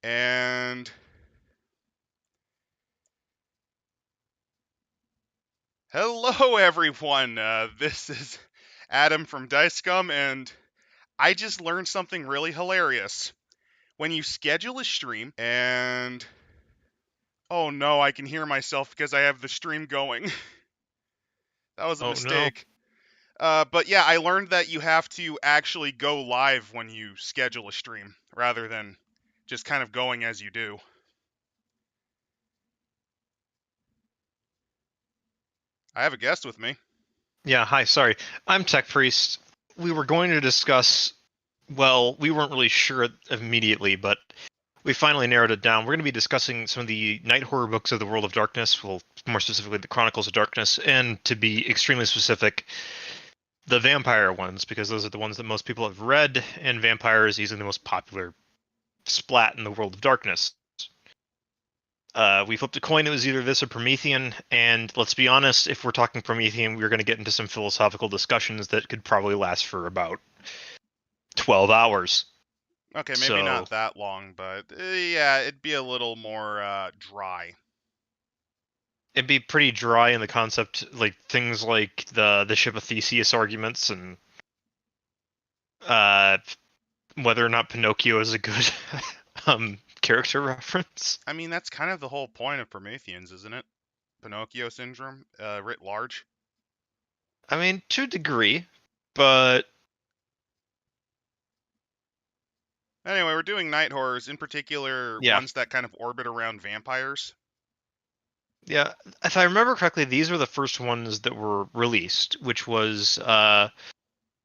And hello, everyone. This is Adam from Scum, and I just learned something really hilarious. When you schedule a stream, and oh no, I can hear myself because I have the stream going. That was a Oh no. mistake. But yeah, I learned that you have to actually go live when you schedule a stream rather than just kind of going as you do. I have a guest with me. Yeah, hi, sorry. I'm Techpriest. We were going to discuss, well, we weren't really sure immediately, but we finally narrowed it down. We're going to be discussing some of the night horror books of the World of Darkness, well, more specifically the Chronicles of Darkness, and to be extremely specific, the vampire ones, because those are the ones that most people have read, and vampire is easily the most popular splat in the World of Darkness. We flipped a coin. It was either this or Promethean. And let's be honest, if we're talking Promethean, we're going to get into some philosophical discussions that could probably last for about 12 hours. Okay, maybe So not that long, but yeah, it'd be a little more dry. it'd be pretty dry in the concept, like things like the ship of Theseus arguments and uh, whether or not Pinocchio is a good character reference. I mean, that's kind of the whole point of Prometheans, isn't it? Pinocchio syndrome, writ large. I mean, to a degree, but Anyway, we're doing night horrors, in particular yeah. ones that kind of orbit around vampires. Yeah, if I remember correctly, these were the first ones that were released, which was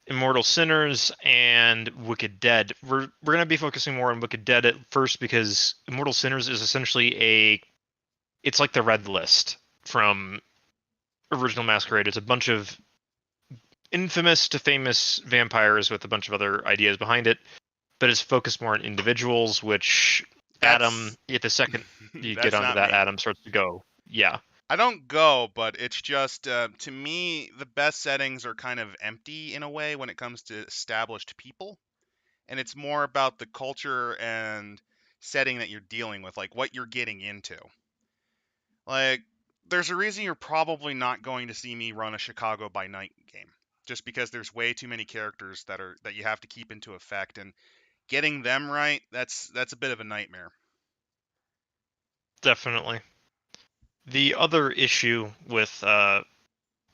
Immortal Sinners and Wicked Dead. We're going to be focusing more on Wicked Dead at first because Immortal Sinners is essentially it's like the Red List from Original Masquerade. It's a bunch of infamous to famous vampires with a bunch of other ideas behind it, but it's focused more on individuals, which Adam, That's if the second you get that's onto not that, me. Adam starts to go, yeah. I don't go, but it's just to me the best settings are kind of empty in a way when it comes to established people, and it's more about the culture and setting that you're dealing with, like what you're getting into. Like, there's a reason you're probably not going to see me run a Chicago by Night game, just because there's way too many characters that you have to keep into effect, and getting them right, that's a bit of a nightmare. Definitely. The other issue with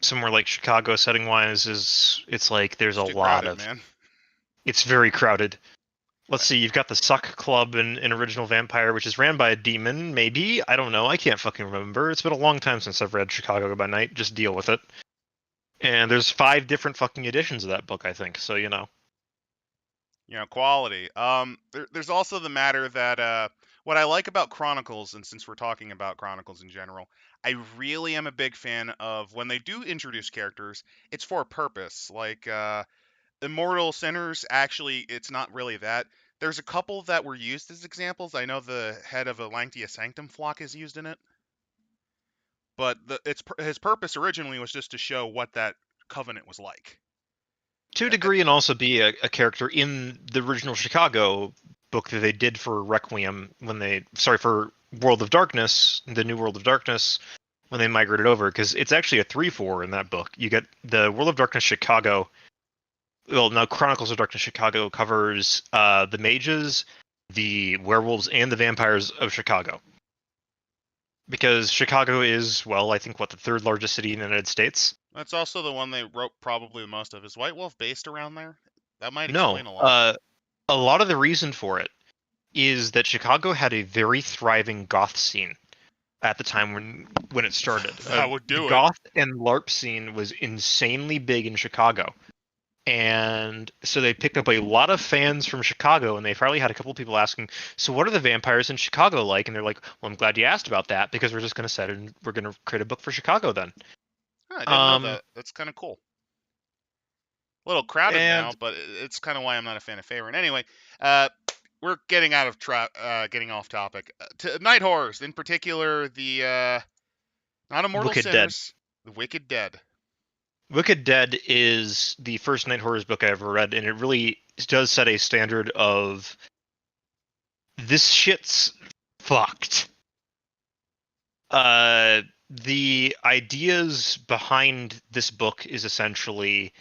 somewhere like Chicago setting wise is it's like there's It's a too lot crowded, of man. it's very crowded. Let's see, you've got the Suck Club in Original Vampire, which is ran by a demon, maybe? I don't know. I can't fucking remember. It's been a long time since I've read Chicago by Night. Just deal with it. And there's 5 different fucking editions of that book, I think. So, you know. Quality. There's also the matter that what I like about Chronicles, and since we're talking about Chronicles in general, I really am a big fan of when they do introduce characters, it's for a purpose. Like Immortal Sinners, actually, it's not really that. There's a couple that were used as examples. I know the head of a Lanctia Sanctum flock is used in it, but his purpose originally was just to show what that covenant was like. To a Uh, degree, and also be a character in the original Chicago book that they did for Requiem for World of Darkness, the new World of Darkness, when they migrated over, because it's actually a 3-4 in that book. You get the World of Darkness Chicago. Well, now Chronicles of Darkness Chicago covers the mages, the werewolves, and the vampires of Chicago. Because Chicago is, well, I think, the third largest city in the United States? That's also the one they wrote probably the most of. Is White Wolf based around there? That might No. explain a lot. A lot of the reason for it is that Chicago had a very thriving goth scene at the time when it started. That would The do it. goth and LARP scene was insanely big in Chicago. And so they picked up a lot of fans from Chicago, and they finally had a couple of people asking, "So what are the vampires in Chicago like?" And they're like, "Well, I'm glad you asked about that because we're just going to set it and we're going to create a book for Chicago then." I didn't know Um, that. That's kind of cool. A little crowded now, and but it's kind of why I'm not a fan of Faerun. Anyway, we're getting getting off topic. To night horrors, in particular, the not Immortal Wicked Dead. Sinners, the Wicked Dead. Wicked Dead is the first night horrors book I ever read, and it really does set a standard of this shit's fucked. The ideas behind this book is essentially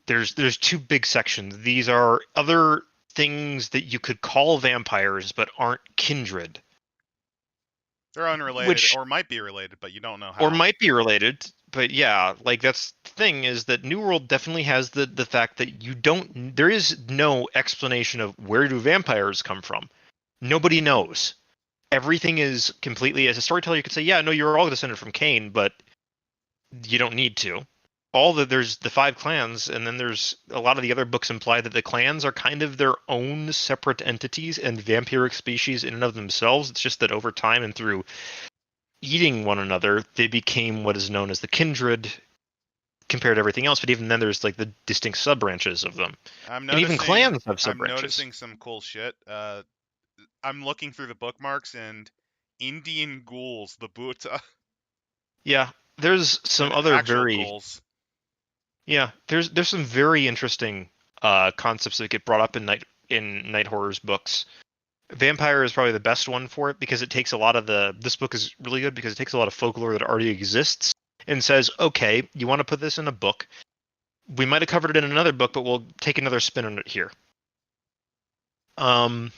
there's two big sections. These are other things that you could call vampires but aren't kindred, They're unrelated, which or might be related, but you don't know or how. might be related. But yeah, like that's the thing is that New World definitely has the fact that you don't there is no explanation of where do vampires come from. Nobody knows. Everything is completely as a storyteller you could say, yeah, no, you're all descended from Cain, but you don't need to. There's the five clans, and then there's a lot of the other books imply that the clans are kind of their own separate entities and vampiric species in and of themselves. It's just that over time and through eating one another, they became what is known as the kindred compared to everything else. But even then, there's like the distinct sub branches of them, I'm and even noticing clans have sub I'm branches. noticing some cool shit. I'm looking through the bookmarks and Indian ghouls, the Bhuta, Yeah, there's some and other actual very ghouls. yeah. There's some very interesting concepts that get brought up in night horrors books. Vampire is probably the best one for it because it takes a lot of this book is really good because it takes a lot of folklore that already exists and says, okay, you want to put this in a book. We might have covered it in another book, but we'll take another spin on it here. Um,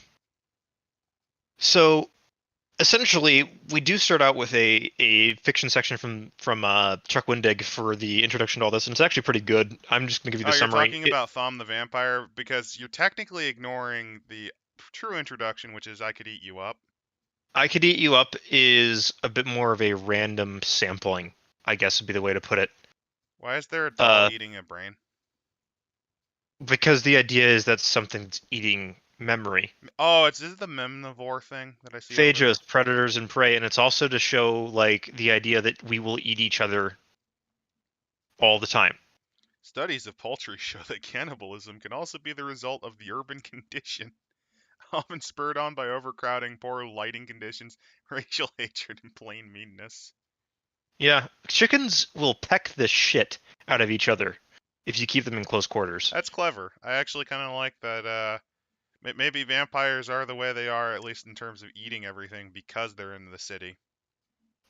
so essentially, we do start out with a fiction section from Chuck Wendig for the introduction to all this, and it's actually pretty good. I'm just gonna give you Oh, the you're summary. talking about Thom the Vampire because you're technically ignoring the true introduction, which is I Could Eat You Up. I Could Eat You Up is a bit more of a random sampling, I guess would be the way to put it. Why is there a doll Uh, eating a brain? because the idea is that something's eating memory. Oh, is it the Memnivore thing that I see over Phages, there? predators, and prey, and it's also to show like the idea that we will eat each other all the time. Studies of poultry show that cannibalism can also be the result of the urban condition, often spurred on by overcrowding, poor lighting conditions, racial hatred, and plain meanness. Yeah, chickens will peck the shit out of each other if you keep them in close quarters. That's clever. I actually kind of like that. Maybe vampires are the way they are, at least in terms of eating everything, because they're in the city.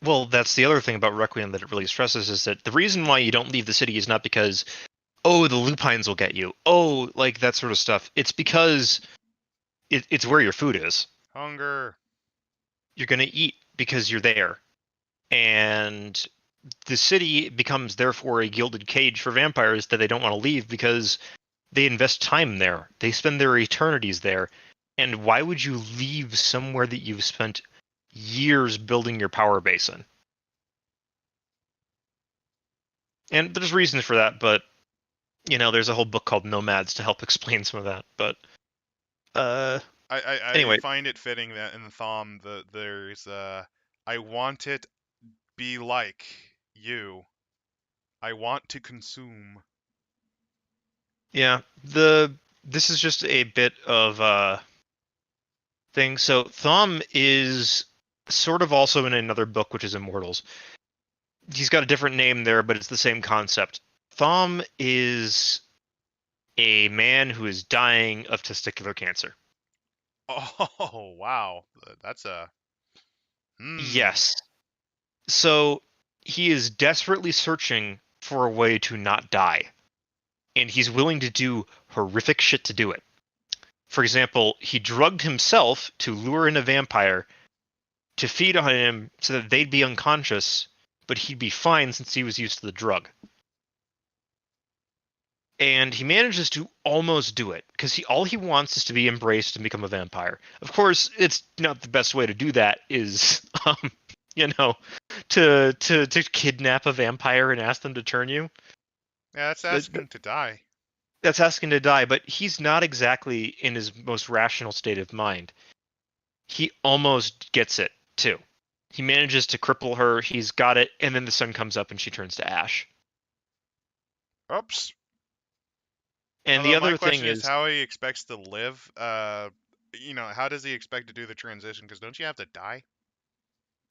Well, that's the other thing about Requiem that it really stresses is that the reason why you don't leave the city is not because, oh, the lupines will get you, oh, like that sort of stuff. It's because it's where your food is. Hunger. You're going to eat because you're there. And the city becomes therefore a gilded cage for vampires that they don't want to leave because they invest time there. They spend their eternities there. And why would you leave somewhere that you've spent years building your power base in? And there's reasons for that, but there's a whole book called Nomads to help explain some of that. But uh I anyway, find it fitting that in the Thom there's I want it be like you. I want to consume. yeah, this is just a bit of thing. So Thom is sort of also in another book which is Immortals. He's got a different name there, but it's the same concept. Thom is a man who is dying of testicular cancer. Oh wow, that's a hmm. Yes. So he is desperately searching for a way to not die, and he's willing to do horrific shit to do it. For example, he drugged himself to lure in a vampire to feed on him so that they'd be unconscious, but he'd be fine since he was used to the drug. And he manages to almost do it because all he wants is to be embraced and become a vampire. Of course, it's not the best way to do that. Is you know, to kidnap a vampire and ask them to turn you. Yeah, that's That, asking to die. that's asking to die. But he's not exactly in his most rational state of mind. He almost gets it too. He manages to cripple her. He's got it, and then the sun comes up and she turns to ash. Oops. And the Although my other thing question is is, how he expects to live. How does he expect to do the transition? Because don't you have to die?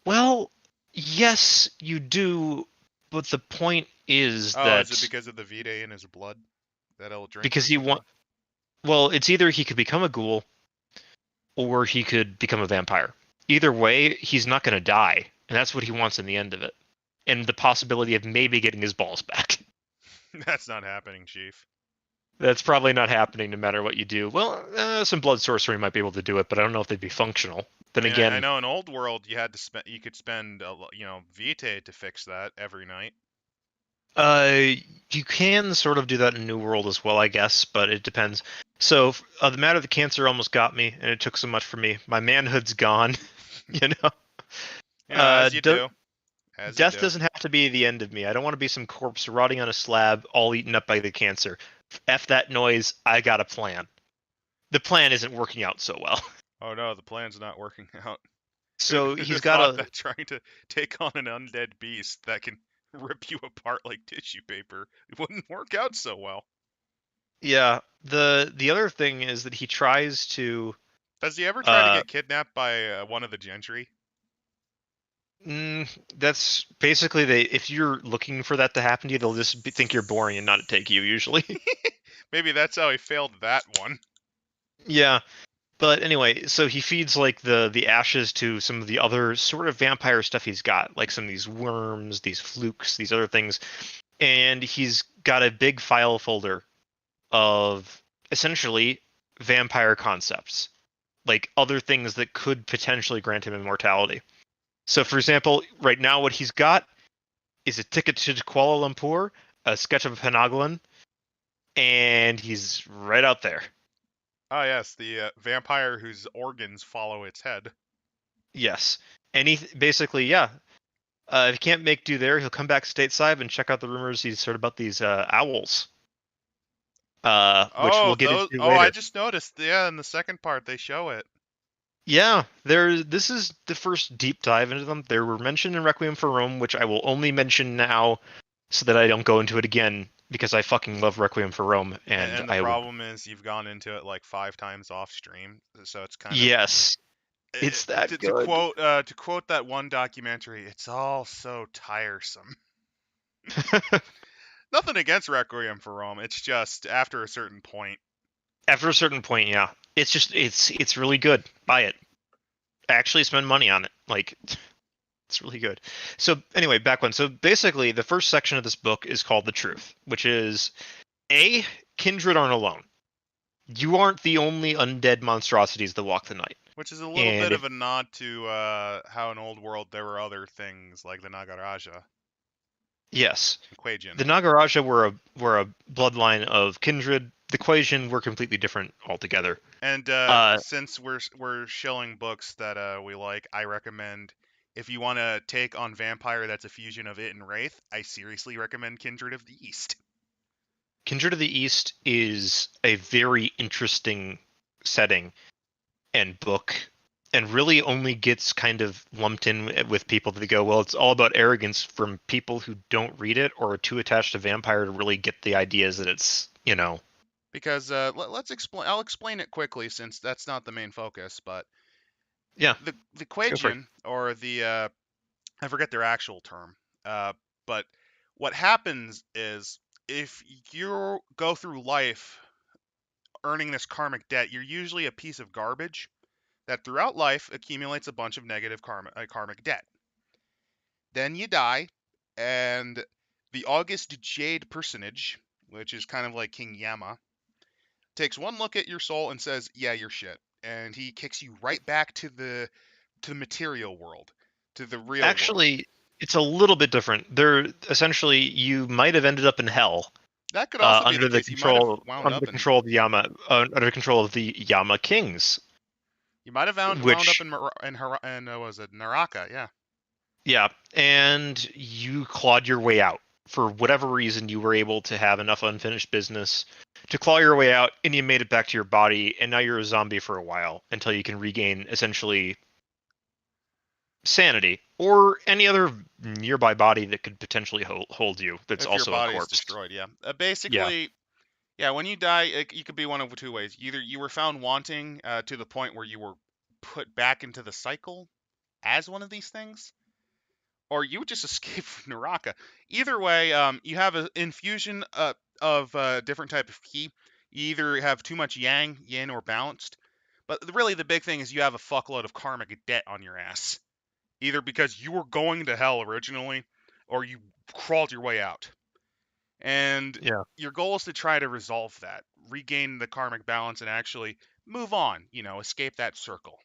well, yes, you do, but the point is Oh, is it that because of the Vitae in his blood that he'll drink because or he something? want, well, it's either he could become a ghoul or he could become a vampire. Either way, he's not going to die, and that's what he wants in the end of it. And the possibility of maybe getting his balls back. That's not happening, Chief. That's probably not happening no matter what you do. Well, some blood sorcery might be able to do it, but I don't know if they'd be functional. I Then mean, I again, know in old world you could spend vitae to fix that every night. uh, you can sort of do that in New World as well, I guess, but it depends. So the matter of the cancer almost got me, and it took so much from me. My manhood's gone, you know. Uh, As you do, do, as you Death do. doesn't have to be the end of me. I don't want to be some corpse rotting on a slab, all eaten up by the cancer. F that noise. I got a plan. The plan isn't working out so well. Oh no, the plan's not working out. So Who'd he's have got thought a that trying to take on an undead beast that can rip you apart like tissue paper wouldn't work out so well? yeah. The other thing is that he tries to Does he ever try to uh get kidnapped by one of the gentry? that's basically they if you're looking for that to happen to you, they'll just think you're boring and not take you usually. Maybe that's how he failed that one. Yeah. But anyway, so he feeds like the ashes to some of the other sort of vampire stuff he's got, like some of these worms, these flukes, these other things. And he's got a big file folder of essentially vampire concepts, like other things that could potentially grant him immortality. So, for example, right now, what he's got is a ticket to Kuala Lumpur, a sketch of Penanggalan, and he's right out there. Oh yes, the vampire whose organs follow its head. Yes. And he basically, yeah. If he can't make do there, he'll come back stateside and check out the rumors he's heard about these owls, which Oh, we'll get those. into Oh, I later. just noticed. Yeah, in the second part they show it. Yeah, there. This is the first deep dive into them. They were mentioned in Requiem for Rome, which I will only mention now, so that I don't go into it again because I fucking love Requiem for Rome, and And the I would. problem is you've gone into it like 5 times off stream, so it's kind of Yes, it's that to good. quote that one documentary. It's all so tiresome. Nothing against Requiem for Rome. It's just after a certain point. After a certain point, yeah, it's just it's really good. Buy it. Actually, spend money on it. Like it's really good. So anyway, back one. So basically, the first section of this book is called the Truth, which is a kindred aren't alone. You aren't the only undead monstrosities that walk the night. Which is a little And bit if of a nod to how in Old World there were other things like the Nagaraja yes, and Quajian. the Nagaraja were a bloodline of kindred. The Quasian were completely different altogether. And Uh, since we're shilling books that we like, I recommend if you want to take on Vampire that's a fusion of it and Wraith, I seriously recommend Kindred of the East. Kindred of the East is a very interesting setting and book, and really only gets kind of lumped in with people that go, well, it's all about arrogance from people who don't read it or are too attached to Vampire to really get the ideas that it's, Because let's explain. I'll explain it quickly since that's not the main focus. But yeah, the go for it. Quajian or the I forget their actual term. But what happens is if you go through life earning this karmic debt, you're usually a piece of garbage that throughout life accumulates a bunch of negative karmic debt. Then you die, and the August Jade personage, which is kind of like King Yama, takes one look at your soul and says, "Yeah, you're shit," and he kicks you right back to the material world, to the real world. Actually, it's a little bit different. They're essentially you might have ended up in hell That could also be the under the case. You might have control wound under the up in control of Yama under control of the Yama kings, you might have wound up which in was it Naraka? Yeah. yeah, and you clawed your way out. For whatever reason, you were able to have enough unfinished business to claw your way out, and you made it back to your body, and now you're a zombie for a while until you can regain essentially sanity or any other nearby body that could potentially hold you. That's If your also a body is corpse. destroyed, yeah. Yeah. Basically, yeah. When you die, you could be one of two ways. Either you were found wanting to the point where you were put back into the cycle as one of these things, or you would just escape from Naraka. Either way, you have an infusion of a different type of ki. You either have too much yang, yin, or balanced. But really, the big thing is you have a fuckload of karmic debt on your ass, either because you were going to hell originally, or you crawled your way out. And Yeah. your goal is to try to resolve that, regain the karmic balance, and actually move on. Escape that circle.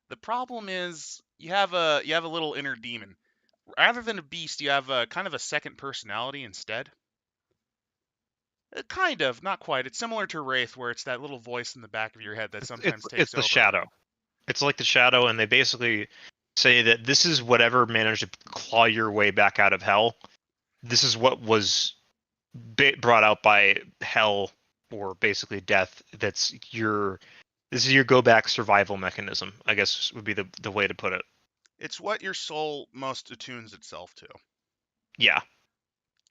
The problem is you have a little inner demon. Rather than a beast, you have a kind of a second personality instead. Kind of, not quite. It's similar to Wraith, where it's that little voice in the back of your head that It's sometimes it's takes the over. shadow. It's like the shadow, and they basically say that this is whatever managed to claw your way back out of hell. This is what was brought out by hell, or basically death. This is your go back survival mechanism, I guess would be the way to put it. It's what your soul most attunes itself to. Yeah,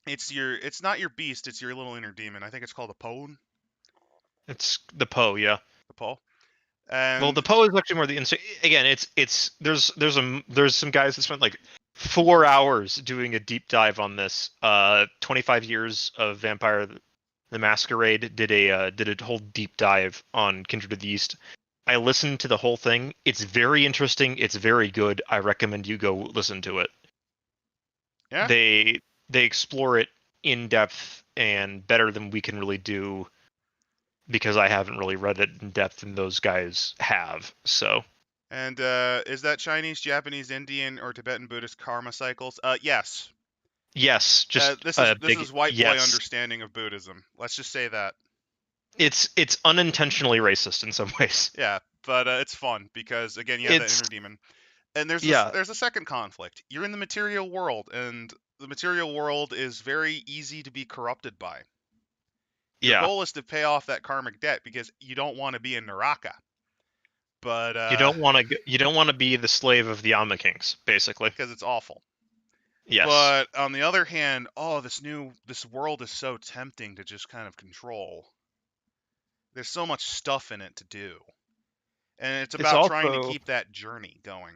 It's not your beast, it's your little inner demon. I think it's called a Poe. it's the Poe. Yeah. The Poe. Well, the And Poe is actually more the again. It's there's some guys that spent like 4 hours doing a deep dive on this. 25 years of Vampire the Masquerade did a whole deep dive on Kindred of the East. I listened to the whole thing. It's very interesting. It's very good. I recommend you go listen to it. yeah, They explore it in depth and better than we can really do, because I haven't really read it in depth and those guys have. So and is that Chinese, Japanese, Indian, or Tibetan Buddhist karma cycles? Yes. yes, just This is a this big is white boy yes. understanding of Buddhism. Let's just say that. It's unintentionally racist in some ways. Yeah, but it's fun because again, you have that It's inner demon. And there's this yeah, there's a second conflict. You're in the material world, and the material world is very easy to be corrupted by. Your yeah. goal is to pay off that karmic debt because you don't want to be in Naraka. But You don't want to be the slave of the Alma Kings, basically. because it's awful. Yes. But on the other hand, this world is so tempting to just kind of control. There's so much stuff in it to do. And it's It's about trying to also keep that journey going,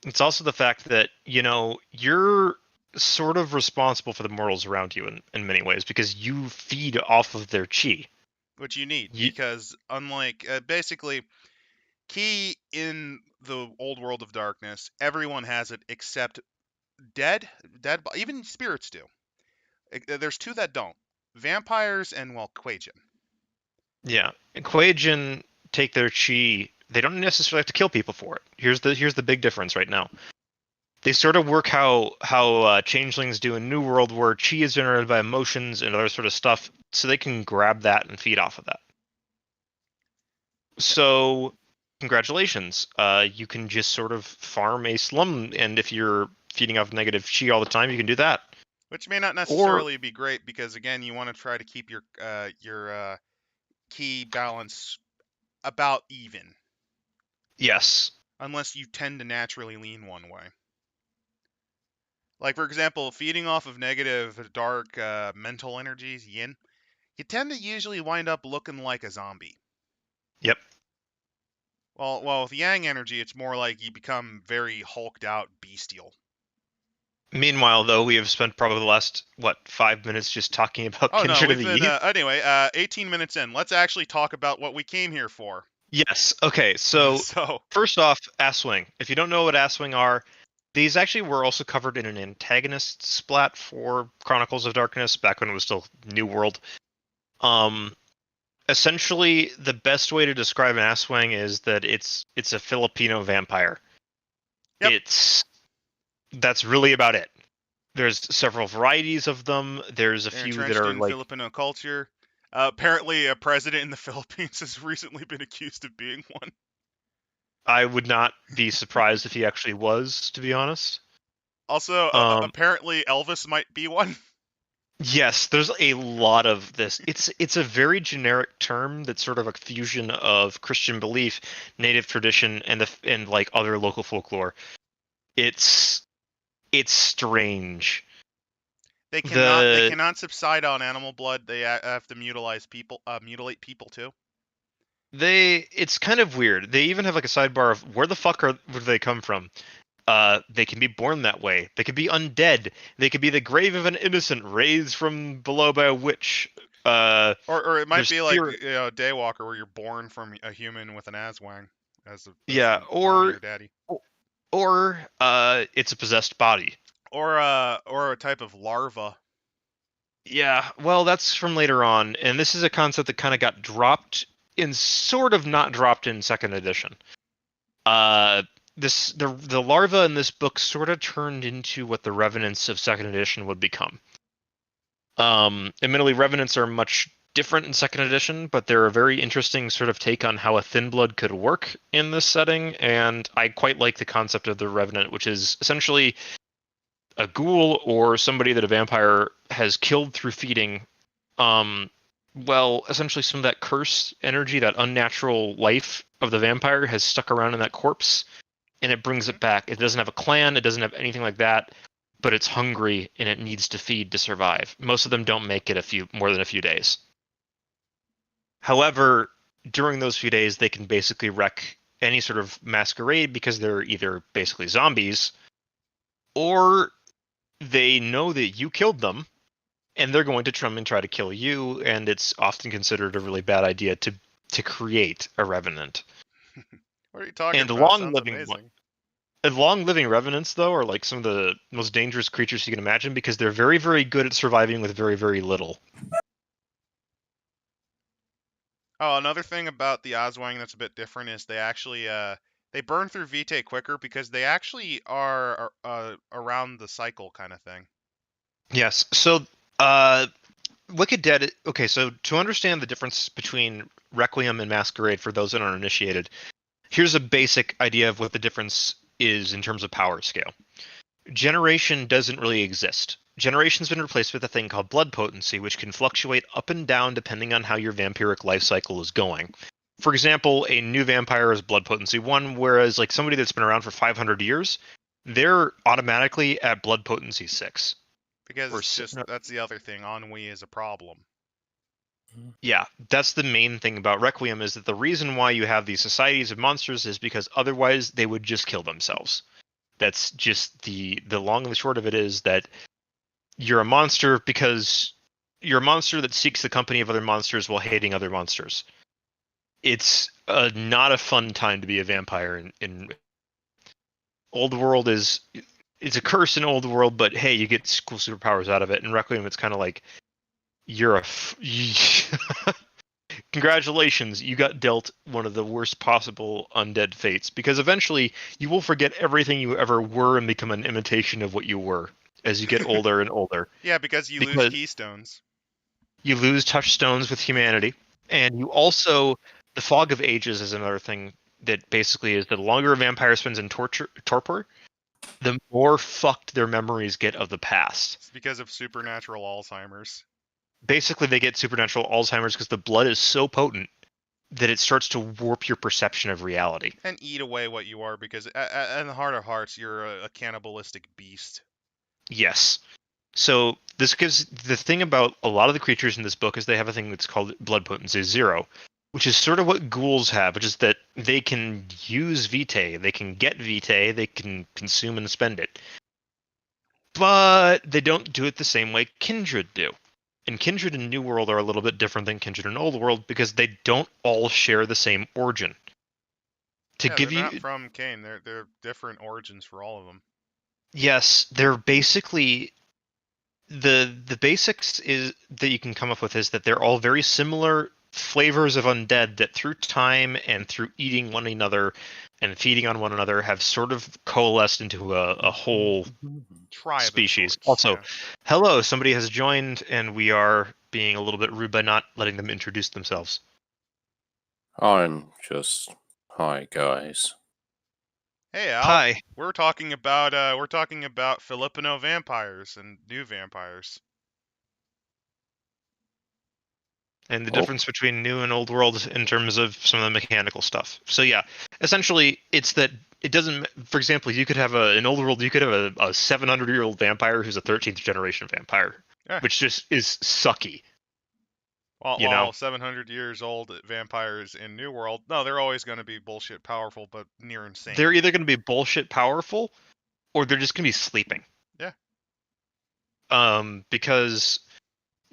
it's also the fact that, you're sort of responsible for the mortals around you in many ways, because you feed off of their chi. which you need You, because unlike basically key in the old world of darkness, everyone has it except even spirits do. There's two that don't. Vampires and well, Quajan. yeah. Quajan take their chi. They don't necessarily have to kill people for it. Here's the big difference right now. They sort of work how changelings do in New World, where chi is generated by emotions and other sort of stuff, so they can grab that and feed off of that. So, congratulations. You can just sort of farm a slum, and if you're feeding off negative chi all the time, you can do that. Which may not Or necessarily be great because again, you want to try to keep your key balance about even, yes, unless you tend to naturally lean one way. Like for example, feeding off of negative, dark, mental energies, yin, you tend to usually wind up looking like a zombie. yep. Well, with yang energy, it's more like you become very hulked out, bestial. Meanwhile, though, we have spent probably the last 5 minutes just talking about Oh no, Kindred of we've the been East. anyway. 18 minutes in. Let's actually talk about what we came here for. Yes. Okay. So So first off, Asswing. If you don't know what Asswing are, these actually were also covered in an antagonist splat for Chronicles of Darkness back when it was still New World. Um, Essentially, the best way to describe an Asswing is that it's a Filipino vampire. yep, That's really about it. There's several varieties of them. There's a they're few that entrenched are in like, Filipino culture. Apparently, a president in the Philippines has recently been accused of being one. I would not be surprised if he actually was, to be honest. Also, Um, apparently Elvis might be one. yes, there's a lot of this. It's a very generic term that's sort of a fusion of Christian belief, native tradition, and like other local folklore. It's it's strange. They The cannot subside on animal blood. They have to mutilate people too. it's kind of weird. They even have like a sidebar of where the fuck would they come from? They can be born that way. They could be undead. They could be the grave of an innocent raised from below by a witch. Or it might there's be like, spirit, Daywalker, where you're born from a human with an Aswang as yeah, the mommy or daddy. it's a possessed body. Or a type of larva. Yeah, well, that's from later on, and this is a concept that kind of got dropped in sort of not dropped in second edition. Uh, the larva in this book sort of turned into what the revenants of second edition would become. Admittedly, revenants are much different in second edition, but they're a very interesting sort of take on how a thin blood could work in this setting, and I quite like the concept of the revenant, which is essentially a ghoul or somebody that a vampire has killed through feeding. Essentially some of that curse energy, that unnatural life of the vampire has stuck around in that corpse, and it brings Hmm. it back. It doesn't have a clan, it doesn't have anything like that, but it's hungry and it needs to feed to survive. Most of them don't make it more than a few days. However, during those few days, they can basically wreck any sort of masquerade because they're either basically zombies or they know that you killed them and they're going to try to kill you, and it's often considered a really bad idea to create a revenant. What are you talking And about? Sounds amazing. long living revenants though are like some of the most dangerous creatures you can imagine because they're very very good at surviving with very very little. Oh, another thing about the Oswang that's a bit different is they burn through Vitae quicker because they actually are around the cycle kind of thing. Yes. So uh Wicked Dead, okay, so to understand the difference between Requiem and Masquerade for those that aren't initiated, here's a basic idea of what the difference is in terms of power scale. Generation doesn't really exist. Generation's been replaced with a thing called blood potency, which can fluctuate up and down depending on how your vampiric life cycle is going. For example, a new vampire is blood potency 1, whereas like somebody that's been around for 500 years, they're automatically at blood potency 6. Because Or it's just that's the other thing. Ennui is a problem. yeah, that's the main thing about Requiem is that the reason why you have these societies of monsters is because otherwise they would just kill themselves. That's just the long and the short of it is that you're a monster because you're a monster that seeks the company of other monsters while hating other monsters. It's not a fun time to be a vampire in Old World is it's a curse in Old World, but hey, you get cool superpowers out of it. In Requiem, it's kind of like you're a congratulations, you got dealt one of the worst possible undead fates because eventually you will forget everything you ever were and become an imitation of what you were as you get older and older Yeah, because you lose because keystones. you lose touchstones with humanity, and you also the fog of ages is another thing that basically is the longer a vampire spends in torpor, the more fucked their memories get of the past. It's because of supernatural Alzheimer's. Basically, they get supernatural Alzheimer's because the blood is so potent that it starts to warp your perception of reality. And eat away what you are because in the heart of hearts, you're a cannibalistic beast. Yes. So this gives the thing about a lot of the creatures in this book is they have a thing that's called blood potency 0, which is sort of what ghouls have, which is that they can use vitae, they can get vitae, they can consume and spend it. But they don't do it the same way kindred do. And kindred in New World are a little bit different than kindred in Old World because they don't all share the same origin. To Yeah, they're give not you from Cain. They're different origins for all of them. yes, they're basically the basics is that you can come up with is that they're all very similar flavors of undead that through time and through eating one another and feeding on one another have sort of coalesced into a whole Tribe of species. sorts. Also, Yeah. hello, somebody has joined and we are being a little bit rude by not letting them introduce themselves. I'm just. Hi, guys. Hey Al, Hi. we're talking about Filipino vampires and new vampires. And the Oh, difference between new and old world in terms of some of the mechanical stuff. So yeah, essentially it's that it doesn't. For example, you could have an old world. You could have a 700-year-old vampire who's a 13th generation vampire, Yeah. which just is sucky. You know, While 700 years old vampires in New World, no, they're always going to be bullshit powerful, but near they're insane. either going to be bullshit powerful or they're just going to be sleeping. Yeah. Because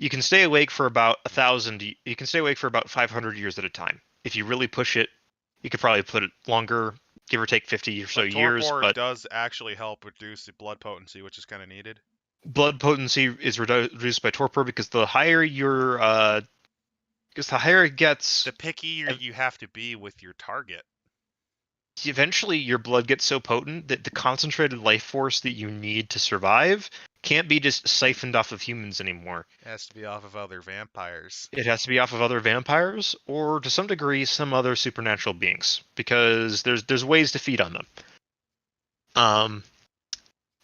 You can stay awake for about 1,000. You can stay awake for about 500 years at a time. If you really push it, you could probably put it longer, give or take 50 or so But years. torpor But does actually help reduce the blood potency, which is kind of needed. blood potency is reduced by torpor because the higher it gets, The pickier you have to be with your target. eventually your blood gets so potent that the concentrated life force that you need to survive can't be just siphoned off of humans anymore. It has to be off of other vampires. It has to be off of other vampires, or to some degree, some other supernatural beings, because there's ways to feed on them.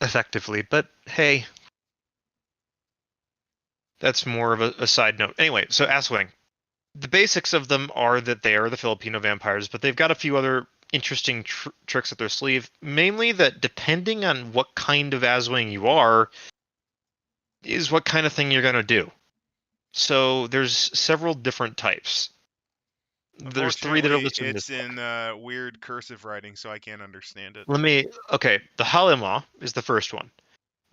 Effectively, but hey, that's more of a side note. Anyway, so Asswing, the basics of them are that they are the Filipino vampires, but they've got a few other interesting tricks up their sleeve. Mainly that depending on what kind of Aswing you are, is what kind of thing you're gonna do. So there's several different types. There's 3 that are Unfortunately, listed in this it's book. in weird cursive writing, so I can't understand it. Okay, the Halima is the first one.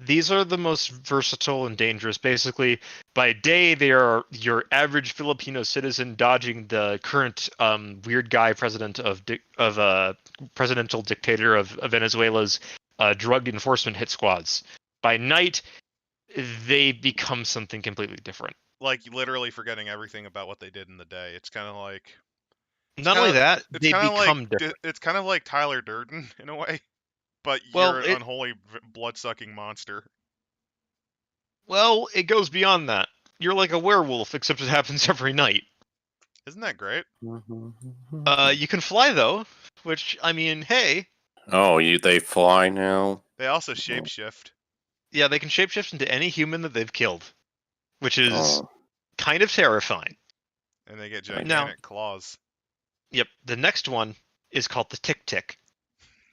These are the most versatile and dangerous. Basically, by day, they are your average Filipino citizen dodging the current weird guy president of presidential dictator of Venezuela's drug enforcement hit squads. By night, they become something completely different. Like literally forgetting everything about what they did in the day. It's kind of like Not only that, it's they kind of like become different. it's kind of like Tyler Durden in a way, but Well, you're an unholy blood-sucking monster. it goes beyond that. You're like a werewolf, except it happens every night. Isn't that great? You can fly though, which I mean, hey, Oh, they fly now? They also shapeshift. yeah, they can shapeshift into any human that they've killed, which is Oh. kind of terrifying. And they get Now- gigantic claws. Yep, the next one is called the Tick Tick,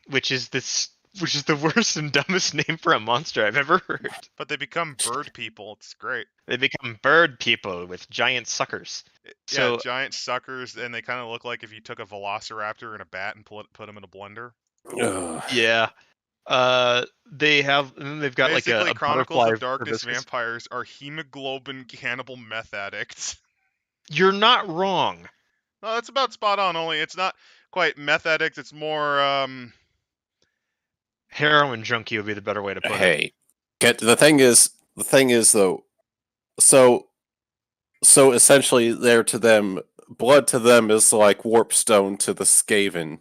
which is the worst and dumbest name for a monster I've ever heard. But they become bird people. It's great. They become bird people with giant suckers. So Yeah, giant suckers, and they kind of look like if you took a velociraptor and a bat and put them in a blender. Ugh. yeah, they've got Basically, like a Chronicles butterfly of Darkness proboscis. vampires are hemoglobin cannibal meth addicts. You're not wrong. No, that's about spot on. Only it's not quite meth addicts. It's more Heroin junkie would be the better way to put it. Hey, the thing is though. So essentially, blood to them is like warpstone to the Skaven.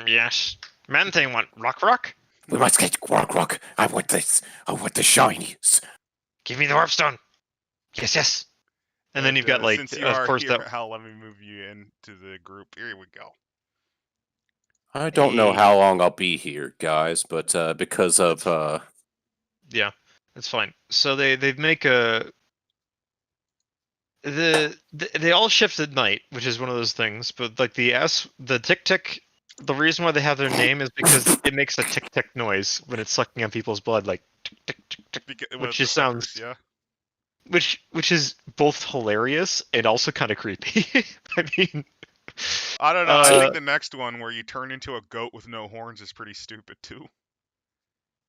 Yes. Man thing want rock? We must get rock. I want this. I want the shinies. Give me the warpstone. Yes. And then you've got like, since you of are course, here, that Hal, let me move you into the group. Here we go. I don't know how long I'll be here, guys, but because of yeah, that's fine. So they make they all shift at night, which is one of those things. But like the Tick Tick, the reason why they have their name is because it makes a tick tick noise when it's sucking on people's blood, like tick tick tick tick, which just sounds yeah. Which is both hilarious and also kind of creepy. I mean, I don't know. I think the next one where you turn into a goat with no horns is pretty stupid too.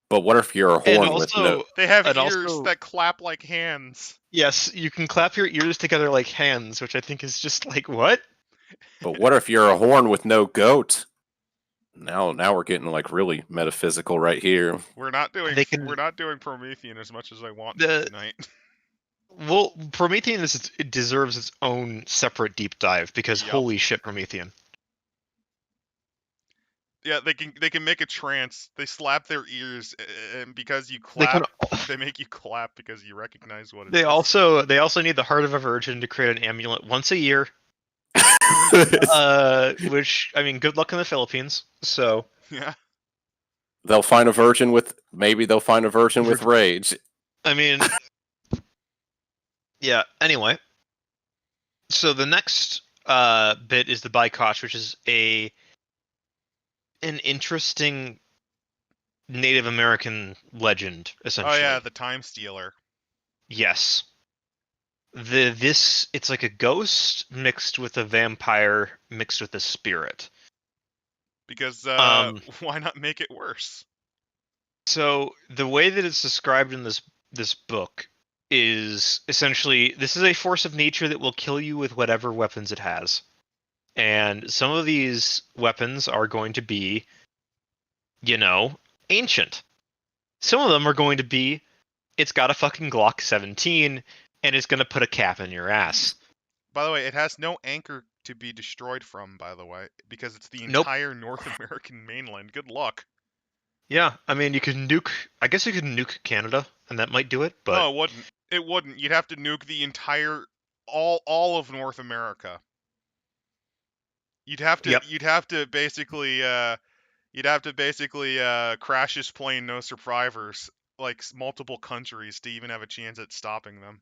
But what if you're a horn with no? They have ears that clap like hands. Yes, you can clap your ears together like hands, which I think is just like what? But what if you're a horn with no goat? Now we're getting like really metaphysical right here. We're not doing Promethean as much as I want tonight. Well, Promethean it deserves its own separate deep dive because holy shit, Promethean. Yeah, they can make a trance. They slap their ears, and because you clap, they make you clap because you recognize what it is. They also need the heart of a virgin to create an amulet once a year. Which I mean, good luck in the Philippines. So yeah, they'll find a virgin with rage. I mean, yeah. Anyway, so the next bit is the Bykosh, which is an interesting Native American legend, essentially. Oh yeah, the Time Stealer. Yes. It's like a ghost mixed with a vampire mixed with a spirit. Because why not make it worse? So the way that it's described in this book is essentially this is a force of nature that will kill you with whatever weapons it has. And some of these weapons are going to be, ancient. Some of them are going to be, it's got a fucking Glock 17 and it's going to put a cap in your ass. By the way, it has no anchor to be destroyed from, by the way, because it's the Nope. entire North American mainland. Good luck. Yeah, I mean, I guess you could nuke Canada, and that might do it, but... No, it wouldn't. It wouldn't. You'd have to nuke the entire, all of North America. Yep. You'd have to basically crash this plane, no survivors, like multiple countries to even have a chance at stopping them.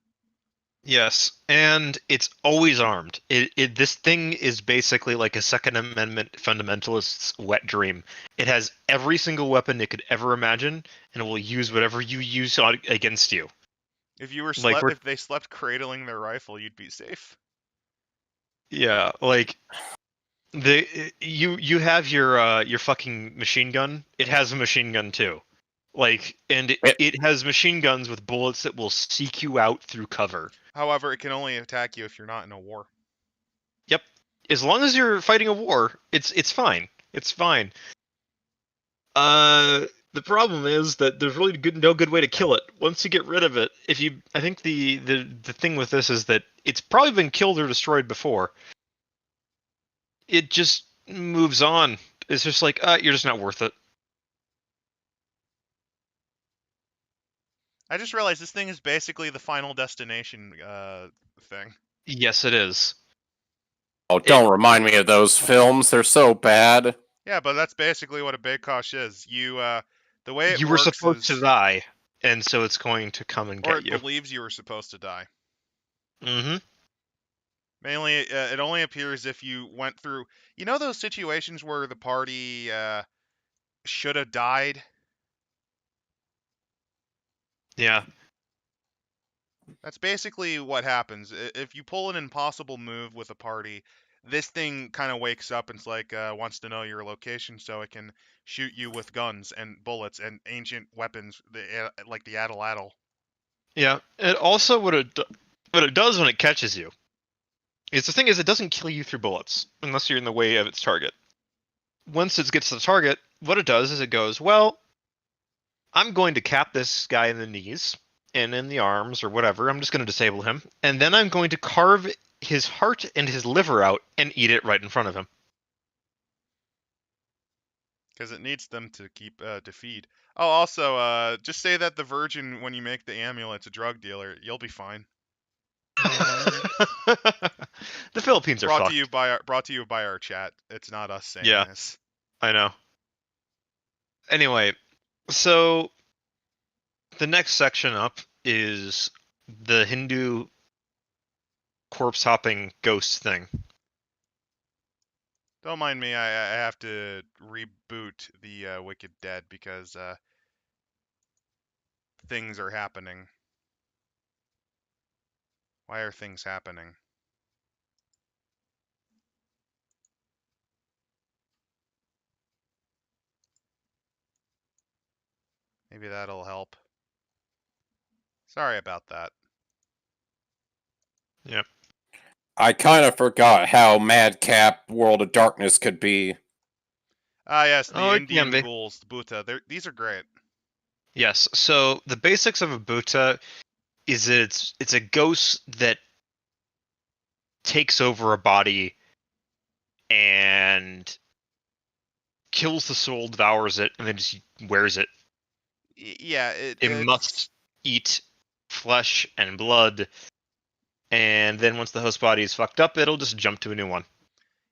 Yes, and it's always armed. This thing is basically like a Second Amendment fundamentalist's wet dream. It has every single weapon it could ever imagine, and it will use whatever you use against you. If they slept cradling their rifle, you'd be safe. Yeah, like you have your fucking machine gun. It has a machine gun too. Like, and it has machine guns with bullets that will seek you out through cover. However, it can only attack you if you're not in a war. Yep. As long as you're fighting a war, it's fine. It's fine. The problem is that there's really no good way to kill it. Once you get rid of it, I think the thing with this is that it's probably been killed or destroyed before. It just moves on. It's just like, you're just not worth it. I just realized this thing is basically the Final Destination thing. Yes, it is. Oh, don't remind me of those films. They're so bad. Yeah, but that's basically what a Baykosh is. The way it You were works supposed is, to die, and so it's going to come and or get it you. believes you were supposed to die. Mm-hmm. Mainly, it only appears if you went through, those situations where the party should have died. Yeah. That's basically what happens. If you pull an impossible move with a party, this thing kind of wakes up and wants to know your location so it can shoot you with guns and bullets and ancient weapons like the Atlatl. Yeah. It also what it does when it catches you. Is the thing is it doesn't kill you through bullets unless you're in the way of its target. Once it gets to the target, what it does is it goes, well, I'm going to cap this guy in the knees and in the arms or whatever. I'm just going to disable him, and then I'm going to carve his heart and his liver out and eat it right in front of him. Because it needs them to keep to feed. Oh, also, just say that the Virgin, when you make the amulet's a drug dealer. You'll be fine. The Philippines are Brought fucked. to you by our chat. It's not us saying Yeah. this. I know. Anyway, so the next section up is the Hindu corpse hopping ghost thing. Don't mind me. I have to reboot the Wicked Dead because things are happening. Why are things happening? Maybe that'll help. Sorry about that. Yep. I kind of forgot how madcap World of Darkness could be. Ah, yes, the Oh, it Indian can be. ghouls, the Bhuta. These are great. Yes. So the basics of a Bhuta is that it's a ghost that takes over a body and kills the soul, devours it, and then just wears it. Yeah, It must eat flesh and blood, and then once the host body is fucked up, it'll just jump to a new one.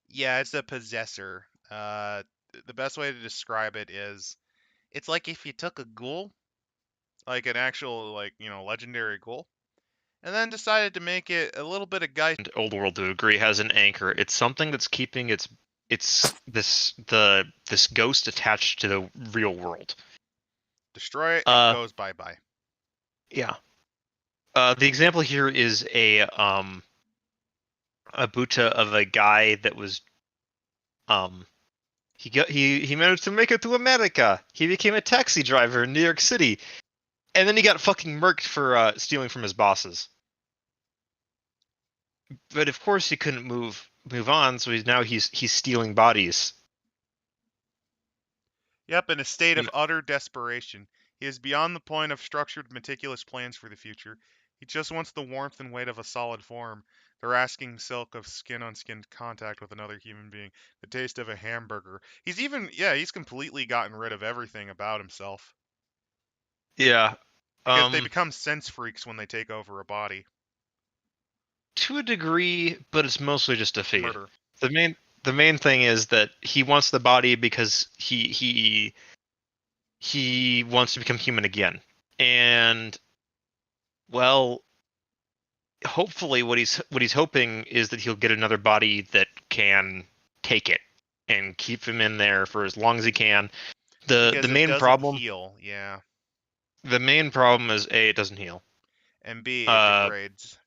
Yeah, it's a possessor. The best way to describe it is, it's like if you took a ghoul, like an actual, legendary ghoul, and then decided to make it a little bit of geist. And Old World to agree has an anchor. It's something that's keeping this ghost attached to the real world. Destroy it, it goes bye-bye. Yeah. The example here is a Bhuta of a guy that was he managed to make it to America. He became a taxi driver in New York City, And then he got fucking murked for stealing from his bosses. But of course he couldn't move on, so he's stealing bodies. Yep, in a state of And utter desperation. He is beyond the point of structured, meticulous plans for the future. He just wants the warmth and weight of a solid form, the rasping silk of skin-on-skin contact with another human being, the taste of a hamburger. He's completely gotten rid of everything about himself. yeah, Because they become sense freaks when they take over a body. to a degree, but it's mostly just a feed. Murder. The main thing is that he wants the body because he wants to become human again. And well, hopefully what he's hoping is that he'll get another body that can take it and keep him in there for as long as he can. Because The it main doesn't problem heal, yeah. the main problem is A, it doesn't heal. And B, it Uh, degrades.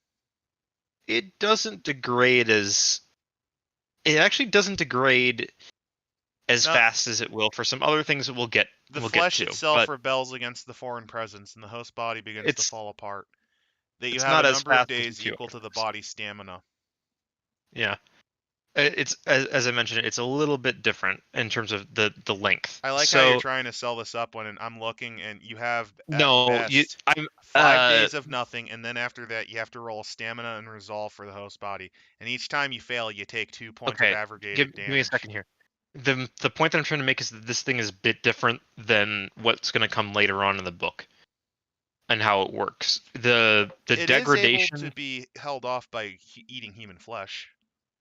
It doesn't degrade as it actually doesn't degrade as No. fast as it will for some other things that we'll get The get flesh to. itself But rebels against the foreign presence, and the host body begins to it's fall apart. That you it's have a not as number of fast as days a few equal other to the things. body's stamina. Yeah. It's as I mentioned, it's a little bit different in terms of the length. I like how you're So trying to sell this up when I'm looking, and you have at no, best I'm 5 days of nothing, and then after that you have to roll stamina and resolve for the host body. And each time you fail, you take 2 points of okay. aggregated Give me a damage. second here. The point that I'm trying to make is that this thing is a bit different than what's going to come later on in the book and how it works. The It degradation. is able to be held off by eating human flesh.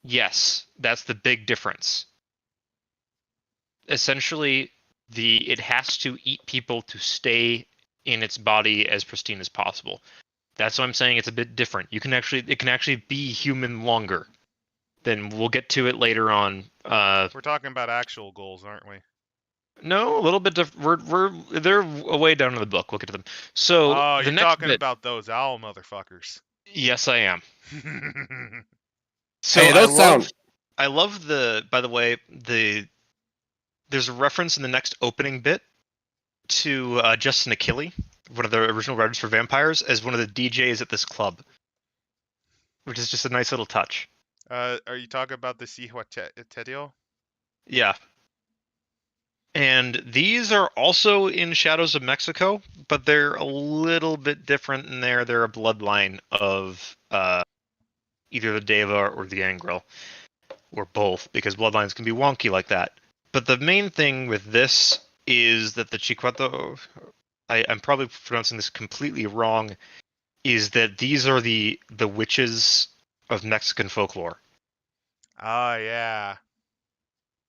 Yes, that's the big difference. Essentially, it has to eat people to stay in its body as pristine as possible. That's why I'm saying it's a bit different. It can actually be human longer. Then we'll get to it later on. We're talking about actual goals, aren't we? No, a little bit different. They're way down in the book. We'll get to them. So Oh, the you're next talking bit. about those owl motherfuckers. Yes, I am. So Hey, those sound. I love the. By the way, there's a reference in the next opening bit to Justin Achille, one of the original writers for Vampires, as one of the DJs at this club, which is just a nice little touch. Are you talking about the Cihuateteo? Yeah. And these are also in Shadows of Mexico, but they're a little bit different in there. They're a bloodline of either the Deva or the Angrel, or both, because bloodlines can be wonky like that. But the main thing with this is that the Chicueto, I'm probably pronouncing this completely wrong, is that these are the witches of Mexican folklore. Oh, yeah.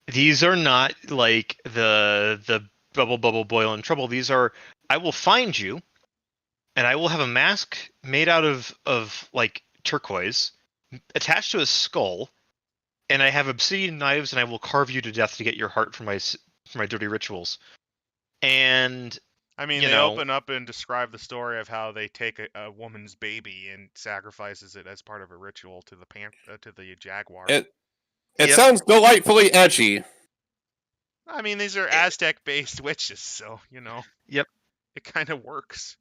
These are not like the bubble boil in trouble. These are, I will find you, and I will have a mask made out of like turquoise attached to a skull, and I have obsidian knives, and I will carve you to death to get your heart for my dirty rituals. And I mean, they open up and describe the story of how they take a woman's baby and sacrifices it as part of a ritual to the jaguar. It sounds delightfully edgy. I mean, these are Aztec-based witches, so Yep. it kind of works.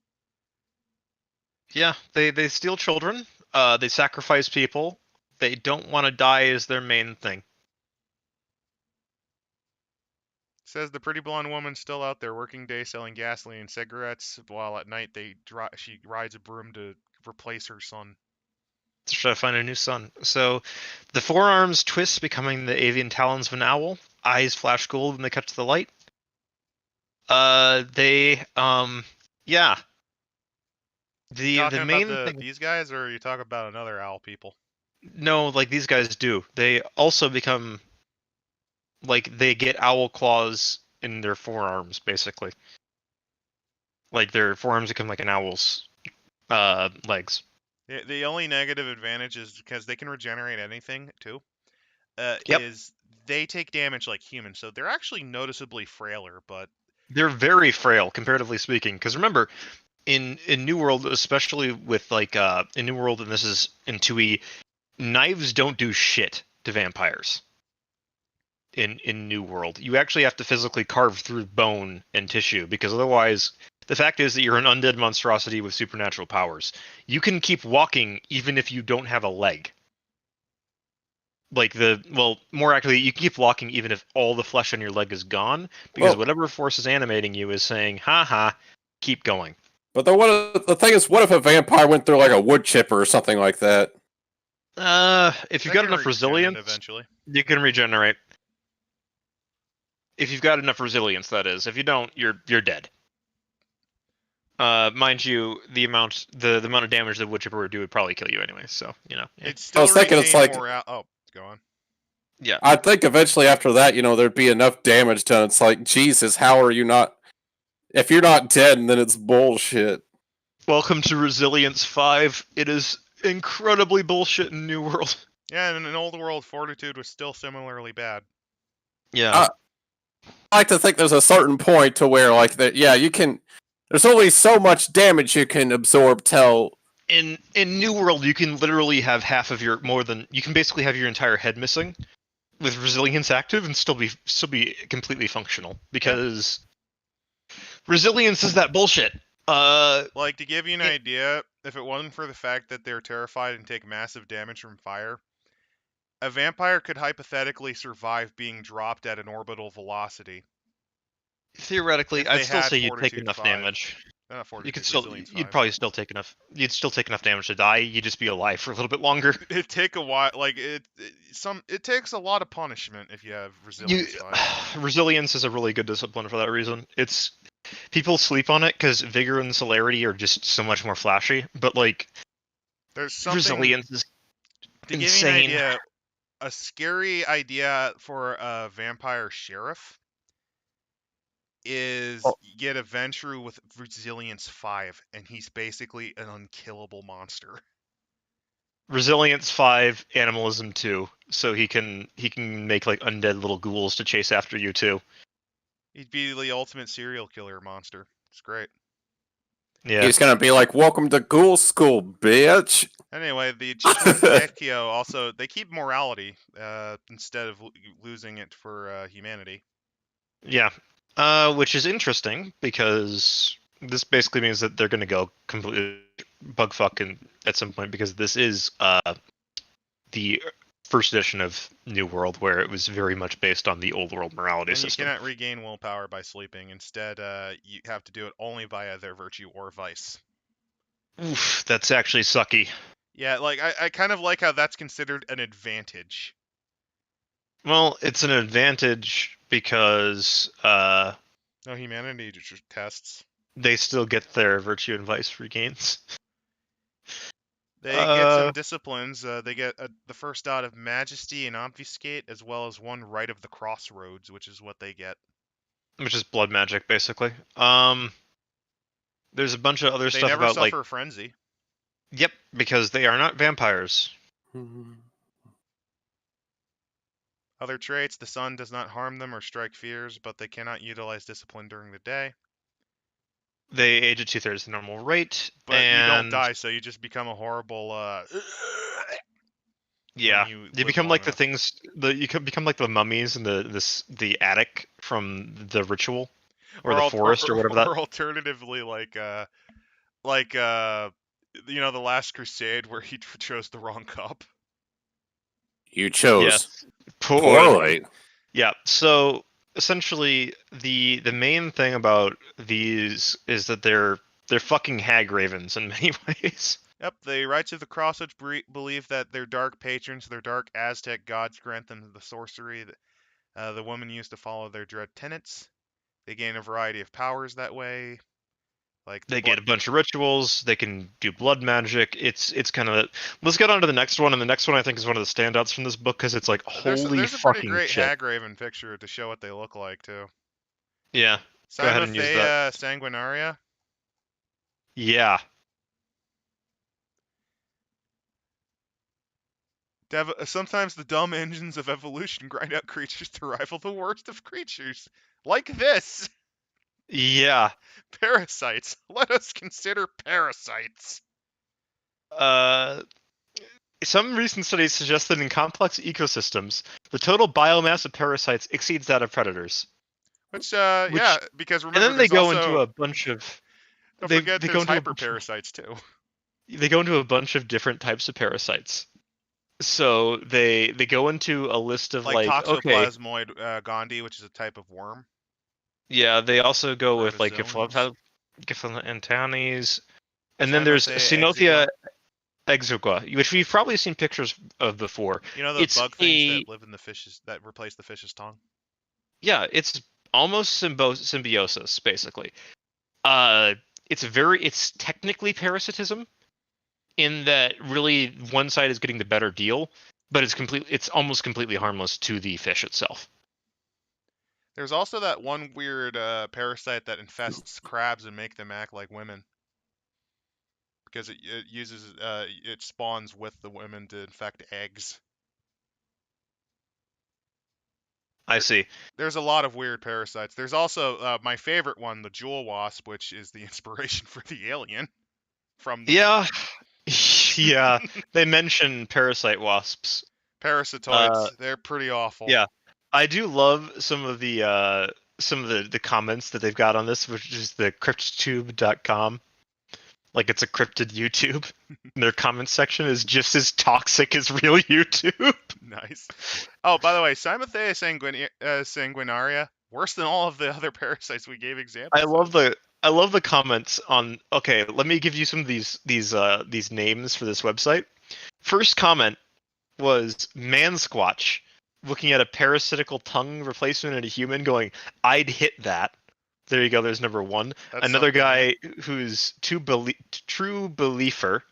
Yeah, they steal children. They sacrifice people. They don't want to die is their main thing. Says the pretty blonde woman's still out there working day selling gasoline and cigarettes, while at night she rides a broom to replace her son. To try to find a new son. So the forearms twist, becoming the avian talons of an owl. Eyes flash gold when they catch the light. Yeah. The main thing. These guys, or are you talking about another owl people? No, like these guys do. They also become like they get owl claws in their forearms, basically. Like their forearms become like an owl's legs. The only negative advantage is because they can regenerate anything too. Yep. Is they take damage like humans, so they're actually noticeably frailer, but they're very frail comparatively speaking. Because remember, in New World, especially with like in New World, and this is in 2E, knives don't do shit to vampires. In New World, you actually have to physically carve through bone and tissue, because otherwise The fact is that you're an undead monstrosity with supernatural powers. You can keep walking even if you don't have a leg. More accurately, you can keep walking even if all the flesh on your leg is gone, because Well, whatever force is animating you is saying, "Ha, keep going." but the thing is, what if a vampire went through like a wood chipper or something like that? If you've That got can enough regen resilience, eventually. you can regenerate. If you've got enough resilience, that is. If you don't, you're dead. Mind you, the amount of damage that wood chipper would do would probably kill you anyway. So yeah. It I still was thinking it's retained like morale. Oh, go on. Yeah. I think eventually after that, there'd be enough damage done. It's like, Jesus, how are you not? If you're not dead, then it's bullshit. Welcome to Resilience 5. It is incredibly bullshit in New World. Yeah, and in Old World, Fortitude was still similarly bad. Yeah. I like to think there's a certain point to where, like, that. Yeah, you can. There's only so much damage you can absorb till. In New World, you can literally have you can basically have your entire head missing with resilience active and still be completely functional because resilience is that bullshit. Like, to give you an idea, if it wasn't for the fact that they're terrified and take massive damage from fire, a vampire could hypothetically survive being dropped at an orbital velocity. Theoretically, If I'd they still had say you'd take Fortitude enough 5. damage. Not Fortitude, You could still, Resilience you'd 5. probably still take enough. You'd still take enough damage to die. You'd just be alive for a little bit longer. It'd take a while. Like, it takes a lot of punishment if you have Resilience 5. Resilience is a really good discipline for that reason. It's people sleep on it because vigor and celerity are just so much more flashy. But like, There's something. resilience is to give insane. you an idea, a scary idea for a vampire sheriff is you get a Ventrue with Resilience 5, and he's basically an unkillable monster. Resilience 5, animalism 2, so he can make like undead little ghouls to chase after you too. He'd be the ultimate serial killer monster. It's great. Yeah. He's gonna be like, "Welcome to Ghoul School, bitch." Anyway, the Techio also, they keep morality instead of losing it for humanity. Yeah. Which is interesting because this basically means that they're going to go completely bugfuck at some point, because this is the first edition of New World, where it was very much based on the Old World morality And system. you cannot regain willpower by sleeping. Instead, you have to do it only via their virtue or vice. Oof, that's actually sucky. Yeah, like, I kind of like how that's considered an advantage. Well, it's an advantage because No humanity tests. they still get their virtue and vice regains. They get some disciplines. They get the first dot of Majesty and Obfuscate, as well as one Rite of the Crossroads, which is what they get. Which is blood magic, basically. There's a bunch of other They stuff never about suffer frenzy. Yep, because they are not vampires. Other traits: the sun does not harm them or strike fears, but they cannot utilize discipline during the day. They age at 2/3 the normal rate, But and you don't die, so you just become a horrible. Yeah, you you live become long like the enough. things. You can become like the mummies in the attic from the ritual, or the forest, or whatever that. Or alternatively, like the Last Crusade, where he chose the wrong cup. You chose Yes, poorly. Yeah. So essentially, the main thing about these is that they're fucking hag ravens in many ways. Yep, the Rites of the Crossroads believe that their dark patrons, their dark Aztec gods, grant them the sorcery that the women use to follow their dread tenets. They gain a variety of powers that way. Like They get a bunch of rituals. They can do blood magic. It's kind of. Let's get on to the next one, and the next one I think is one of the standouts from this book, because it's like, holy there's a fucking pretty great shit. Hagraven picture to show what they look like too. Yeah. Go ahead and use that. Sanguinaria. Yeah. Sometimes the dumb engines of evolution grind out creatures to rival the worst of creatures. Like this! Yeah. Parasites. Let us consider parasites. Some recent studies suggest that in complex ecosystems, the total biomass of parasites exceeds that of predators. Yeah, because remember, And then they there's go also, into a bunch of. Don't they forget they go there's into a bunch hyperparasites too. they go into a bunch of different types of parasites. So they go into a list of Like like, okay, Toxoplasmoid gondii, which is a type of worm. yeah, they also go with like Protozoans. Gephalantanes, and then there's Azamathe, Cynothia exigua. exigua, which we've probably seen pictures of before. You know the It's bug things a that live in the fishes that replace the fish's tongue? yeah, it's almost symbiosis basically. Uh, it's technically parasitism in that really one side is getting the better deal, but it's almost completely harmless to the fish itself. There's also that one weird parasite that infests crabs and make them act like women. Because it uses it spawns with the women to infect eggs. I see. There's a lot of weird parasites. There's also my favorite one, the jewel wasp, which is the inspiration for the alien from the Yeah, yeah. They mention parasite wasps. Uh, parasitoids. They're pretty awful. yeah, I do love some of the comments that they've got on this, which is the crypttube.com. Like it's a cryptid YouTube. Their comment section is just as toxic as real YouTube. Nice. Oh, by the way, Cymathea sanguinaria, worse than all of the other parasites we gave examples of. I love the comments on. Okay, let me give you some of these names for this website. First comment was Mansquatch looking at a parasitical tongue replacement in a human, going, "I'd hit that." There you go. There's number one. That's Another something, guy who's true believer,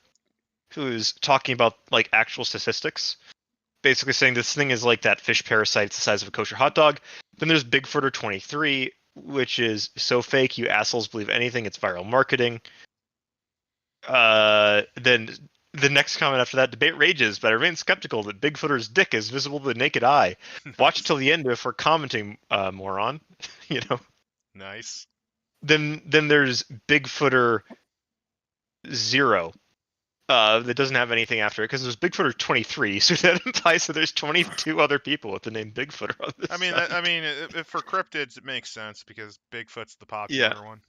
who's talking about like actual statistics, basically saying this thing is like that fish parasite, it's the size of a kosher hot dog. Then there's Bigfooter 23, which is so fake you assholes believe anything. It's viral marketing. Then the next comment after that, debate rages, but I remain skeptical that Bigfooter's dick is visible to the naked eye. Watch till the end before commenting, moron. You know. Nice. Then there's Bigfooter 0. That doesn't have anything after it because there's Bigfooter 23, so that implies that there's 22 other people with the name Bigfooter on this site. For cryptids, it makes sense because Bigfoot's the Yeah, popular one.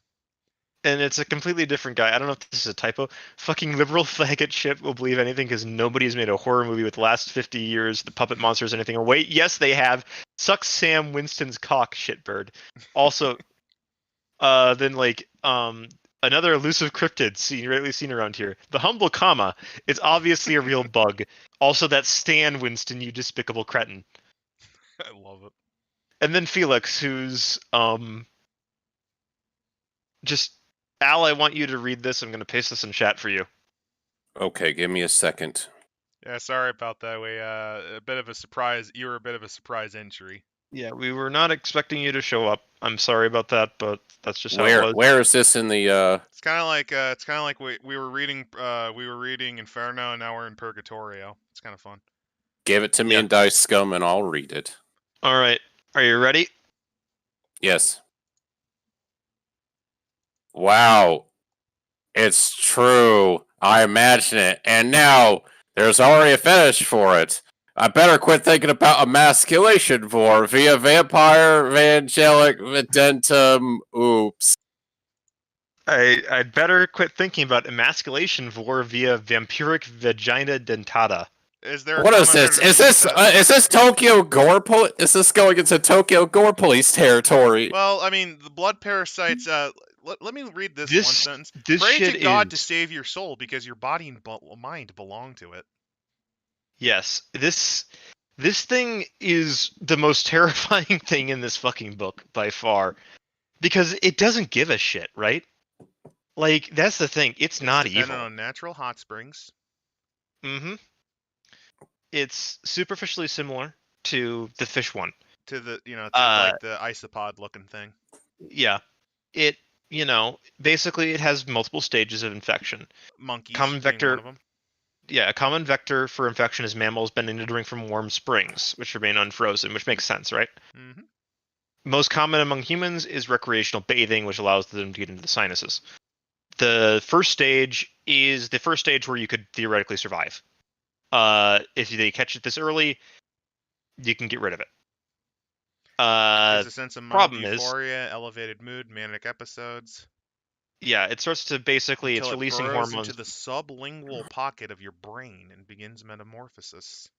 and it's a completely different guy. I don't know if this is a typo. Fucking liberal faggot shit will believe anything because nobody's made a horror movie with the last 50 years, the puppet monsters, anything. Or wait, yes, they have. Suck Sam Winston's cock, shitbird. Also, then another elusive cryptid rarely seen around here. The humble comma. It's obviously a real bug. Also, that Stan Winston, you despicable cretin. I love it. And then Felix, who's just Al. I want you to read this. I'm going to paste this in chat for you. Okay, give me a second. Yeah, sorry about that. We a bit of a surprise. You were a bit of a surprise entry. Yeah, we were not expecting you to show up. I'm sorry about that, but that's just how it was. Where is this in the It's kind of like we were reading Inferno and now we're in Purgatorio. It's kind of fun. give it to me Yeah. in Dice Scum and I'll read it. All right. Are you ready? Yes. Wow. It's true. I imagine it. And now there's already a fetish for it. I better quit thinking about emasculation for via vampire, evangelic, videntum. Oops. I'd better quit thinking about emasculation vor via vampiric vagina dentata. Is there? What is this? Is this Tokyo Gore? Is this going into Tokyo Gore Police territory? Well, I mean, the blood parasites. Let me read this one sentence. This Pray shit to God to is save your soul because your body and mind belong to it. yes. This thing is the most terrifying thing in this fucking book by far because it doesn't give a shit, right? Like that's the thing. It's not dependent evil. on natural hot springs. Mm-hmm. It's superficially similar to the fish one. To the like the isopod looking thing. Yeah. It basically it has multiple stages of infection. Monkeys. Common vector. One of them. Yeah, a common vector for infection is mammals bending to drink from warm springs, which remain unfrozen, which makes sense, right? Mm-hmm. Most common among humans is recreational bathing, which allows them to get into the sinuses. The first stage is the first stage where you could theoretically survive. If they catch it this early, you can get rid of it. There's a sense of mild problem is euphoria, elevated mood, manic episodes. Yeah, it starts to basically, until it's it releasing burrows hormones. into the sublingual pocket of your brain and begins metamorphosis.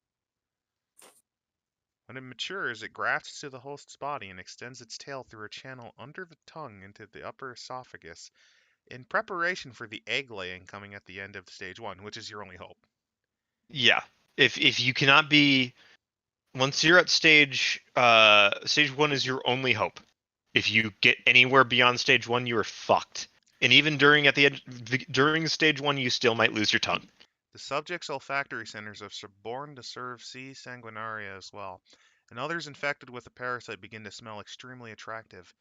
When it matures, it grafts to the host's body and extends its tail through a channel under the tongue into the upper esophagus in preparation for the egg laying coming at the end of stage 1, which is your only hope. Yeah. If you cannot be, once you're at stage 1 is your only hope. If you get anywhere beyond stage 1, you are fucked. And even during stage 1, you still might lose your tongue. The subject's olfactory centers are suborned to serve C. sanguinaria as well, and others infected with the parasite begin to smell extremely attractive.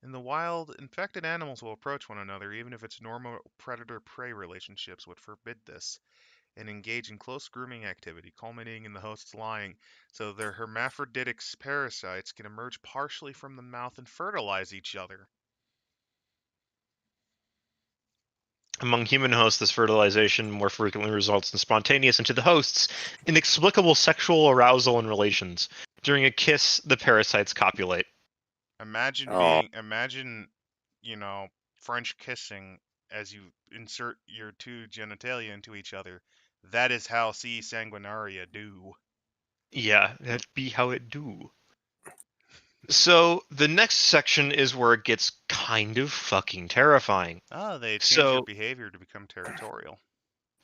In the wild, infected animals will approach one another even if its normal predator-prey relationships would forbid this, and engage in close grooming activity, culminating in the hosts lying, so their hermaphroditic parasites can emerge partially from the mouth and fertilize each other. Among human hosts, this fertilization more frequently results in spontaneous and to the hosts inexplicable sexual arousal and relations. During a kiss, the parasites copulate. Imagine, French kissing as you insert your two genitalia into each other. That is how C. sanguinaria do. Yeah, that'd be how it do. So the next section is where it gets kind of fucking terrifying. Oh, they change their So behavior to become territorial.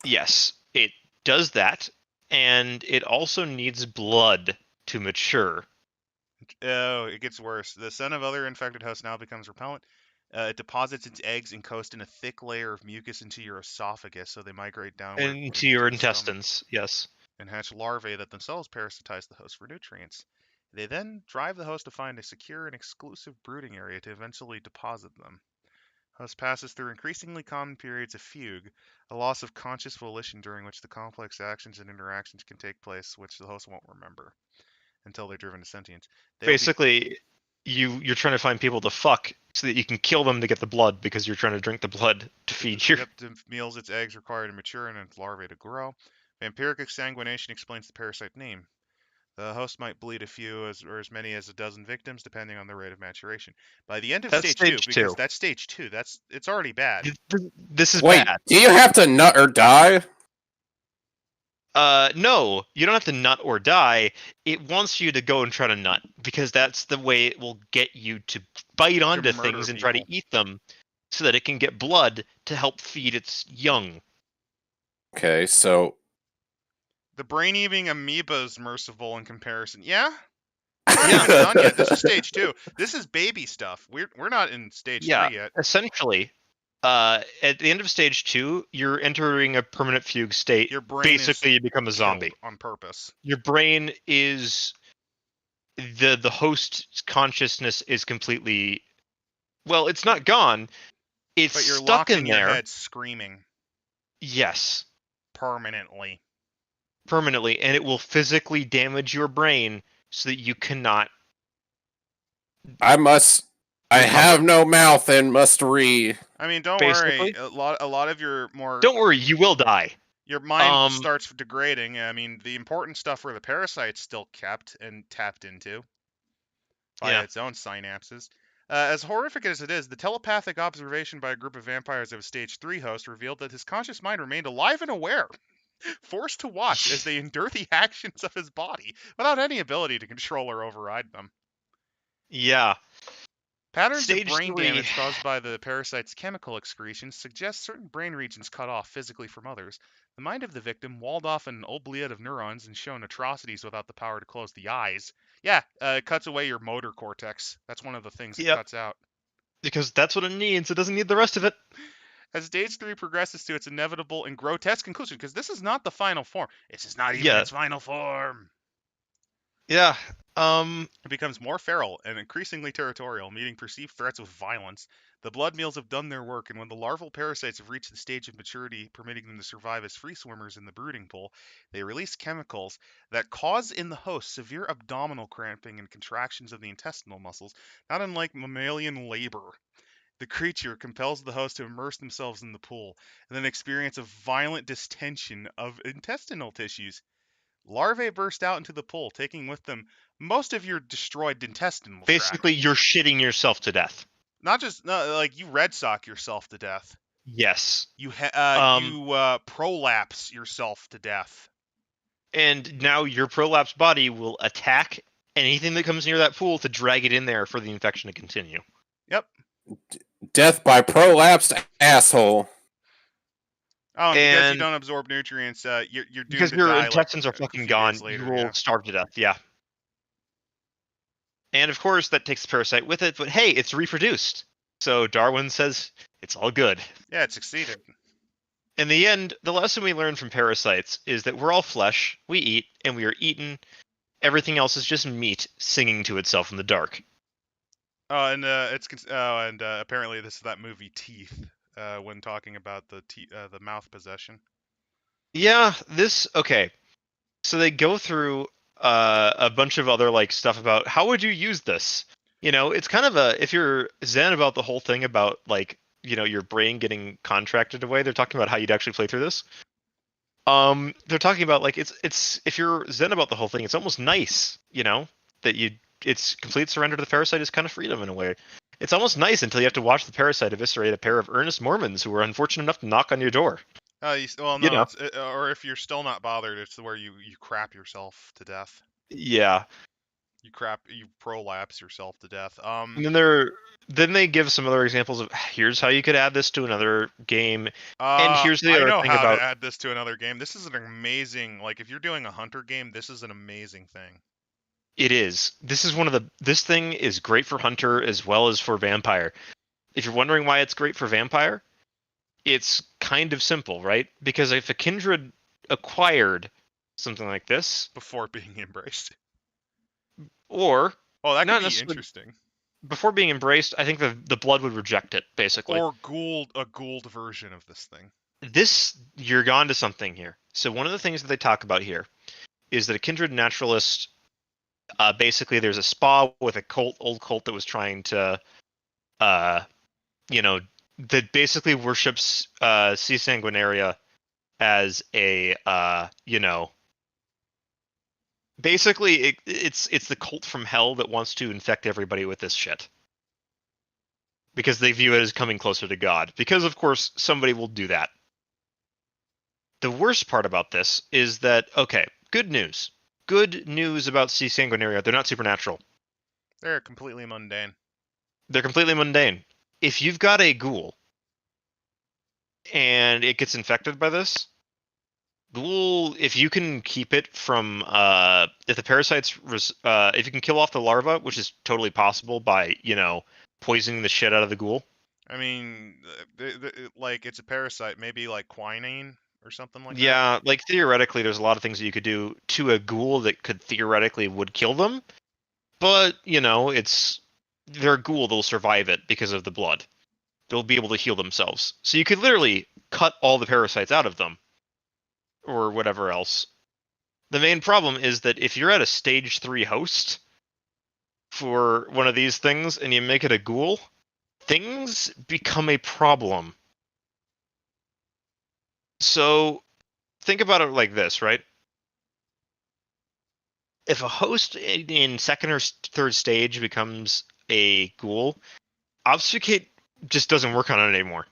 yes, it does that, and it also needs blood to mature. Oh, it gets worse. The son of other infected hosts now becomes repellent. It deposits its eggs and coast in a thick layer of mucus into your esophagus, so they migrate downward Into into your the stomach intestines, yes. and hatch larvae that themselves parasitize the host for nutrients. They then drive the host to find a secure and exclusive brooding area to eventually deposit them. Host passes through increasingly common periods of fugue, a loss of conscious volition during which the complex actions and interactions can take place which the host won't remember until they're driven to sentience. They'll be Basically, you're trying to find people to fuck so that you can kill them to get the blood because you're trying to drink the blood to feed your. Yep, the meals its eggs require to mature and its larvae to grow. Vampiric exsanguination explains the parasite name. The host might bleed a few or as many as a dozen victims, depending on the rate of maturation. By the end of That's stage 2, stage because 2. that's stage 2, it's already bad. This is Wait, bad. do you have to nut or die? No, you don't have to nut or die. It wants you to go and try to nut because that's the way it will get you to bite onto murder things and try to people. eat them so that it can get blood to help feed its young. Okay, so The brain-eating amoeba's merciful in comparison. Yeah? We're not even done yet. This is stage 2. This is baby stuff. We're not in stage 3 yet. Essentially, at the end of stage 2, you're entering a permanent fugue state. Your brain Basically, is you become a zombie. on purpose. Your brain is the host's consciousness is completely, well, it's not gone. It's But you're stuck locked in in your there. head screaming Yes, permanently. permanently, and it will physically damage your brain so that you cannot. I have no mouth and must read. I mean, don't Basically. worry. A lot of your more Don't worry, you will die. your mind starts degrading. I mean, the important stuff where the parasite's still kept and tapped into by its own synapses. As horrific as it is, the telepathic observation by a group of vampires of a stage 3 host revealed that his conscious mind remained alive and aware, forced to watch as they endure the actions of his body without any ability to control or override them. Yeah. Patterns Stage of brain 3. damage caused by the parasite's chemical excretions suggest certain brain regions cut off physically from others. The mind of the victim, walled off an oubliette of neurons and shown atrocities without the power to close the eyes. Yeah, it cuts away your motor cortex. That's one of the things it cuts out. Because that's what it needs. It doesn't need the rest of it. As stage 3 progresses to its inevitable and grotesque conclusion, because this is not the final form. This is not even its final form. Yeah. It becomes more feral and increasingly territorial, meeting perceived threats with violence. The blood meals have done their work, and when the larval parasites have reached the stage of maturity, permitting them to survive as free swimmers in the brooding pool, they release chemicals that cause in the host severe abdominal cramping and contractions of the intestinal muscles, not unlike mammalian labor. The creature compels the host to immerse themselves in the pool, and then experience a violent distension of intestinal tissues. Larvae burst out into the pool, taking with them most of your destroyed intestinal tract. Basically, you're shitting yourself to death. Not just like you red sock yourself to death. Yes. You Um, prolapse yourself to death. and now your prolapsed body will attack anything that comes near that pool to drag it in there for the infection to continue. Yep. Death by prolapsed asshole. Oh, and because you And don't absorb nutrients, you're doomed because to your die like intestines are a fucking few days gone, later. you will Yeah. starve to death. Yeah. And of course, that takes the parasite with it. But hey, it's reproduced. So Darwin says it's all good. Yeah, it succeeded. In the end, the lesson we learn from parasites is that we're all flesh, we eat, and we are eaten. Everything else is just meat singing to itself in the dark. And apparently this is that movie Teeth. When talking about the mouth possession. Yeah, okay. So they go through a bunch of other like stuff about how would you use this. It's kind of if you're zen about the whole thing about like your brain getting contracted away. They're talking about how you'd actually play through this. They're talking about like it's if you're zen about the whole thing, it's almost nice, that it's complete surrender to the parasite is kind of freedom in a way. It's almost nice until you have to watch the parasite eviscerate a pair of earnest Mormons who were unfortunate enough to knock on your door. Well, You no, know. or if you're still not bothered, it's where you crap yourself to death. Yeah. You prolapse yourself to death. And then they give some other examples of here's how you could add this to another game, and here's the I other know thing how about to add this to another game. This is an amazing, like if you're doing a hunter game, this is an amazing thing. it is. This thing is great for hunter as well as for vampire. If you're wondering why it's great for vampire, it's kind of simple, right? Because if a kindred acquired something like this, Before being embraced. or Oh, that could not be necessarily interesting. before being embraced, I think the blood would reject it, basically. Or a Gould version of this thing. You're gone to something here. So one of the things that they talk about here is that a kindred naturalist, basically there's a spa with a old cult that was trying to, uh, that basically worships C. sanguinaria as a, basically it's the cult from hell that wants to infect everybody with this shit. Because they view it as coming closer to God. Because, of course, somebody will do that. The worst part about this is that, okay, good news. Good news about C. sanguinaria. They're not supernatural. They're completely mundane. They're completely mundane. If you've got a ghoul and it gets infected by this, ghoul, if you can keep it from, if the parasites, if you can kill off the larva, which is totally possible by, poisoning the shit out of the ghoul. I mean, like it's a parasite, maybe like quinine or something like that. Yeah, like theoretically, there's a lot of things that you could do to a ghoul that could theoretically would kill them, but they're a ghoul. They'll survive it because of the blood. They'll be able to heal themselves. So you could literally cut all the parasites out of them, or whatever else. The main problem is that if you're at a stage 3 host for one of these things and you make it a ghoul, things become a problem. So think about it like this, right? If a host in second or third stage becomes a ghoul, obfuscate just doesn't work on it anymore.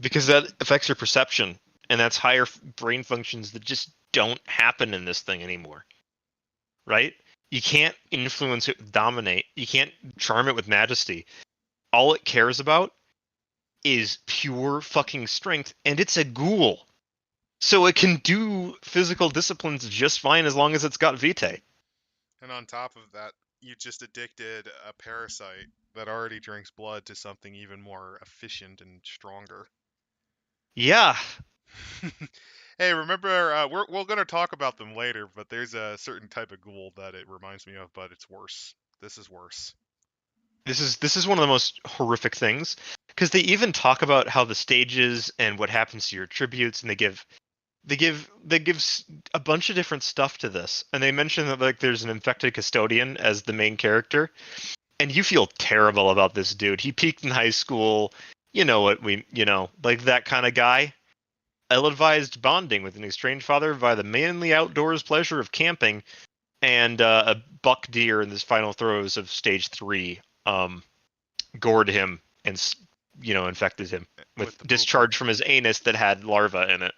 Because that affects your perception, and that's higher brain functions that just don't happen in this thing anymore. Right? You can't influence it, dominate. You can't charm it with majesty. All it cares about is pure fucking strength, and it's a ghoul. So it can do physical disciplines just fine as long as it's got vitae. And on top of that, you just addicted a parasite that already drinks blood to something even more efficient and stronger. Yeah. Hey, remember, we're going to talk about them later, but there's a certain type of ghoul that it reminds me of, but it's worse. This is worse. This is one of the most horrific things, because they even talk about how the stages and what happens to your attributes, and they give a bunch of different stuff to this, and they mention that like there's an infected custodian as the main character, and you feel terrible about this dude. He peaked in high school, like that kind of guy. Ill-advised bonding with an estranged father via the manly outdoors pleasure of camping, and a buck deer in his final throes of stage 3. gored him and infected him with the pooper. discharge from his anus that had larvae in it.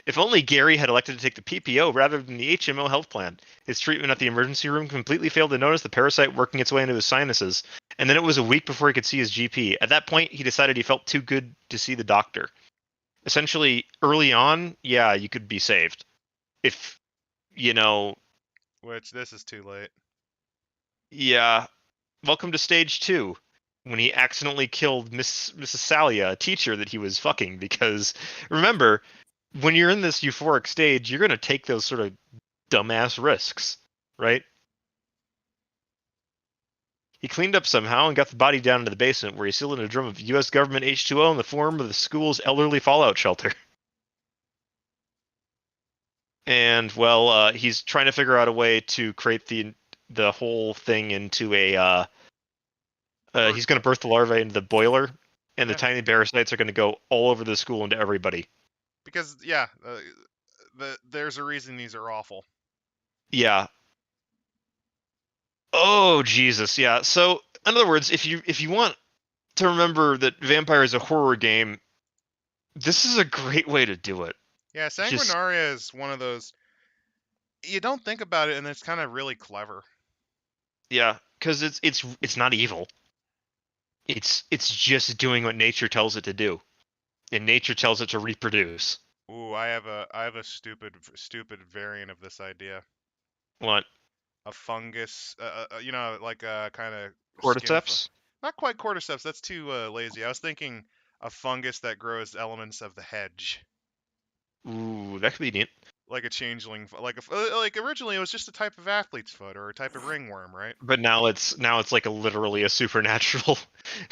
If only Gary had elected to take the PPO rather than the HMO health plan. His treatment at the emergency room completely failed to notice the parasite working its way into his sinuses, and then it was a week before he could see his GP. At that point, he decided he felt too good to see the doctor. Essentially, early on, yeah, you could be saved. If, Which, this is too late. yeah, welcome to stage 2, when he accidentally killed Mrs. Salia, a teacher that he was fucking, because, remember, when you're in this euphoric stage, you're going to take those sort of dumbass risks, right? He cleaned up somehow and got the body down into the basement, where he sealed in a drum of U.S. government H2O in the form of the school's elderly fallout shelter. And, well, he's trying to figure out a way to create the whole thing into a... he's going to birth the larvae into the boiler, and the tiny parasites are going to go all over the school into everybody. Because, there's a reason these are awful. Yeah. Oh, Jesus, yeah. So, in other words, if you want to remember that Vampire is a horror game, this is a great way to do it. Yeah, Sanguinaria is one of those... You don't think about it, and it's kind of really clever. Yeah, because it's not evil. It's just doing what nature tells it to do, and nature tells it to reproduce. Ooh, I have a stupid variant of this idea. What? A fungus, like a kind of Cordyceps? Not quite cordyceps. That's too lazy. I was thinking a fungus that grows elements of the hedge. Ooh, that could be neat. Like a changeling, like originally it was just a type of athlete's foot or a type of ringworm, right? But now it's like literally a supernatural.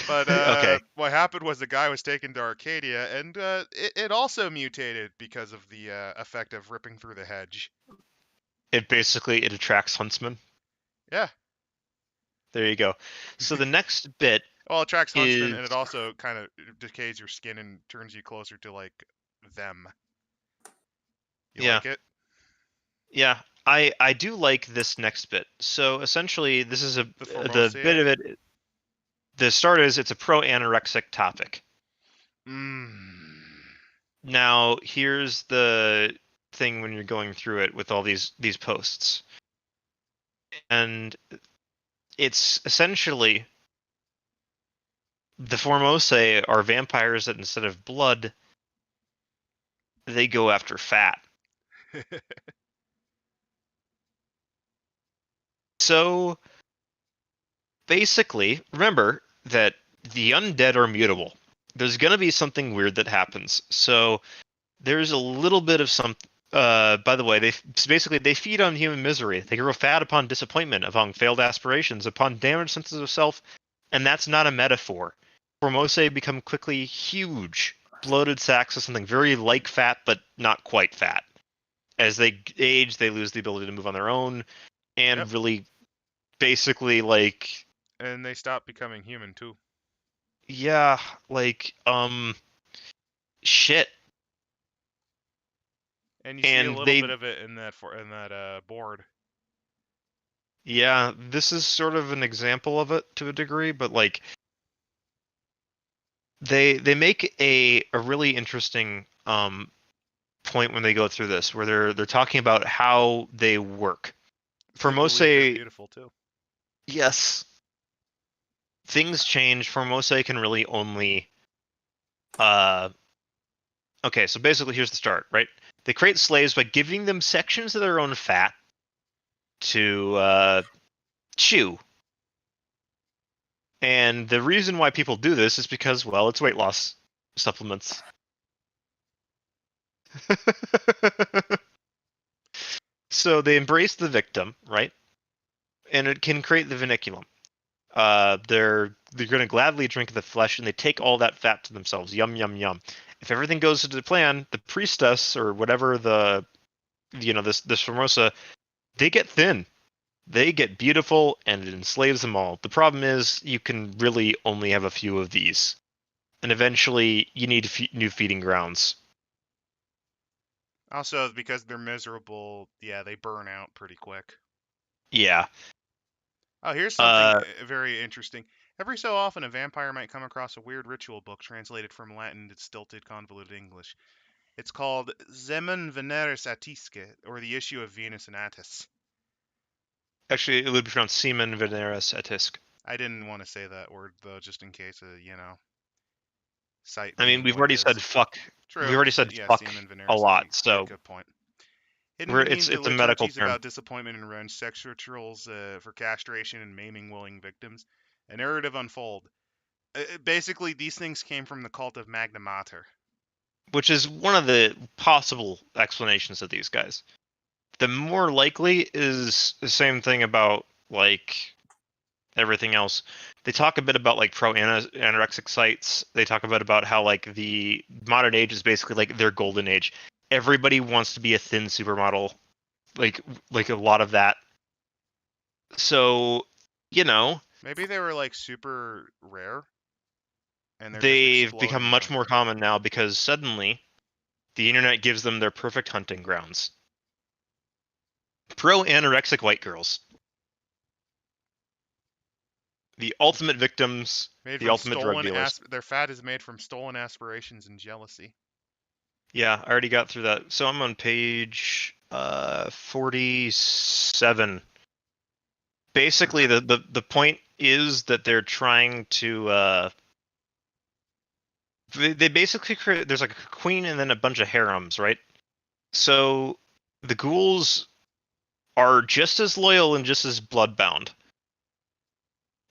But okay. What happened was the guy was taken to Arcadia, and it also mutated because of the effect of ripping through the hedge. It attracts huntsmen. Yeah. There you go. So the next bit. Well, it attracts huntsmen, and it also kind of decays your skin and turns you closer to like them. You like it? Yeah, I do like this next bit. So essentially, this is the bit of it. The start is it's a pro-anorexic topic. Now here's the thing when you're going through it with all these posts, and it's essentially the Formose are vampires that instead of blood, they go after fat. So basically, remember that the undead are mutable. There's going to be something weird that happens. So there's a little bit of some. By the way, they feed on human misery. They grow fat upon disappointment, upon failed aspirations, upon damaged senses of self, and that's not a metaphor. Formose become quickly huge, bloated sacks of something very like fat, but not quite fat. As they age, they lose the ability to move on their own, and really, basically, like. And they stop becoming human too. Yeah, like shit. And you see a little bit of it in that board. Yeah, this is sort of an example of it to a degree, but like they make a really interesting point when they go through this, where they're talking about how they work. Formose, beautiful too. Yes. Things change. Formose can really only okay, so basically here's the start, right? They create slaves by giving them sections of their own fat to chew. And the reason why people do this is because, well, it's weight loss supplements. So they embrace the victim, right? And it can create the vinculum. They're going to gladly drink the flesh, and they take all that fat to themselves. Yum, yum, yum. If everything goes to the plan, the priestess or whatever this Formosa, they get thin. They get beautiful, and it enslaves them all. The problem is you can really only have a few of these. And eventually you need new feeding grounds. Also, because they're miserable, yeah, they burn out pretty quick. Yeah. Oh, here's something very interesting. Every so often, a vampire might come across a weird ritual book translated from Latin to stilted, convoluted English. It's called Zemun Veneris Attisque, or the Issue of Venus and Attis. Actually, it would be pronounced Semen Veneris Etisk. I didn't want to say that word, though, just in case of, sight I mean, being we've what it already is. said fuck. True. We've already said Yeah, fuck Semen a Veneris. lot, Yeah, so good point. Hidden beneath the it's a medical liturgies term. about disappointment and revenge, sex rituals for castration and maiming willing victims, a narrative unfold. Basically, these things came from the cult of Magna Mater. Which is one of the possible explanations of these guys. The more likely is the same thing about like everything else. They talk a bit about like pro-anorexic sites. They talk a bit about how like the modern age is basically like their golden age. Everybody wants to be a thin supermodel, like a lot of that. So, you know, Maybe they were like super rare, and they're just they've become exploding much now. more common now because suddenly the internet gives them their perfect hunting grounds. Pro-anorexic white girls. The ultimate victims, Made the from ultimate drug stolen dealers. their fat is made from stolen aspirations and jealousy. Yeah, I already got through that. So I'm on page 47. Basically, the point is that they're trying to they basically create, there's like a queen and then a bunch of harems, right? So the ghouls are just as loyal and just as bloodbound.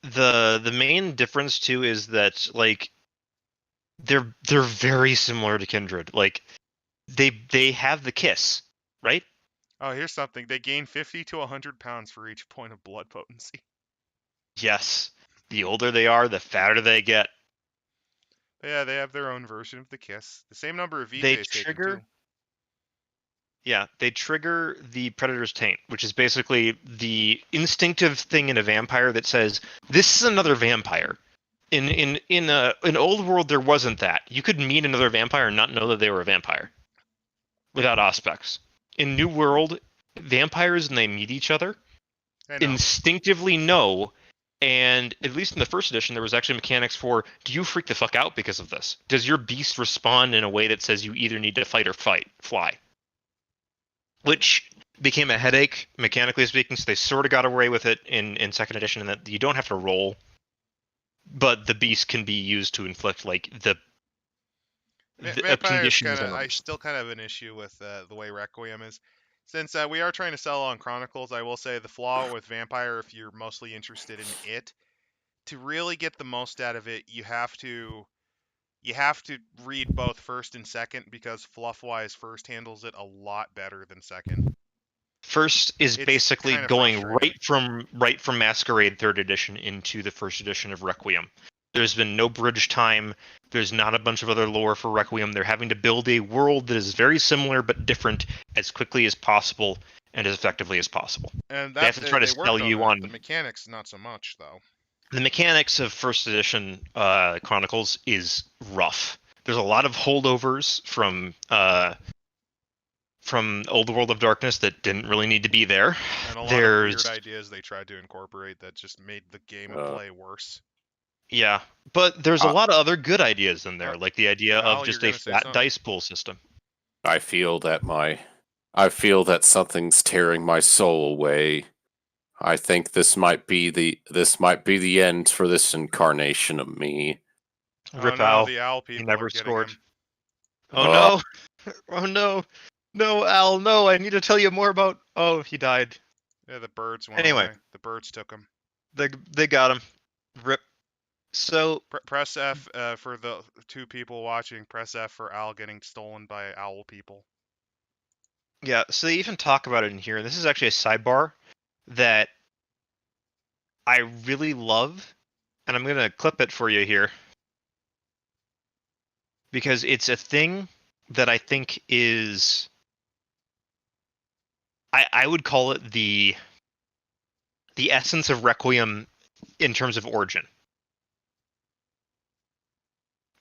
The main difference too is that like they're very similar to kindred. Like they have the kiss, right? Oh, here's something. They gain 50 to 100 pounds for each point of blood potency. Yes. The older they are, the fatter they get. Yeah, they have their own version of the kiss. The same number of They VJs taken, trigger too. Yeah, they trigger the predator's taint, which is basically the instinctive thing in a vampire that says, this is another vampire. In old world there wasn't that. You could meet another vampire and not know that they were a vampire without aspects. In New World, vampires when they meet each other I know. instinctively know, and at least in the first edition there was actually mechanics for, do you freak the fuck out because of this? Does your beast respond in a way that says you either need to fight or fly? Which became a headache mechanically speaking, so they sort of got away with it in second edition, in that you don't have to roll, but the beast can be used to inflict like Vampires conditions kind on of. I others. still kind of have an issue with the way Requiem is. Since we are trying to sell on Chronicles, I will say the flaw with Vampire, if you're mostly interested in it, to really get the most out of it, you have to read both first and second, because fluff-wise, first handles it a lot better than second. First is It's basically kind of going frustrating. right from Masquerade third edition into the first edition of Requiem. There's been no bridge time. There's not a bunch of other lore for Requiem. They're having to build a world that is very similar but different as quickly as possible and as effectively as possible. And They have that to try to they sell worked on you that. The on mechanics, not so much, though. the mechanics of first edition Chronicles is rough. There's a lot of holdovers from Old World of Darkness that didn't really need to be there. And a lot of weird There's ideas they tried to incorporate that just made the gameplay worse. Yeah, but there's a I, lot of other good ideas in there, Oh, like the idea of Al, you're just a gonna say flat something. dice pool system. I feel that something's tearing my soul away. I think this might be the end for this incarnation of me. Oh Rip no, Al, the owl he people are never getting scored. him. Oh Uh, no! Oh no! No, Al, no! I need to tell you more about. Oh, he died. Yeah, the birds went Anyway, away. The birds took him. they got him. Rip. So Press F for the two people watching. Press F for Al getting stolen by owl people. yeah, so they even talk about it in here. This is actually a sidebar that I really love, and I'm gonna clip it for you here because it's a thing that I think is I would call it the essence of Requiem in terms of origin.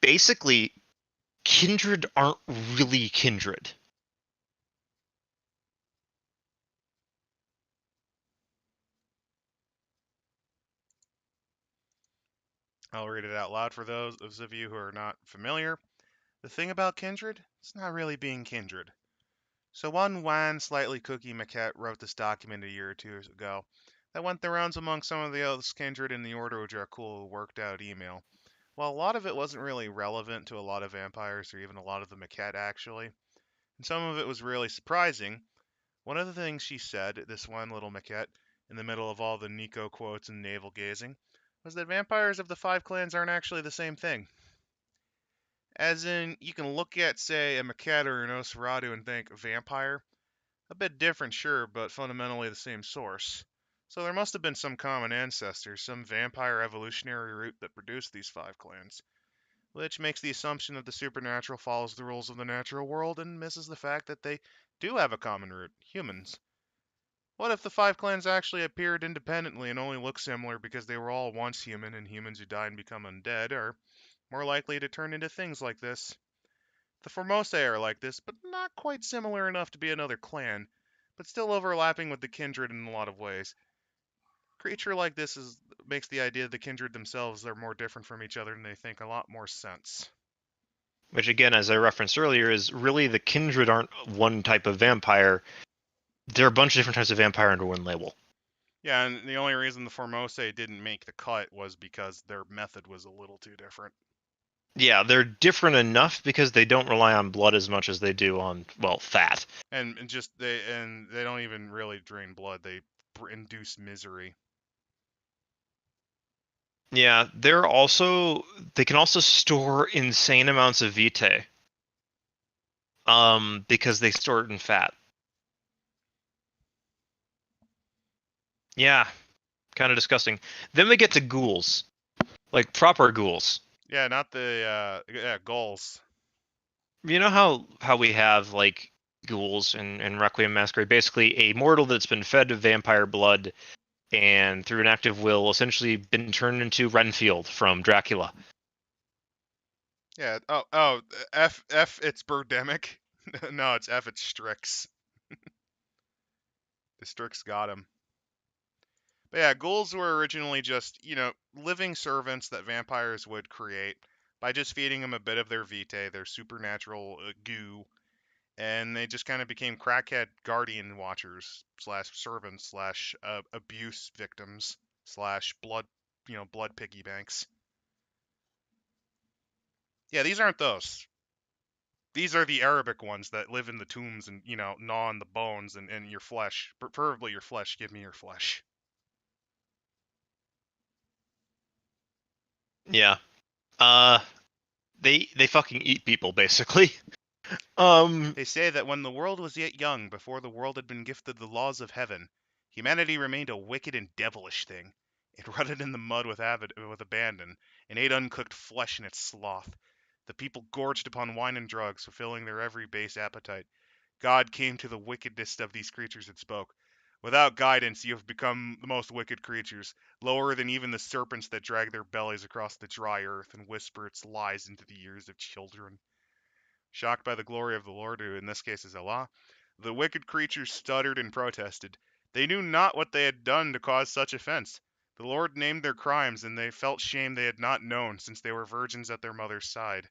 Basically, kindred aren't really kindred. I'll read it out loud for those of you who are not familiar. The thing about kindred, it's not really being kindred. So one wan, slightly cookie maquette wrote this document a year or two ago that went the rounds among some of the other kindred in the Order of Dracul worked out email. While a lot of it wasn't really relevant to a lot of vampires or even a lot of the maquette actually, and some of it was really surprising, one of the things she said, this one little maquette, in the middle of all the Nico quotes and navel gazing, was that vampires of the five clans aren't actually the same thing. As in, you can look at, say, a maquette or an Nosferatu and think vampire. A bit different, sure, but fundamentally the same source. So there must have been some common ancestor, some vampire evolutionary root that produced these five clans, which makes the assumption that the supernatural follows the rules of the natural world and misses the fact that they do have a common root, humans. What if the five clans actually appeared independently and only look similar because they were all once human, and humans who die and become undead are more likely to turn into things like this? The Formosae are like this, but not quite similar enough to be another clan, but still overlapping with the kindred in a lot of ways. Creature like this makes the idea of the kindred themselves are more different from each other than they think a lot more sense. Which, again, as I referenced earlier, is really the kindred aren't one type of vampire. There are a bunch of different types of vampire under one label. Yeah, and the only reason the Formosae didn't make the cut was because their method was a little too different. Yeah, they're different enough because they don't rely on blood as much as they do on, well, fat. And they don't even really drain blood. They induce misery. Yeah, they can also store insane amounts of vitae. Because they store it in fat. Yeah, kind of disgusting. Then we get to ghouls, like proper ghouls. Yeah, not the ghouls. You know how we have like ghouls in Requiem Masquerade, basically a mortal that's been fed vampire blood and through an active will essentially been turned into Renfield from Dracula. Yeah. F. It's Birdemic. No, it's F. It's Strix. The Strix got him. But yeah, ghouls were originally just, living servants that vampires would create by just feeding them a bit of their vitae, their supernatural goo, and they just kind of became crackhead guardian watchers slash servants slash abuse victims slash blood piggy banks. Yeah, these aren't those. These are the Arabic ones that live in the tombs and, gnaw on the bones and your flesh. Preferably your flesh. Give me your flesh. Yeah. They fucking eat people basically. They say that when the world was yet young, before the world had been gifted the laws of heaven, humanity remained a wicked and devilish thing. It rutted in the mud with abandon, and ate uncooked flesh in its sloth. The people gorged upon wine and drugs, fulfilling their every base appetite. God came to the wickedness of these creatures and spoke. Without guidance, you have become the most wicked creatures, lower than even the serpents that drag their bellies across the dry earth and whisper its lies into the ears of children. Shocked by the glory of the Lord, who in this case is Allah, the wicked creatures stuttered and protested. They knew not what they had done to cause such offense. The Lord named their crimes, and they felt shame they had not known, since they were virgins at their mother's side.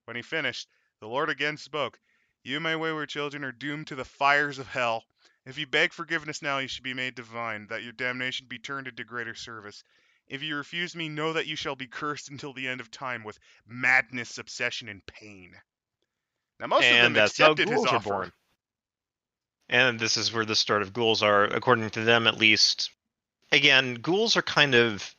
When he finished, the Lord again spoke. You, my wayward children, are doomed to the fires of hell. If you beg forgiveness now, you should be made divine, that your damnation be turned into greater service. If you refuse me, know that you shall be cursed until the end of time with madness, obsession, and pain. Now, most of And them that's how accepted his ghouls are offer. born. And this is where the start of ghouls are, according to them at least. Again, ghouls are kind of.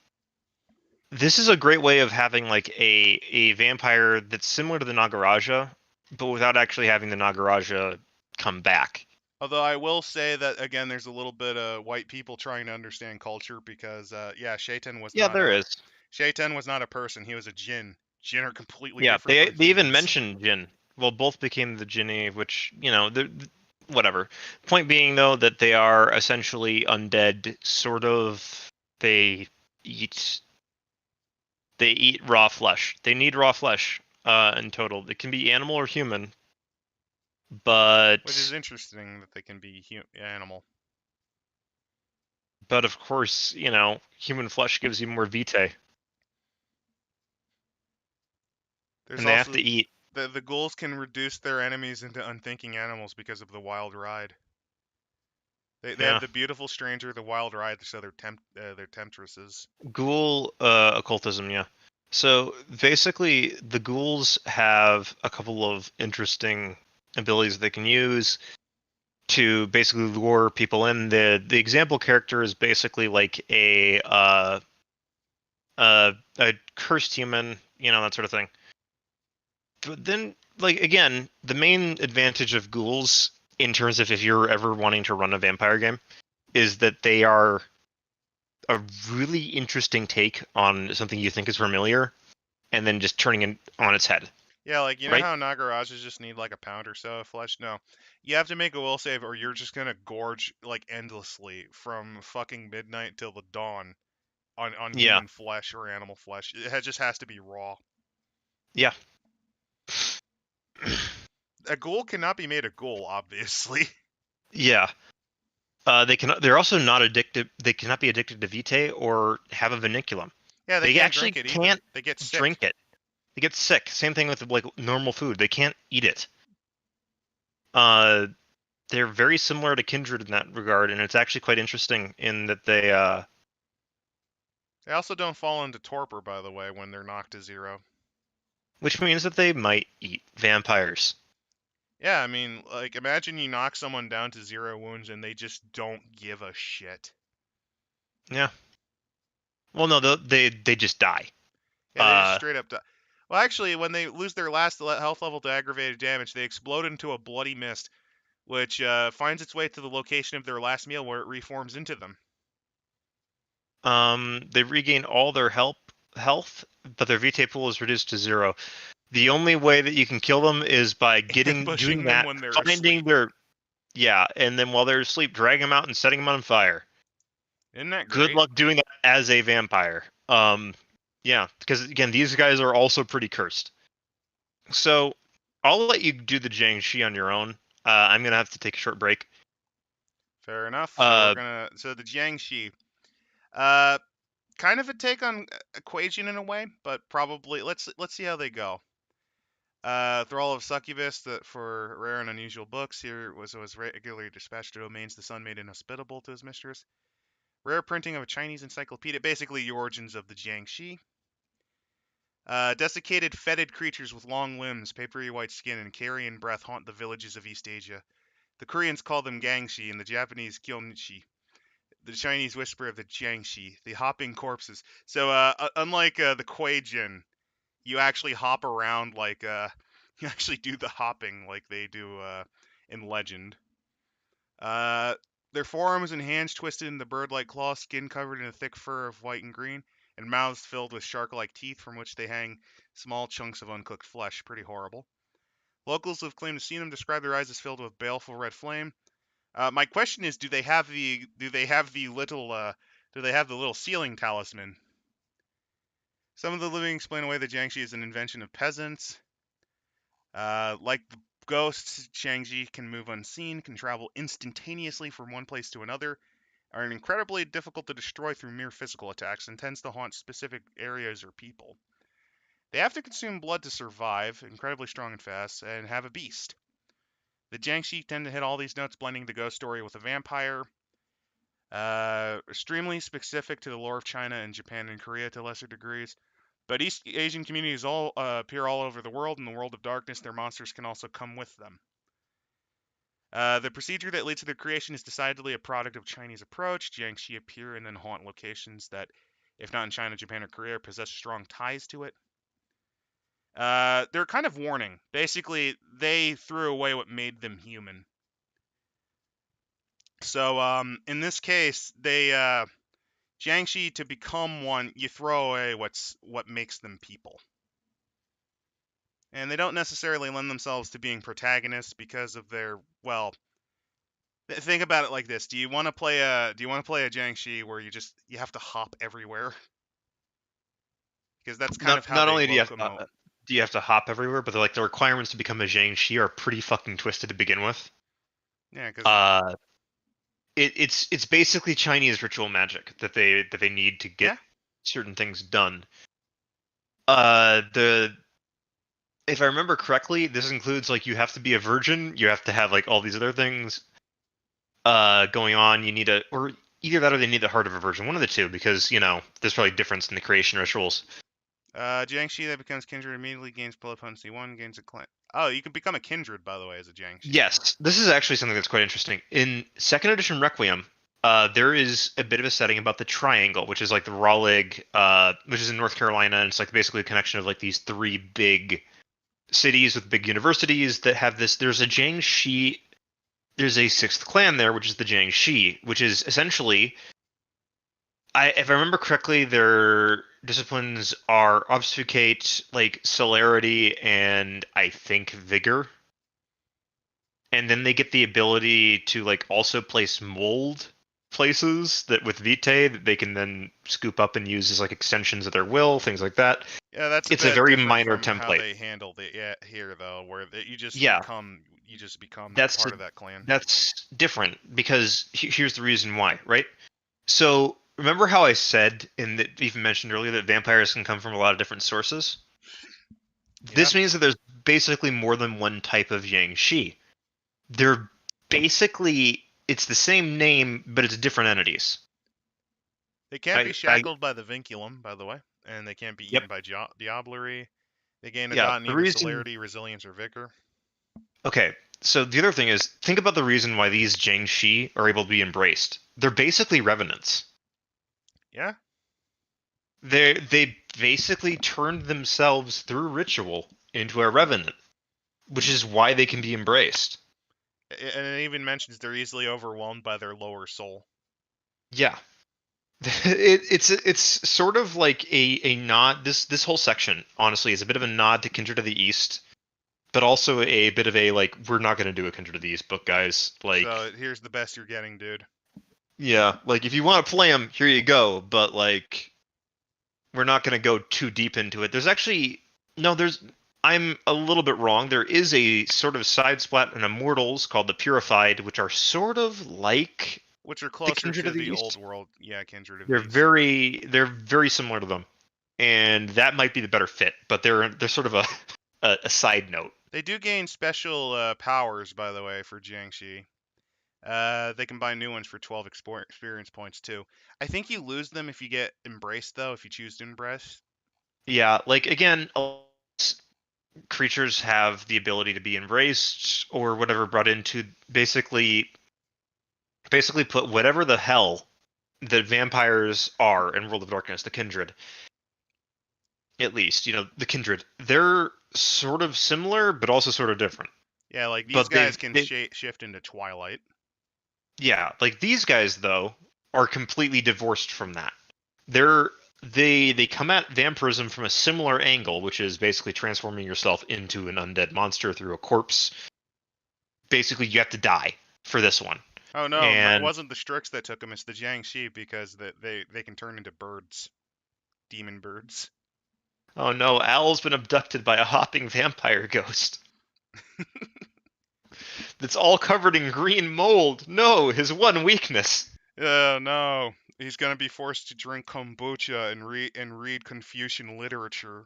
This is a great way of having like a vampire that's similar to the Nagaraja, but without actually having the Nagaraja come back. Although I will say that again, there's a little bit of white people trying to understand culture because, Shaitan was Yeah, not there a is. person. He was a jinn. Jinn are completely Yeah, different they from they even humans. mentioned Jinn. Well, both became the Jinni, which whatever. Point being though that they are essentially undead, sort of. They eat they eat raw flesh. They need raw flesh. In total, it can be animal or human, Which is but interesting that they can be animal. of course, human flesh gives you more vitae. There's and they have also to eat. the ghouls can reduce their enemies into unthinking animals because of the wild ride. They have Yeah, the beautiful stranger, the wild ride, so they're temptresses. ghoul occultism. Yeah. So basically, the ghouls have a couple of interesting abilities they can use to basically lure people in. The example character is basically like a cursed human, that sort of thing. But then, like, again, the main advantage of ghouls in terms of if you're ever wanting to run a vampire game is that they are a really interesting take on something you think is familiar and then just turning it on its head, Yeah, like you know right? how Nagarajas just need like a pound or so of flesh? No. You have to make a will save or you're just gonna gorge like endlessly from fucking midnight till the dawn on Yeah, human flesh or animal flesh. Just has to be raw. yeah, A ghoul cannot be made a ghoul, obviously. yeah. They're also not addicted. They cannot be addicted to vitae or have a vinculum. Yeah, they They can't actually drink it either. can't They get sick. drink it. They get sick. Same thing with like normal food. They can't eat it. Uh, they're very similar to Kindred in that regard, and it's actually quite interesting in that They also don't fall into torpor, by the way, when they're knocked to zero. which means that they might eat vampires. Yeah, I mean, like, imagine you knock someone down to 0 wounds and they just don't give a shit. Yeah. Well, no, they just die. Yeah, they just Uh, straight up die. Well, actually, when they lose their last health level to aggravated damage, they explode into a bloody mist, which finds its way to the location of their last meal where it reforms into them. they regain all their health, but their vitae pool is reduced to 0. The only way that you can kill them is by doing Ambushing them that, when they're finding asleep. their and then while they're asleep, drag them out and setting them on fire. Isn't that Good great? luck doing that as a vampire. Yeah, because again, these guys are also pretty cursed. So I'll let you do the Jiangshi on your own. I'm gonna have to take a short break. Fair enough. Uh, So the Jiangshi. Kind of a take on Equation in a way, but probably let's see how they go. Thrall of Succubus, that for rare and unusual books, here was regularly dispatched to domains the sun made inhospitable to his mistress. Rare printing of a Chinese encyclopedia, basically the origins of the Jiangxi. Desiccated, fetid creatures with long limbs, papery white skin, and carrion breath haunt the villages of East Asia. The Koreans call them Gangshi, and the Japanese Kyonchi. The Chinese whisper of the Jiangxi, the hopping corpses. So, unlike the Kuei-jin, you actually hop around like you actually do the hopping like they do in Legend. Uh, their forearms and hands twisted in the bird-like claws, skin covered in a thick fur of white and green, and mouths filled with shark-like teeth from which they hang small chunks of uncooked flesh. Pretty horrible. Locals who have claimed to see them describe their eyes as filled with baleful red flame. My question is, do they have the little ceiling talisman? Some of the living explain away that Jiangxi is an invention of peasants. Like the ghosts, Shang-Chi can move unseen, can travel instantaneously from one place to another, are incredibly difficult to destroy through mere physical attacks, and tends to haunt specific areas or people. They have to consume blood to survive, incredibly strong and fast, and have a beast. The Jiangxi tend to hit all these notes, blending the ghost story with a vampire. Extremely specific to the lore of China and Japan and Korea to lesser degrees. But East Asian communities all appear all over the world. In the world of darkness, their monsters can also come with them. The procedure that leads to their creation is decidedly a product of Chinese approach. Jiangxi appear and then haunt locations that, if not in China, Japan, or Korea, possess strong ties to it. They're kind of warning. Basically, they threw away what made them human. So, in this case, they Jiangxi, to become one, you throw away what makes them people. And they don't necessarily lend themselves to being protagonists because of their, well, think about it like this. Do you want to play a Jiangxi where you have to hop everywhere? Because that's kind of how not they only locomote. do you have to hop everywhere, but the requirements to become a Jiangxi are pretty fucking twisted to begin with. Yeah, because It's basically Chinese ritual magic that they need to get yeah, certain things done. The if I remember correctly, this includes like you have to be a virgin, you have to have like all these other things going on. You need or either that or they need the heart of a virgin, one of the two, because there's probably difference in the creation rituals. Jiangshi that becomes kindred immediately gains blood potency 1, gains a clan. Oh, you can become a kindred, by the way, as a Jiangshi. Yes, this is actually something that's quite interesting. In second edition Requiem, there is a bit of a setting about the triangle, which is like the Raleigh, which is in North Carolina, and it's like basically a connection of like these three big cities with big universities that have this. There's a Jiangshi. There's a sixth clan there, which is the Jiangshi, which is essentially, if I remember correctly, their disciplines are obfuscate, like celerity, and I think vigor. And then they get the ability to like also place mold places that with Vitae that they can then scoop up and use as like extensions of their will, things like that. Yeah, that's it's a a bit very different minor from how template. they handled it here, though, where you just Yeah. become That's part of that clan. That's different because here's the reason why, right? So remember how I said, and that even mentioned earlier, that vampires can come from a lot of different sources? This means that there's basically more than one type of Jiangshi. They're basically, it's the same name, but it's different entities. They can't be shackled by the vinculum, by the way, and they can't be eaten by diablerie. They gain a dot in either celerity, resilience, or vigor. Okay, so the other thing is, think about the reason why these Jiangshi are able to be embraced. They're basically revenants. Yeah. They basically turned themselves through ritual into a revenant, which is why they can be embraced. And it even mentions they're easily overwhelmed by their lower soul. Yeah. It's sort of like a nod. This whole section, honestly, is a bit of a nod to Kindred of the East, but also a bit of a like, we're not going to do a Kindred of the East book, guys. Like, so here's the best you're getting, dude. Yeah, like if you want to play them, here you go. But like, we're not going to go too deep into it. There's actually I'm a little bit wrong. There is a sort of side splat in Immortals called the Purified, which are sort of like which are closer to the East. old world. Yeah, Kindred of They're the East. They're very similar to them, and that might be the better fit. But they're sort of a side note. They do gain special powers, by the way, for Jiangshi. They can buy new ones for 12 experience points too. I think you lose them if you get embraced, though. If you choose to embrace. Yeah, like again, creatures have the ability to be embraced or whatever, brought into basically put whatever the hell that vampires are in World of Darkness, the Kindred. At least, the Kindred. They're sort of similar, but also sort of different. Yeah, like these guys can shift into Twilight. Yeah, like these guys, though, are completely divorced from that. They come at vampirism from a similar angle, which is basically transforming yourself into an undead monster through a corpse. Basically, you have to die for this one. Oh no, it wasn't the Strix that took them, it's the Jiangshi, because they can turn into birds. Demon birds. Oh no, Al's been abducted by a hopping vampire ghost. That's all covered in green mold. No, his one weakness. Oh no, he's gonna be forced to drink kombucha and read Confucian literature.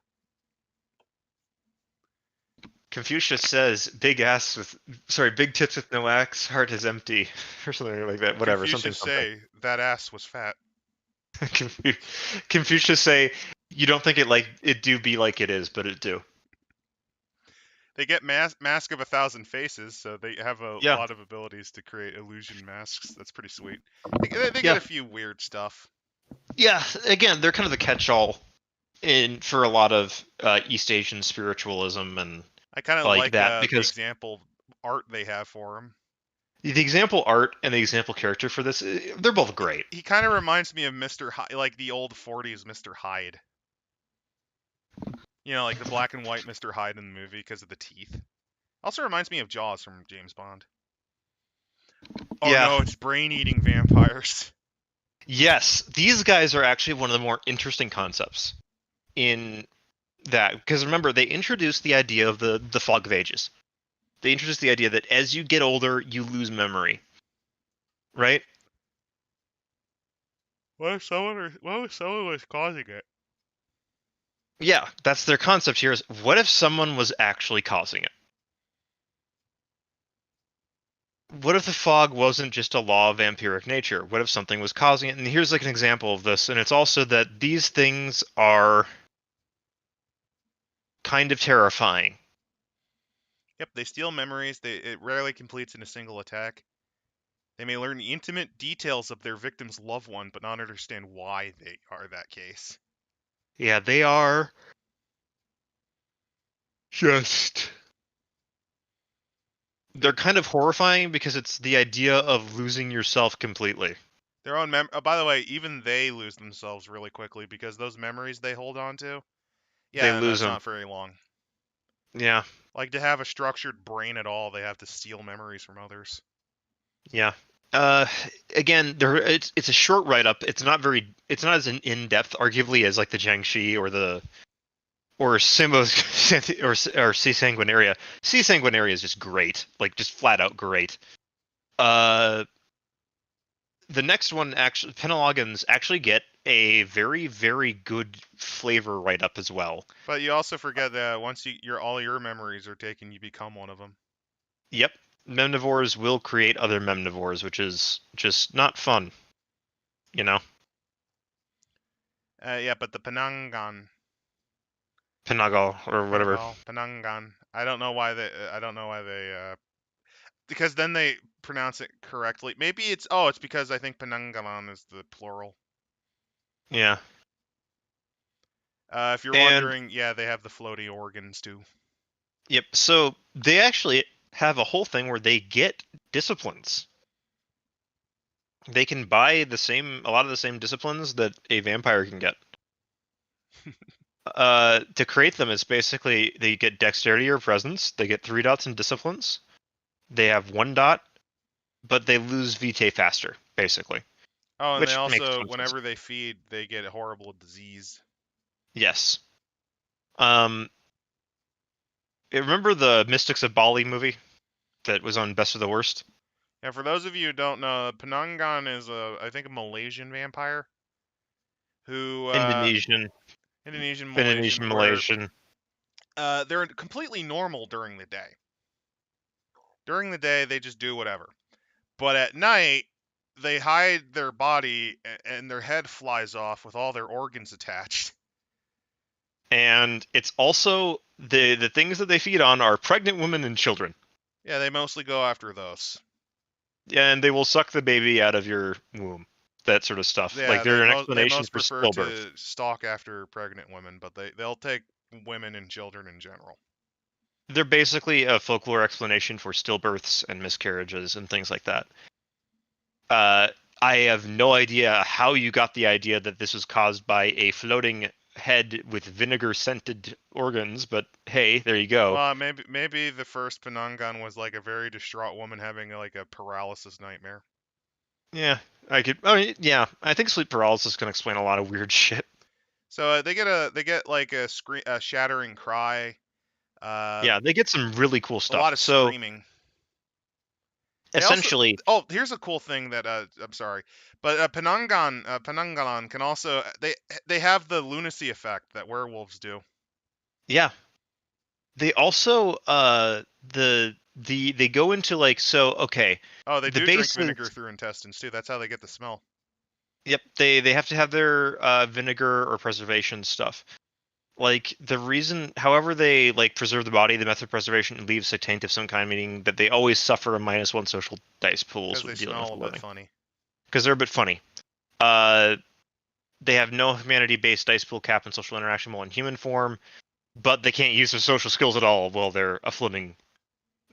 Confucius says, big tits with no axe, heart is empty, or something like that. Whatever, Confucius say that ass was fat. Confucius say, you don't think it do be like it is, but it do. They get Mask of 1,000 Faces, so they have a lot of abilities to create illusion masks. That's pretty sweet. They get a few weird stuff. Yeah, again, they're kind of the catch-all for a lot of East Asian spiritualism, and I kind of like that because the example art they have for him. The example art and the example character for this, they're both great. He kind of reminds me of Mr. Hyde, like the old 40s Mr. Hyde. Like the black and white Mr. Hyde in the movie because of the teeth. Also reminds me of Jaws from James Bond. Oh no, it's brain-eating vampires. Yes, these guys are actually one of the more interesting concepts in that, because remember, they introduced the idea of the fog of ages. They introduced the idea that as you get older, you lose memory. Right? What if someone was causing it? Yeah, that's their concept here is, what if someone was actually causing it? What if the fog wasn't just a law of vampiric nature? What if something was causing it? And here's like an example of this, and it's also that these things are kind of terrifying. Yep, they steal memories. It rarely completes in a single attack. They may learn intimate details of their victim's loved one, but not understand why they are that case. Yeah, they are just. They're kind of horrifying because it's the idea of losing yourself completely. Their own by the way, even they lose themselves really quickly because those memories they hold on to, They yeah, lose that's them. not very long. Yeah, Like to have a structured brain at all, they have to steal memories from others. yeah. Again, it's a short write up. It's not as in depth, arguably, as like the Jiangxi or Simba's or C Sanguinaria. C Sanguinaria is just great, like just flat out great. The next one, actually, Penelogans actually get a very, very good flavor write up as well. But you also forget that once all your memories are taken, you become one of them. Yep, Memnivores will create other Memnivores, which is just not fun, you know. Yeah, but the Penangan, Penagal or whatever. Penangan. I don't know why they. Because then they pronounce it correctly. Maybe it's because I think Penangalan is the plural. Yeah. If you're And wondering, yeah, they have the floaty organs too. yep, so they actually have a whole thing where they get disciplines. They can buy a lot of the same disciplines that a vampire can get. To create them is basically they get dexterity or presence. They get 3 dots in disciplines. They have 1 dot, but they lose vitae faster, basically. Oh, and they Which makes also, sense. whenever they feed, they get a horrible disease. Yes. Remember the Mystics of Bali movie that was on Best of the Worst? Yeah, for those of you who don't know, Penangan is I think a Malaysian vampire who Indonesian, Malaysian, where Malaysian. they're completely normal during the day. During the day, they just do whatever. But at night, they hide their body and their head flies off with all their organs attached. And it's also the things that they feed on are pregnant women and children. Yeah, they mostly go after those. And they will suck the baby out of your womb. That sort of stuff. Yeah, Like they're an they explanation most for prefer stillbirth. to stalk after pregnant women, but they'll take women and children in general. They're basically a folklore explanation for stillbirths and miscarriages and things like that. I have no idea how you got the idea that this was caused by a floating head with vinegar-scented organs, but hey, there you go. Well, maybe the first Penangan was like a very distraught woman having like a paralysis nightmare. Yeah, I think sleep paralysis can explain a lot of weird shit. So they get like a shattering cry. Yeah, they get some really cool stuff. A lot of screaming. Essentially, here's a cool thing that I'm sorry, but Penangalan can also they have the lunacy effect that werewolves do. yeah. They also they go into like okay. Oh, they the do base drink vinegar through intestines too. That's how they get the smell. Yep, they have to have their vinegar or preservation stuff. Like the reason, however they like preserve the body, the method of preservation leaves a taint of some kind, meaning that they always suffer a -1 social dice pools Because with they dealing smell with a bit living. funny. Because they're a bit funny. They have no humanity-based dice pool cap and social interaction while in human form, but they can't use their social skills at all while they're a floating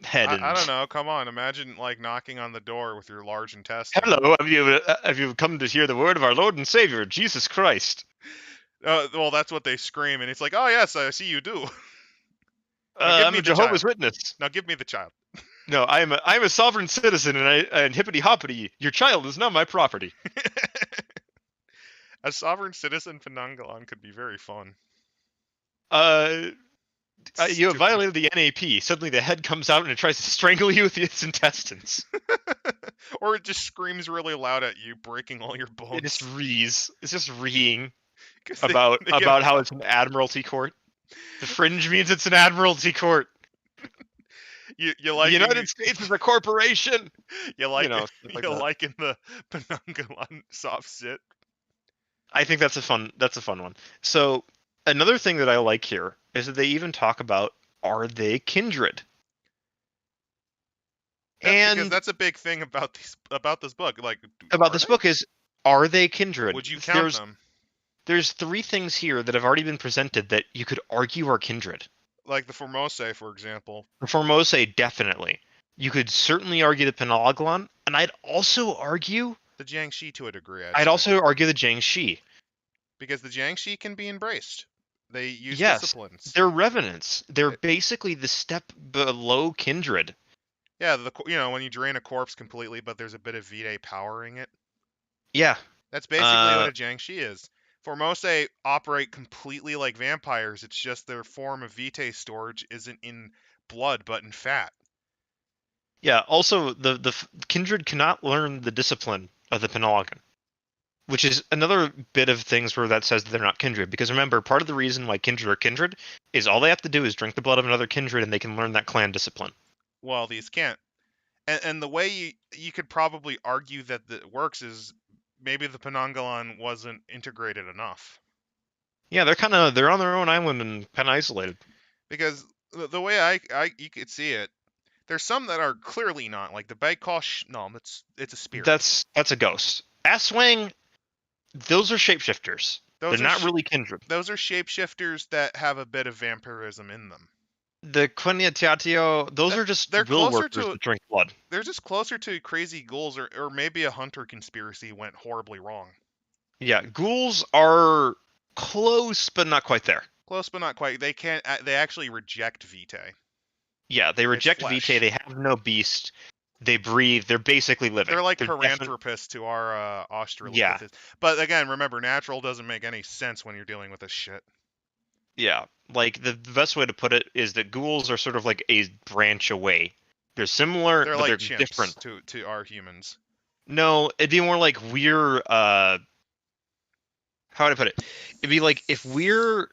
head. I don't know. Come on, imagine like knocking on the door with your large intestine. Hello, have you come to hear the word of our Lord and Savior Jesus Christ? Well, that's what they scream, and it's like, oh yes, I see you do. I'm a Jehovah's Witness. Now give me the child. No, I'm a sovereign citizen, and hippity hoppity, your child is not my property. A sovereign citizen Penangalan could be very fun. You have violated the NAP. Suddenly the head comes out and it tries to strangle you with its intestines. Or it just screams really loud at you, breaking all your bones. It just rees. It's just reeing. about they get- how it's an admiralty court. The fringe means it's an admiralty court. you The United liking States is a corporation. you like Stuff like you that. liking the Penungalon soft sit. I think that's a fun one. So another thing that I like here is that they even talk about, are they kindred? Because And that's a big thing about this book. Like, about are this they? book is, are they kindred? Would you count them? There's three things here that have already been presented that you could argue are kindred. Like the Formose, for example. The Formose, definitely. You could certainly argue the Penalaglon, and I'd also argue The Jiangshi to a degree. I'd say. also argue the Jiangshi. Because the Jiangshi can be embraced. They use Yes, disciplines. they're revenants. They're basically the step below kindred. Yeah, when you drain a corpse completely, but there's a bit of vitae powering it. Yeah. That's basically what a Jiangshi is. Formose operate completely like vampires. It's just their form of vitae storage isn't in blood, but in fat. Yeah, also, the kindred cannot learn the discipline of the Penalagon, which is another bit of things where that says they're not kindred. Because remember, part of the reason why kindred are kindred is all they have to do is drink the blood of another kindred and they can learn that clan discipline. Well, these can't. And the way you could probably argue that it works is maybe the Penungalon wasn't integrated enough. Yeah, they're on their own island and kind of isolated. Because the way you could see it, there's some that are clearly not, like the Baikosh. No, it's a spirit. That's a ghost. Asswang, those are shapeshifters. They're not really kindred. Those are shapeshifters that have a bit of vampirism in them. The Queniatiatio, those are just will workers that drink blood. They're just closer to crazy ghouls, or maybe a hunter conspiracy went horribly wrong. Yeah, ghouls are close, but not quite there. Close, but not quite. They can't. They actually reject vitae. Yeah, they reject vitae. They have no beast. They breathe. They're basically living. They're like paranthropists to our Australopithecus. Yeah. But again, remember, natural doesn't make any sense when you're dealing with this shit. Yeah, like the best way to put it is that ghouls are sort of like a branch away. They're similar, they're but like they're different to our humans. No, it'd be more like we're how would I put it? It'd be like if we're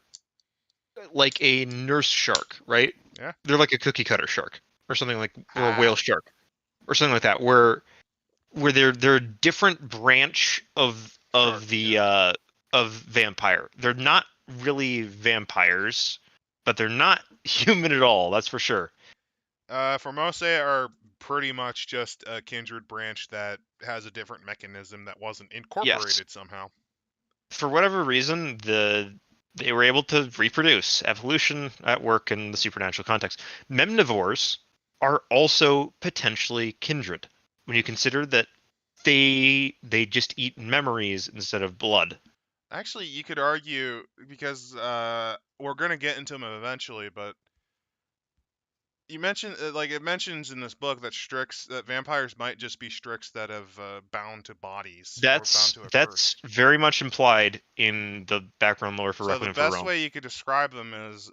like a nurse shark, right? Yeah. They're like a cookie cutter shark or something like, or a whale shark or something like that, where they're a different branch of the of vampire. They're not really vampires, but they're not human at all. That's for sure. Formose are pretty much just a kindred branch that has a different mechanism that wasn't incorporated somehow. For whatever reason, they were able to reproduce. Evolution at work in the supernatural context. Memnivores are also potentially kindred when you consider that they just eat memories instead of blood. Actually, you could argue, because we're going to get into them eventually, but you mentioned, it mentions in this book that that vampires might just be Strix that have bound to bodies. That's very much implied in the background lore for Requiem for Rome. So the best way you could describe them is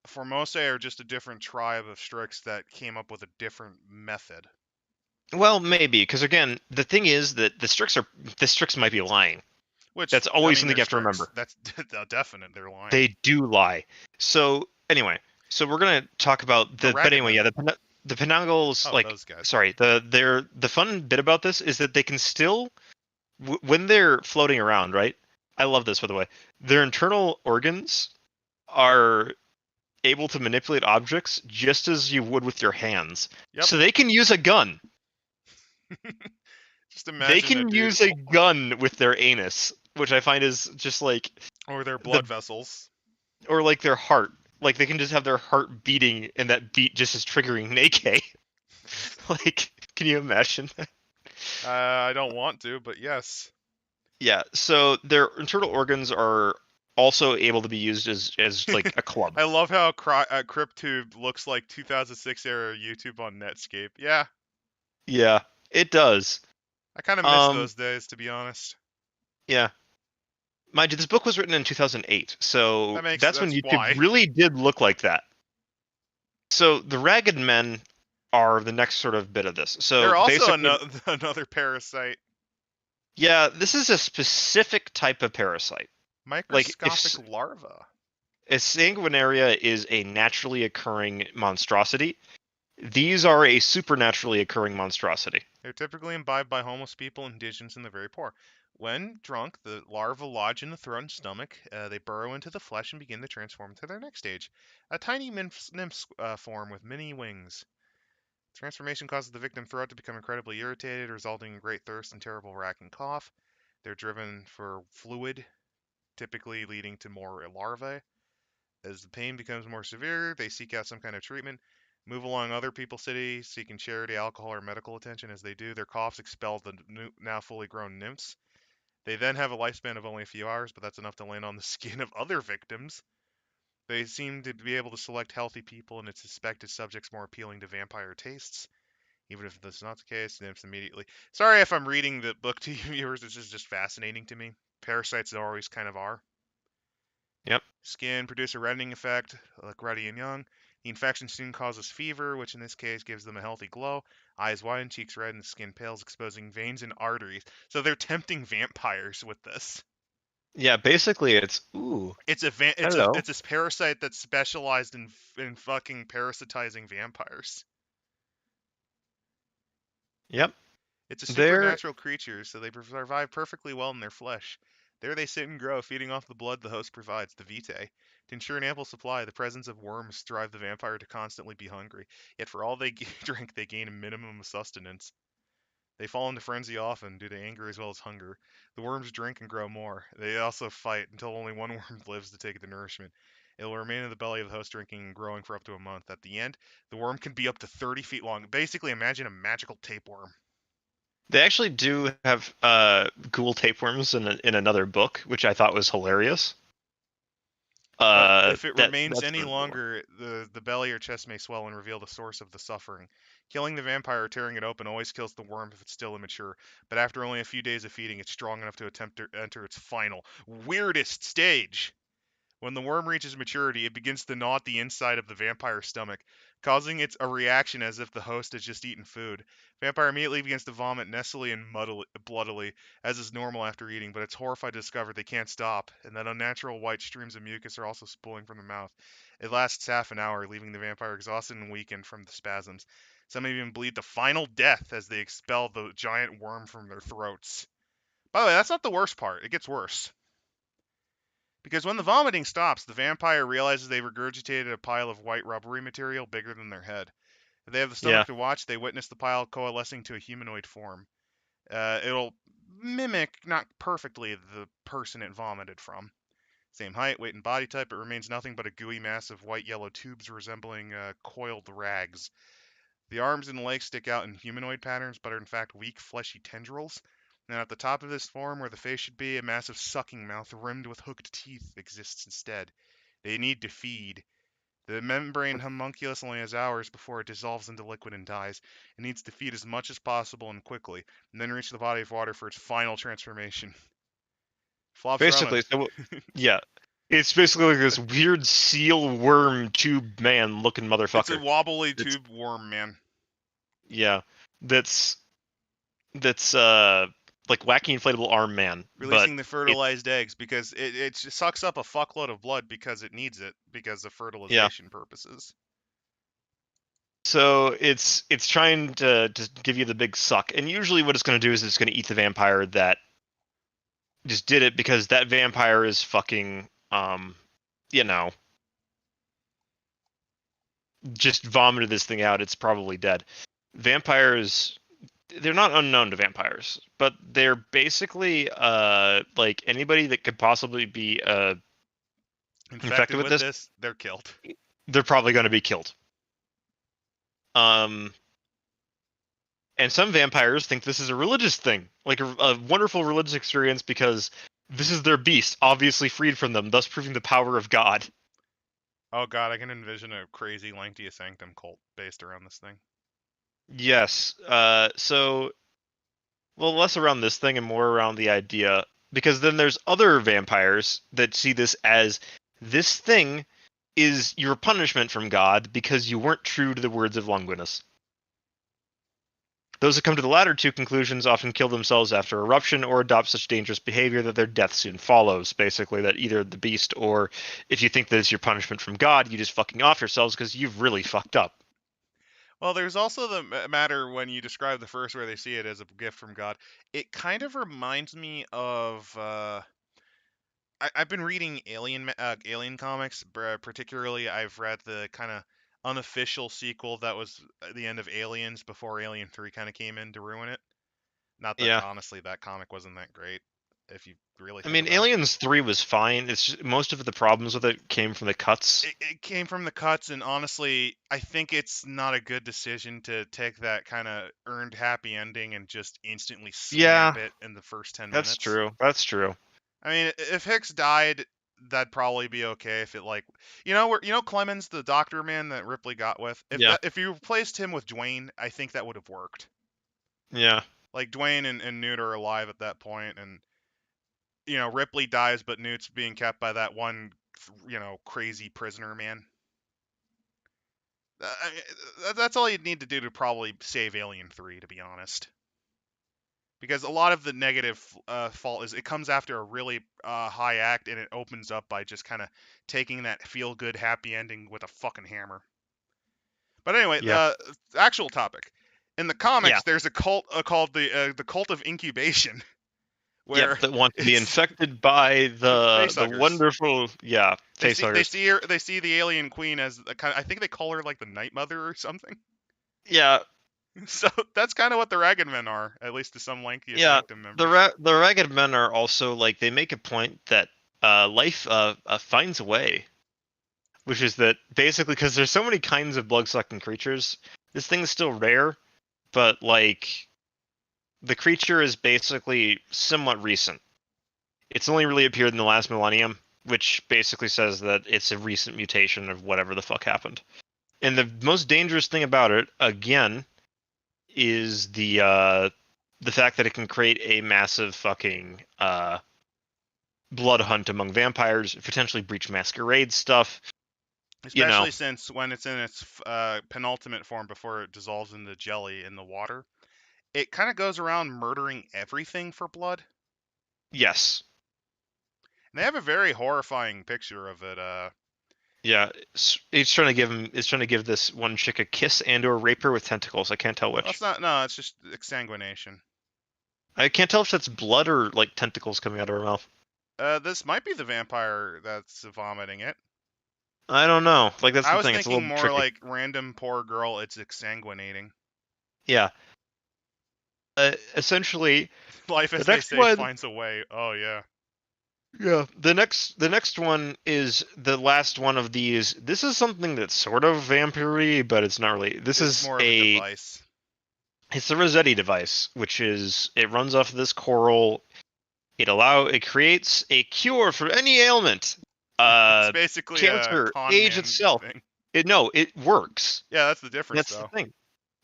Formose are just a different tribe of Strix that came up with a different method. Well, maybe, because again, the thing is that the Strix might be lying. That's always something you have to remember. That's definite. They're lying. They do lie. So anyway, we're gonna talk about the. But anyway, yeah, the Penangals, those guys. Sorry, the fun bit about this is that they can still, when they're floating around, right? I love this, by the way. Their internal organs are able to manipulate objects just as you would with your hands. Yep. So they can use a gun. Just imagine they can use a gun with their anus, which I find is just like... Or their blood vessels. Or like their heart. Like they can just have their heart beating, and that beat just is triggering an AK. Like, can you imagine that? I don't want to, but yes. Yeah, so their internal organs are also able to be used as like a club. I love how CryptTube looks like 2006 era YouTube on Netscape. Yeah. Yeah, it does. I kind of miss those days, to be honest. Yeah. Mind you, this book was written in 2008, so that's when YouTube really did look like that. So the Ragged Men are the next sort of bit of this. So they're also another parasite. Yeah, this is a specific type of parasite. Like, Microscopic larva. if Sanguinaria is a naturally occurring monstrosity, these are a supernaturally occurring monstrosity. They're typically imbibed by homeless people, indigents, and the very poor. When drunk, the larvae lodge in the throat and stomach. They burrow into the flesh and begin to transform into their next stage, a tiny nymph form with many wings. Transformation causes the victim throat to become incredibly irritated, resulting in great thirst and terrible racking cough. They're driven for fluid, typically leading to more larvae. As the pain becomes more severe, they seek out some kind of treatment, move along other people's cities, seeking charity, alcohol, or medical attention. As they do, their coughs expel the now fully grown nymphs. They then have a lifespan of only a few hours, but that's enough to land on the skin of other victims. They seem to be able to select healthy people and its suspected subjects more appealing to vampire tastes. Even if that's not the case, nymphs immediately. Sorry if I'm reading the book to you viewers, this is just fascinating to me. Parasites always kind of are. Yep. Skin produce a reddening effect, like ruddy and young. The infection soon causes fever, which in this case gives them a healthy glow. Eyes widen, cheeks red, and the skin pales, exposing veins and arteries. So they're tempting vampires with this. Yeah, basically it's, ooh, It's hello. it's a parasite that's specialized in fucking parasitizing vampires. Yep. It's a They're, supernatural creature, so they survive perfectly well in their flesh. There they sit and grow, feeding off the blood the host provides, the vitae. To ensure an ample supply, the presence of worms drive the vampire to constantly be hungry. Yet for all they drink, they gain a minimum of sustenance. They fall into frenzy often, due to anger as well as hunger. The worms drink and grow more. They also fight until only one worm lives to take the nourishment. It will remain in the belly of the host, drinking and growing for up to a month. At the end, the worm can be up to 30 feet long. Basically, imagine a magical tapeworm. they actually do have ghoul tapeworms in another book, which I thought was hilarious. But if it remains That's any the one. longer, the belly or chest may swell and reveal the source of the suffering. Killing the vampire or tearing it open always kills the worm if it's still immature, but after only a few days of feeding, it's strong enough to attempt to enter its final, weirdest stage. When the worm reaches maturity, it begins to gnaw at the inside of the vampire's stomach, causing it a reaction as if the host has just eaten food. Vampire immediately begins to vomit nestily and bloodily, as is normal after eating, but it's horrified to discover they can't stop, and that unnatural white streams of mucus are also spooling from the mouth. It lasts half an hour, leaving the vampire exhausted and weakened from the spasms. Some even bleed to final death as they expel the giant worm from their throats. By the way, that's not the worst part. It gets worse. Because when the vomiting stops, the vampire realizes they regurgitated a pile of white rubbery material bigger than their head. If they have the Yeah. stomach to watch, they witness the pile coalescing to a humanoid form. It'll mimic, not perfectly, the person it vomited from. Same height, weight, and body type, it remains nothing but a gooey mass of white-yellow tubes resembling coiled rags. The arms and legs stick out in humanoid patterns, but are in fact weak, fleshy tendrils. And at the top of this form, where the face should be, a massive sucking mouth rimmed with hooked teeth exists instead. They need to feed. The membrane homunculus only has hours before it dissolves into liquid and dies. It needs to feed as much as possible and quickly, and then reach the body of water for its final transformation. Flops around Basically, so yeah, it's basically like this weird seal worm tube man looking It's a motherfucker. wobbly That's, tube worm, man. yeah, that's like wacky inflatable arm man, but Releasing the it fertilized eggs because it sucks up a fuckload of blood because it needs it because of yeah. fertilization purposes. So it's trying to give you the big suck, and usually what it's going to do is it's going to eat the vampire that just did it, because that vampire is fucking you know, just vomited this thing out. It's probably dead. Vampires, they're not unknown to vampires, but they're basically like anybody that could possibly be infected with With this, this, they're killed. they're probably going to be killed. Um, and some vampires think this is a religious thing, like a wonderful religious experience, because this is their beast, obviously freed from them, thus proving the power of God. Oh god, I can envision a crazy Lanctia Sanctum cult based around this thing. Yes. So, well, less around this thing and more around the idea, because then there's other vampires that see this as, this thing is your punishment from God because you weren't true to the words of Longinus. Those who come to the latter two conclusions often kill themselves after eruption or adopt such dangerous behavior that their death soon follows. Basically, that either the beast or if you think that it's your punishment from God, you just fucking off yourselves because you've really fucked up. Well, there's also the matter when you describe the first where they see it as a gift from God. It kind of reminds me of I've been reading Alien comics. Particularly, I've read the kind of unofficial sequel that was the end of Aliens before Alien 3 kind of came in to ruin it. Not that Yeah. honestly that comic wasn't that great if you really I think mean, about it. Aliens 3 was fine. It's just, most of the problems with it came from the cuts. It came from the cuts, and honestly, I think it's not a good decision to take that kind of earned happy ending and just instantly Yeah, snap it in the first 10 that's minutes. true. That's true. I mean, if Hicks died, that'd probably be okay. If it like, Clemens, the doctor man that Ripley got with. Yeah. If you replaced him with Dwayne, I think that would have worked. Yeah. Like Dwayne and Newt are alive at that point, and Ripley dies, but Newt's being kept by that one, crazy prisoner man. That's all you'd need to do to probably save Alien 3, to be honest. Because a lot of the negative fault is it comes after a really high act, and it opens up by just kind of taking that feel-good happy ending with a fucking hammer. But anyway, Yeah. Actual topic. In the Yeah. comics, there's a cult called the Cult of Incubation, where Yep, that want to be it's infected by the facehuggers. wonderful They facehuggers. see the alien queen as a kind of, I think they call her like the Night Mother or something. Yeah, So that's kind of what the Ragged Men are, at least to some Lankia yeah. Sanctum The members. the ragged men are also like they make a point that life finds a way, which is that basically because there's so many kinds of blood sucking creatures, this thing is still rare, but like the creature is basically somewhat recent. It's only really appeared in the last millennium, which basically says that it's a recent mutation of whatever the fuck happened. And the most dangerous thing about it, again, is the fact that it can create a massive fucking blood hunt among vampires, potentially breach masquerade stuff. Especially since when it's in its penultimate form before it dissolves into jelly in the water, it kind of goes around murdering everything for blood. Yes. And they have a very horrifying picture of it. Yeah, it's trying to give him. It's trying to give this one chick a kiss and/or rape her with tentacles. I can't tell which. Well, it's not. No, it's just exsanguination. I can't tell if that's blood or like tentacles coming out of her mouth. This might be the vampire that's vomiting it. I don't know. Like that's I the was thing. It's a thinking little more tricky. like random poor girl. It's exsanguinating. Yeah. Essentially, Life, as the they next say, one. finds a way. Oh yeah. Yeah. The next one is the last one of these. This is something that's sort of vampire-y, but it's not really. This It's is more of a device. It's the Rossetti device, which is it runs off of this coral. It creates a cure for any ailment. It's basically a Cancer, con age man itself. thing. It works. Yeah, that's the difference, That's though. the thing.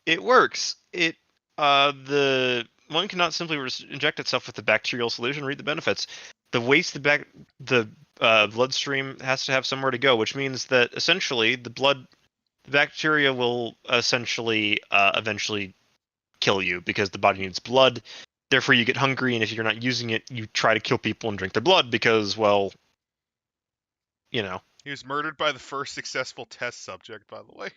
It works. The one cannot simply inject itself with the bacterial solution. Read the benefits. The waste the bloodstream has to have somewhere to go, which means that essentially the bacteria will essentially eventually kill you because the body needs blood. Therefore, you get hungry, and if you're not using it, you try to kill people and drink their blood because, well, you know. He was murdered by the first successful test subject, by the way.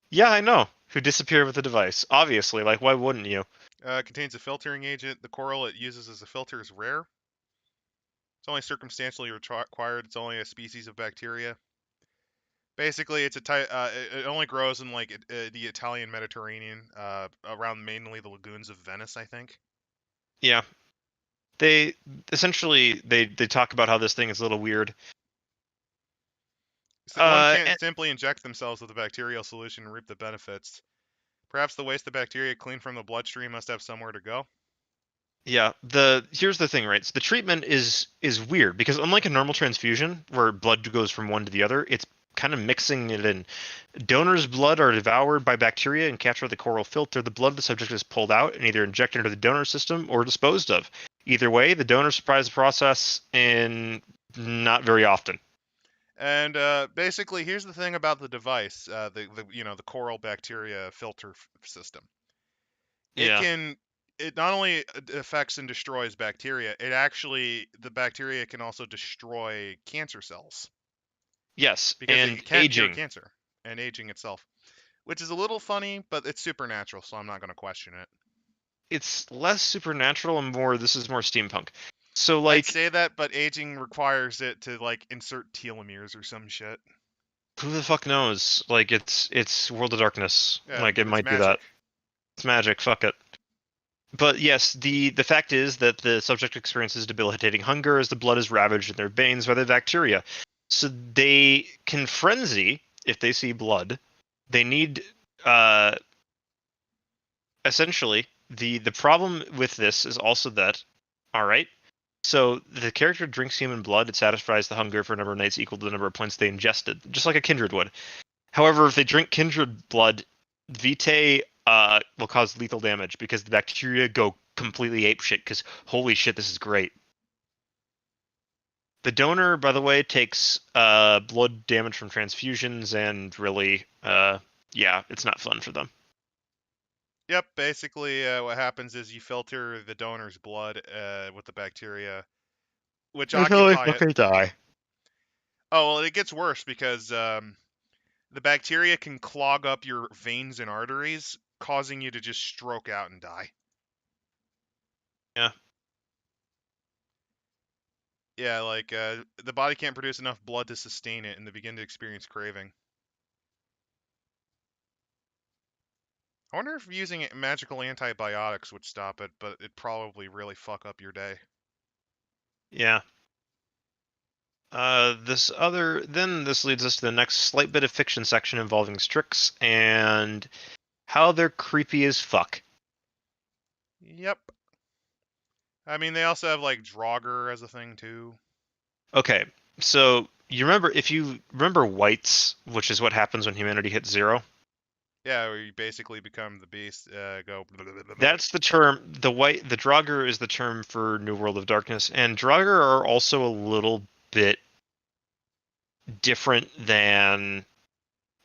Yeah, I know. Who disappeared with the device. Obviously, like, why wouldn't you? Contains a filtering agent. The coral it uses as a filter is rare. It's only circumstantially required. It's only a species of bacteria. Basically, it's a type. It only grows in like the Italian Mediterranean, around mainly the lagoons of Venice, I think. Yeah. They essentially they talk about how this thing is a little weird. So one can't simply inject themselves with a bacterial solution and reap the benefits. Perhaps the waste of bacteria cleaned from the bloodstream must have somewhere to go. Yeah, here's the thing, right? So the treatment is weird because unlike a normal transfusion where blood goes from one to the other, it's kind of mixing it in. Donors' blood are devoured by bacteria and captured the coral filter. The blood of the subject is pulled out and either injected into the donor system or disposed of. Either way, the donor surprised the process and not very often. And basically, here's the thing about the device, the coral bacteria filter system. Yeah. It not only affects and destroys bacteria, the bacteria can also destroy cancer cells Yes, because and it can cure aging. cancer and aging itself, which is a little funny, but it's supernatural, so I'm not going to question it. It's less supernatural and more. This is more steampunk. So I'd like, say that, but aging requires it to like insert telomeres or some shit. who the fuck knows? Like, it's World of Darkness. Yeah, Like, it it's might do that. magic. It's magic. Fuck it. But yes, the fact is that the subject experiences debilitating hunger as the blood is ravaged in their veins by the bacteria. So they can frenzy if they see blood. They need uh essentially the problem with this is also that, all right, so the character drinks human blood, it satisfies the hunger for a number of nights equal to the number of points they ingested, just like a kindred would. However, if they drink kindred blood, vitae will cause lethal damage because the bacteria go completely apeshit because holy shit, this is great. The donor, by the way, takes blood damage from transfusions and really yeah, it's not fun for them. Yep, basically what happens is you filter the donor's blood with the bacteria, which Until they occupy it. fucking die. Oh, well, it gets worse because the bacteria can clog up your veins and arteries, causing you to just stroke out and die. Yeah. Yeah, like the body can't produce enough blood to sustain it, and they begin to experience craving. I wonder if using magical antibiotics would stop it, but it'd probably really fuck up your day. Yeah. This leads us to the next slight bit of fiction section involving Strix and how they're creepy as fuck. Yep. I mean, they also have like Draugr as a thing too. Okay, so if you remember whites, which is what happens when humanity hits zero. Yeah, where you basically become the beast. Go. That's the term. The Draugr is the term for New World of Darkness, and Draugr are also a little bit different than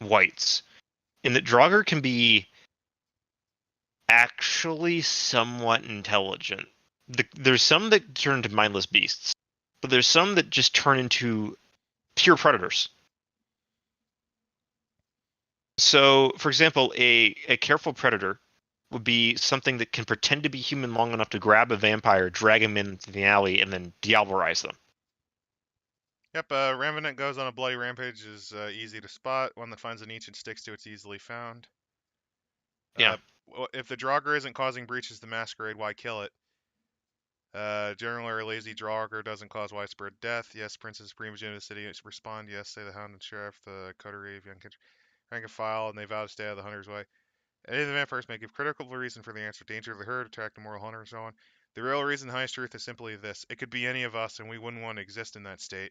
whites in that Draugr can be actually somewhat intelligent. There's some that turn into mindless beasts, but there's some that just turn into pure predators. So, for example, a careful predator would be something that can pretend to be human long enough to grab a vampire, drag him into the alley, and then diablerize them. Yep, Revenant goes on a bloody rampage is easy to spot. One that finds a niche and sticks to it's easily found. Yeah. If the Draugr isn't causing breaches to Masquerade, why kill it? Generally, a lazy Draugr doesn't cause widespread death. Yes, Princess Primogenitor of the city respond. Yes, say the Hound and Sheriff, the coterie of young kids rank and file, and they vow to stay out of the hunter's way. Any of the vampires may give critical reason for the answer: danger of the herd, attack the moral hunter, and so on. The real reason, the highest truth, is simply this: it could be any of us, and we wouldn't want to exist in that state.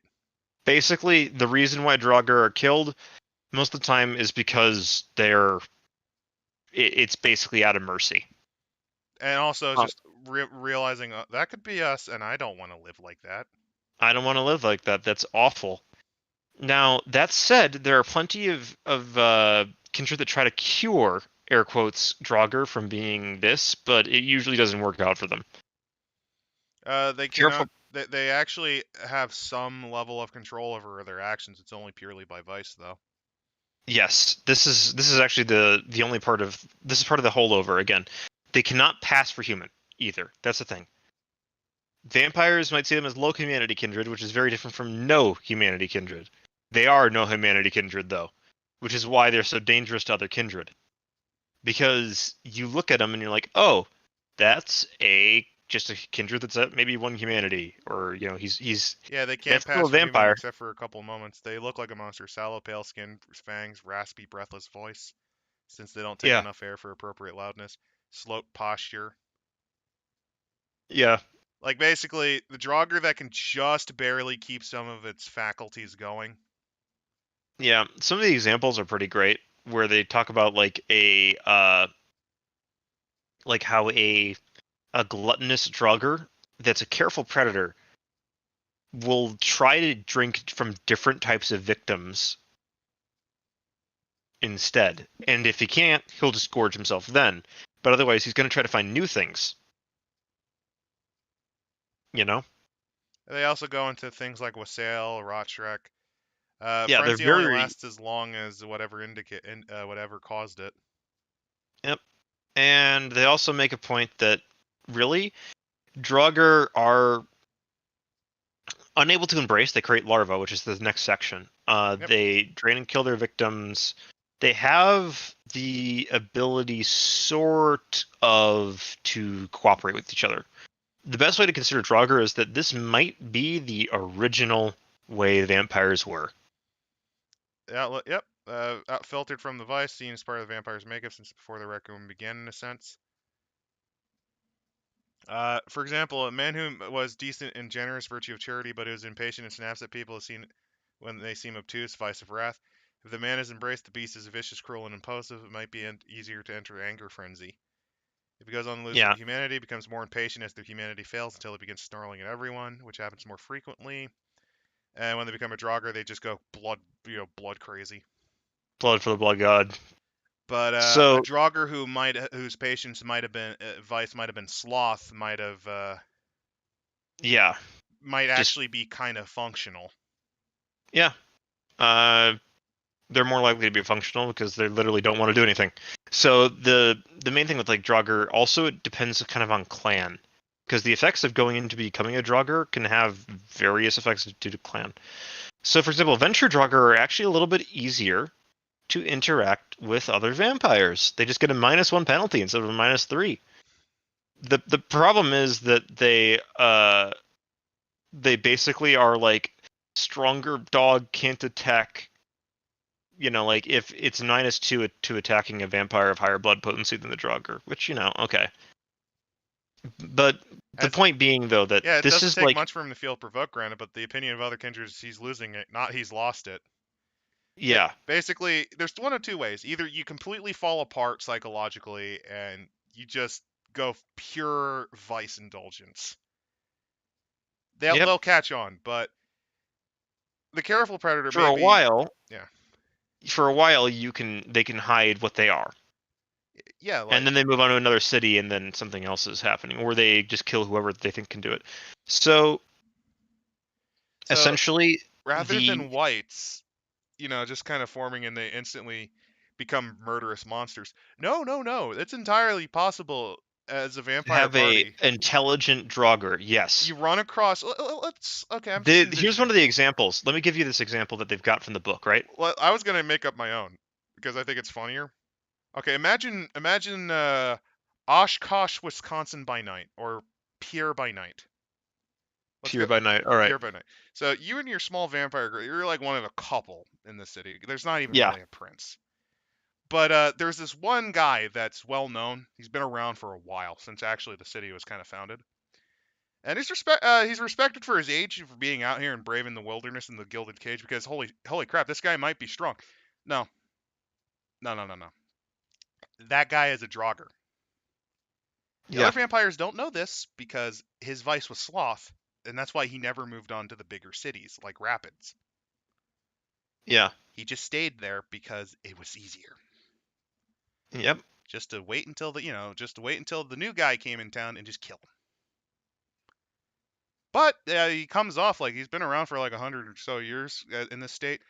Basically, the reason why Draugr are killed most of the time is because it's basically out of mercy. And also, just realizing that could be us, and I don't want to live like that. I don't want to live like that. That's awful. Now, that said, there are plenty of kindred that try to cure, air quotes, Draugr from being this, but it usually doesn't work out for them. They Careful. cannot. They actually have some level of control over their actions. It's only purely by vice, though. Yes, this is actually the only part of this is part of the holdover again. They cannot pass for human either. That's the thing. Vampires might see them as low humanity kindred, which is very different from no humanity kindred. They are no humanity kindred though, which is why they're so dangerous to other kindred. Because you look at them and you're like, oh, that's just a kindred that's at maybe one humanity, or he's Yeah, they can't that's still pass a for human vampire. except for a couple moments. They look like a monster: sallow, pale skin, fangs, raspy, breathless voice, since they don't take Yeah, enough air for appropriate loudness, sloped posture. yeah. Like basically, the Draugr that can just barely keep some of its faculties going. Yeah, some of the examples are pretty great where they talk about like how a gluttonous Draugr that's a careful predator will try to drink from different types of victims instead. And if he can't, he'll just gorge himself then. but otherwise he's going to try to find new things. You know? They also go into things like Wassail, Rotshrek. Yeah, they're Frenzy only very. lasts as long as whatever whatever caused it. Yep. And they also make a point that really Draugr are unable to embrace. They create larvae, which is the next section. Yep. They drain and kill their victims. They have the ability, sort of, to cooperate with each other. The best way to consider Draugr is that this might be the original way vampires were. Yep. Out filtered from the vice, seen as part of the vampire's makeup since before the Requiem began, in a sense. For example, a man who was decent and generous, virtue of charity, but who is impatient and snaps at people seen when they seem obtuse, vice of wrath. If the man has embraced the beast as vicious, cruel, and impulsive, it might be easier to enter anger frenzy. If he goes on to lose Yeah, humanity, he becomes more impatient as their humanity fails until he begins snarling at everyone, which happens more frequently. And when they become a Draugr, they just go blood crazy. blood for the blood god. But a So Draugr whose patience might have been vice might have been sloth yeah, might just actually be kind of functional. yeah. They're more likely to be functional because they literally don't want to do anything. So the main thing with like Draugr also, it depends kind of on clan, because the effects of going into becoming a Draugr can have various effects due to clan. So for example, Venture Draugr are actually a little bit easier to interact with other vampires. They just get a -1 penalty instead of a -3. The problem is that they basically are like stronger dog can't attack. Like if it's -2 to attacking a vampire of higher blood potency than the Draugr, which okay. But the As point being though that Yeah, it this doesn't is take like, much for him to feel provoked, granted, but the opinion of other kindreds is he's losing it, not he's lost it. yeah, Basically, there's one of two ways. Either you completely fall apart psychologically and you just go pure vice indulgence. yep. They'll catch on, but the careful predator For a maybe, while, yeah, they can hide what they are. yeah, And like then they move on to another city and then something else is happening, or they just kill whoever they think can do it. So so essentially rather the than whites, just kind of forming and they instantly become murderous monsters. No, no, no. It's entirely possible as a vampire have a party. intelligent Draugr, yes. You run across. Let's. Okay, I'm just Here's one envisioning. of the examples. Let me give you this example that they've got from the book, right? Well, I was gonna make up my own because I think it's funnier. Okay, imagine Oshkosh, Wisconsin by night, or Pierre by night. Let's Pure go by night. All right. Pierre by night. So you and your small vampire girl, you're like one of a couple in the city. There's not even Yeah. really a prince. But there's this one guy that's well known. He's been around for a while, since actually the city was kind of founded. And he's respected for his age, for being out here and braving the wilderness in the gilded cage. Because holy crap, this guy might be strong. No, no, no, no, no. That guy is a Draugr. The other Yeah. vampires don't know this because his vice was sloth, and that's why he never moved on to the bigger cities like Rapids. Yeah. He just stayed there because it was easier. Yep. Just to wait until the new guy came in town and just kill him. But he comes off like he's been around for like 100 or so years in this state.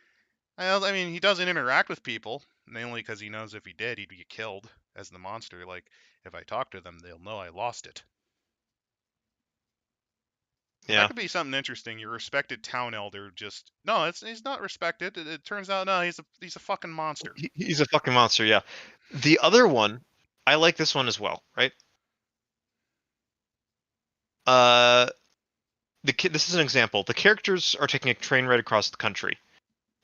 I mean, he doesn't interact with people, mainly because he knows if he did, he'd get killed as the monster. Like, if I talk to them, they'll know I lost it. That Yeah. could be something interesting. Your respected town elder just no, he's not respected. It turns out no, he's a fucking monster. He's a fucking monster, yeah. The other one, I like this one as well, right? Uh this is an example. The characters are taking a train ride across the country.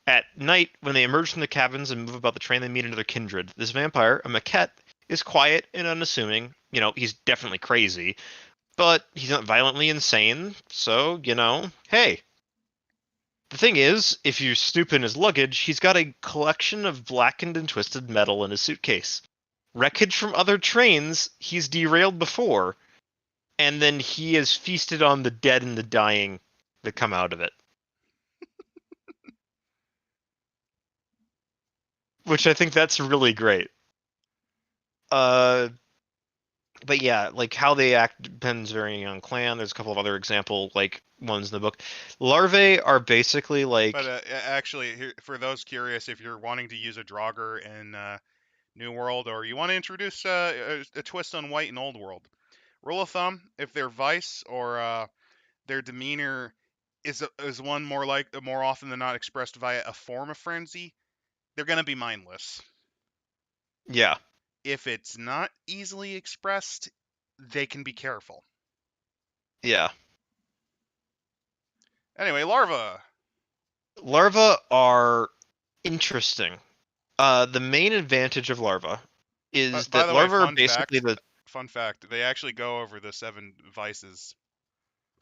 At night, when they emerge from the cabins and move about the train, they meet another kindred. This vampire, a maquette, is quiet and unassuming. He's definitely crazy, but he's not violently insane. So, hey. The thing is, if you snoop in his luggage, he's got a collection of blackened and twisted metal in his suitcase. Wreckage from other trains he's derailed before, and then he has feasted on the dead and the dying that come out of it. Which I think that's really great. But yeah, like how they act depends varying on clan. There's a couple of other example like ones in the book. Larvae are basically But like actually, here, for those curious, if you're wanting to use a Draugr in New World, or you want to introduce a twist on White in Old World, rule of thumb: if their vice or their demeanor is one more often than not expressed via a form of frenzy, they're gonna be mindless. yeah, If it's not easily expressed, they can be careful. yeah. Anyway, larva. Larvae are interesting. The main advantage of larvae is But by that the way, larvae are basically the fun fact, they actually go over the 7 vices.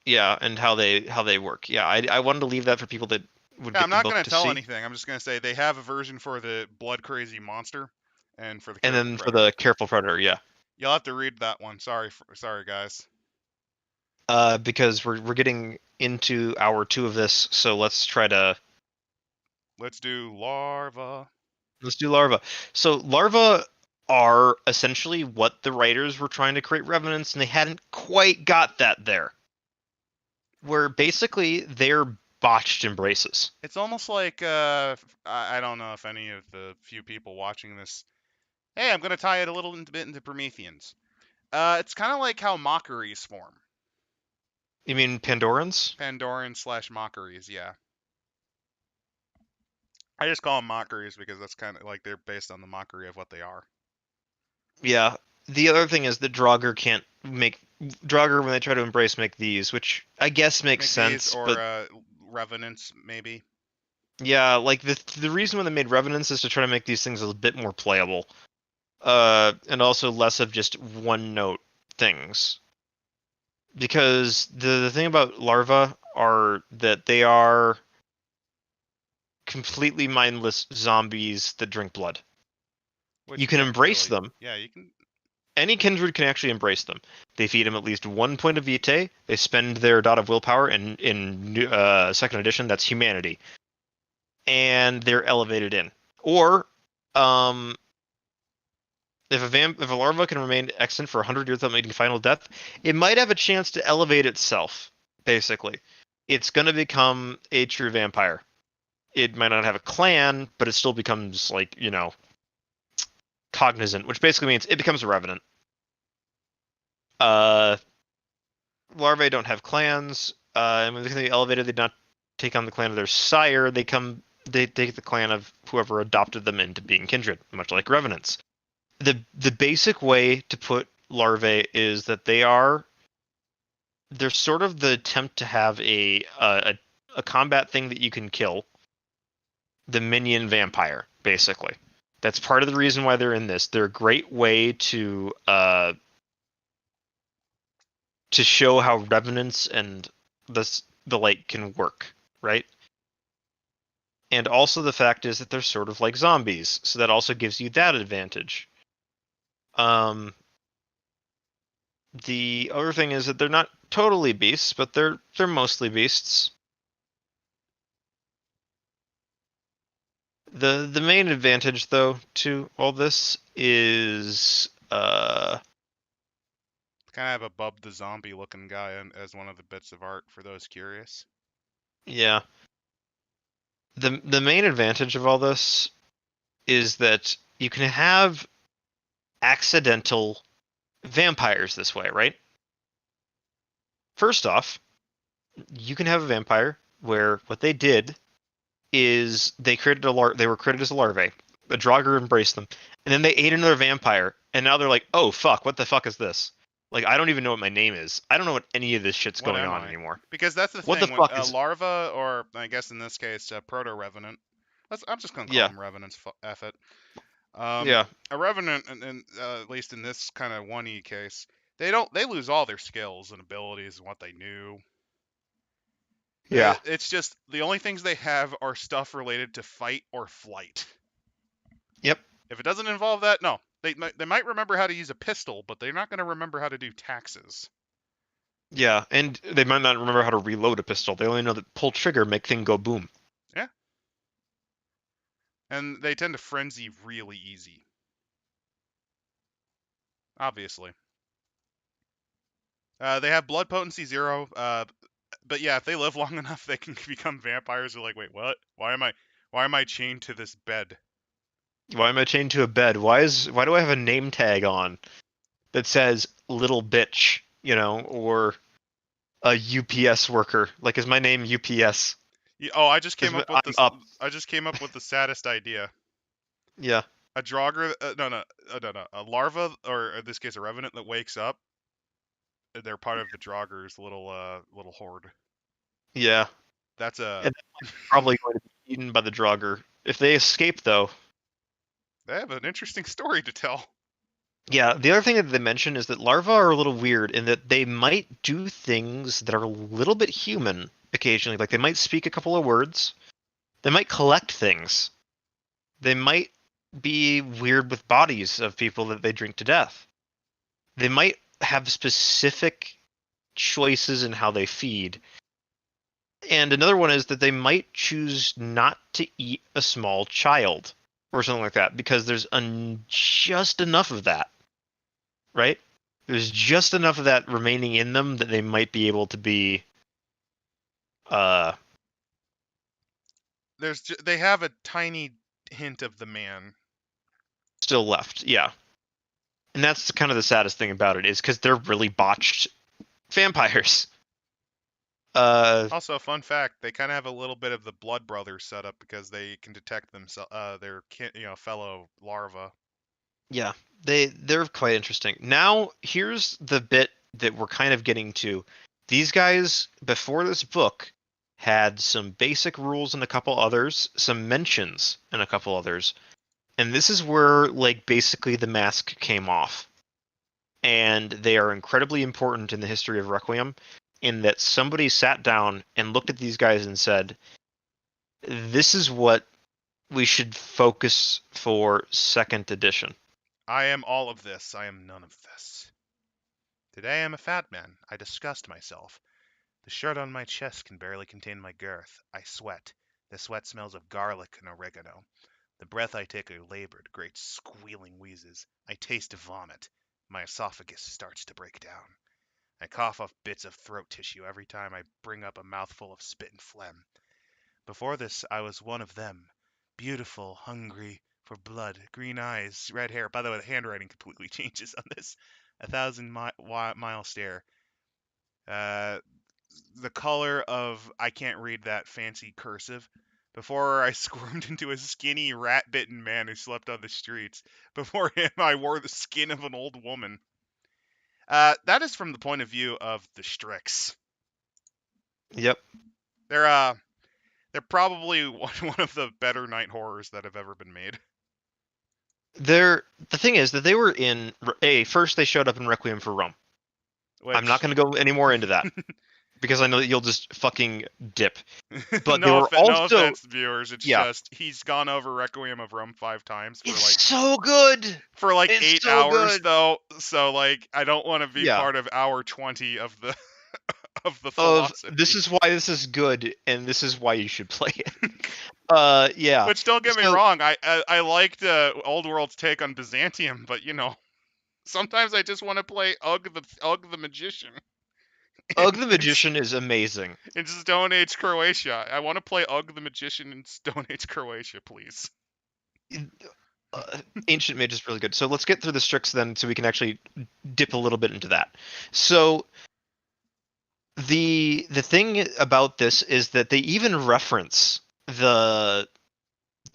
yeah, and how they work. Yeah, I wanted to leave that for people that would Yeah, get I'm the not book gonna to tell see, anything. I'm just gonna say they have a version for the blood crazy monster, and for the and careful then for predator. the careful predator, yeah. You'll have to read that one. Sorry guys. Because we're getting into hour 2 of this, so Let's do larva. let's do larvae. So larvae are essentially what the writers were trying to create revenants, and they hadn't quite got that there. Where basically they're botched embraces. It's almost like I don't know if any of the few people watching this. Hey, I'm gonna tie it a little bit into Prometheans. It's kind of like how mockeries form. You mean Pandorans? Pandoran / mockeries, yeah. I just call them mockeries because that's kind of like they're based on the mockery of what they are. Yeah. The other thing is that Draugr can't make Draugr when they try to embrace make these, which I guess makes Make these sense, or but revenants maybe. yeah, like the reason when they made revenants is to try to make these things a bit more playable. And also less of just one note things. Because the thing about larvae are that they are completely mindless zombies that drink blood. Which You you can can't embrace really. them. Yeah, you can. Any kindred can actually embrace them. They feed them at least 1 point of vitae. They spend their dot of willpower in second edition. That's humanity, and they're elevated in. Or, um, if a larva can remain extant for 100 years without meeting final death, it might have a chance to elevate itself. Basically, it's going to become a true vampire. It might not have a clan, but it still becomes like cognizant, which basically means it becomes a revenant. Uh, Larvae don't have clans. And when they can be elevated, they do not take on the clan of their sire. They take the clan of whoever adopted them into being kindred, much like revenants. The basic way to put larvae is that they're sort of the attempt to have a combat thing that you can kill, the minion vampire, basically. That's part of the reason why they're in this. They're a great way to show how revenants and the like can work, right? And also the fact is that they're sort of like zombies, so that also gives you that advantage. Um, the other thing is that they're not totally beasts, but they're mostly beasts. The main advantage though to all this is Kind of have a Bub the Zombie looking guy as one of the bits of art for those curious. yeah. The main advantage of all this is that you can have accidental vampires this way, right? First off, you can have a vampire where what they did is they they were created as a larvae. A Draugr embraced them, and then they ate another vampire, and now they're like, "Oh fuck, what the fuck is this? Like, I don't even know what my name is. I don't know what any of this shit's What going am on I? anymore. Because that's the What the thing when fuck a is? larva, or I guess in this case, a proto-revenant. I'm just gonna call Yeah, them revenants. F it. Um, yeah, a revenant, and at least in this kind of 1E case, they lose all their skills and abilities and what they knew. yeah, It's just the only things they have are stuff related to fight or flight. yep, If it doesn't involve that, no. They might remember how to use a pistol, but they're not going to remember how to do taxes. yeah. And they might not remember how to reload a pistol. They only know that pull trigger, make thing go boom. Yeah. And they tend to frenzy really easy. Obviously. They have blood potency 0. But yeah, if they live long enough, they can become vampires. They're like, wait, what? Why am I chained to this bed? Why am I chained to a bed? Why do I have a name tag on that says "little bitch"? Or a UPS worker. Like, is my name UPS? Oh, I just came Because up with I'm this. up. I just came up with the saddest idea. Yeah. A Draugr, no, a larva, or in this case, a revenant that wakes up. They're part of the Drauggr's little horde. Yeah. That's a. And they're probably going to be eaten by the Draugr. If they escape, though. They have an interesting story to tell. Yeah, the other thing that they mention is that larvae are a little weird in that they might do things that are a little bit human occasionally. Like, they might speak a couple of words. They might collect things. They might be weird with bodies of people that they drink to death. They might have specific choices in how they feed. And another one is that they might choose not to eat a small child or something like that because there's just enough of that, right? There's just enough of that remaining in them that they might be able to be They have a tiny hint of the man. still left. Yeah. And that's kind of the saddest thing about it is because they're really botched vampires. Also, fun fact: they kind of have a little bit of the Blood Brothers setup because they can detect themselves, their fellow larvae. Yeah, they're quite interesting. Now, here's the bit that we're kind of getting to. These guys, before this book, had some basic rules and a couple others, some mentions and a couple others. And this is where, like, basically the mask came off. And they are incredibly important in the history of Requiem, in that somebody sat down and looked at these guys and said, this is what we should focus for second edition. I am all of this. I am none of this. Today I am a fat man. I disgust myself. The shirt on my chest can barely contain my girth. I sweat. The sweat smells of garlic and oregano. The breath I take are labored, great squealing wheezes. I taste vomit. My esophagus starts to break down. I cough off bits of throat tissue every time I bring up a mouthful of spit and phlegm. Before this, I was one of them. Beautiful, hungry for blood, green eyes, red hair. By the way, the handwriting completely changes on this. 1,000-mile stare. The color of I can't read that fancy cursive. Before I squirmed into a skinny, rat-bitten man who slept on the streets. Before him, I wore the skin of an old woman. That is from the point of view of the Strix. Yep. They're probably one of the better night horrors that have ever been made. The thing is that they were in first they showed up in Requiem for Rome. I'm not going to go any more into that because I know that you'll just fucking dip. But they were also no offense, viewers. It's yeah. just he's gone over Requiem of Rome 5 times for It's so good for like it's 8 so hours good. though. So like I don't want to be part of hour 20 of the of the philosophy. This is why this is good and this is why you should play it. Yeah. Which don't get me wrong, I liked Old World's take on Byzantium, but sometimes I just want to play Ugg the Magician. Ugg the Magician is amazing. In Stone Age Croatia. I want to play Ugg the Magician in Stone Age Croatia, please. Ancient Mage is really good. So let's get through the Strix then so we can actually dip a little bit into that. So the thing about this is that they even reference to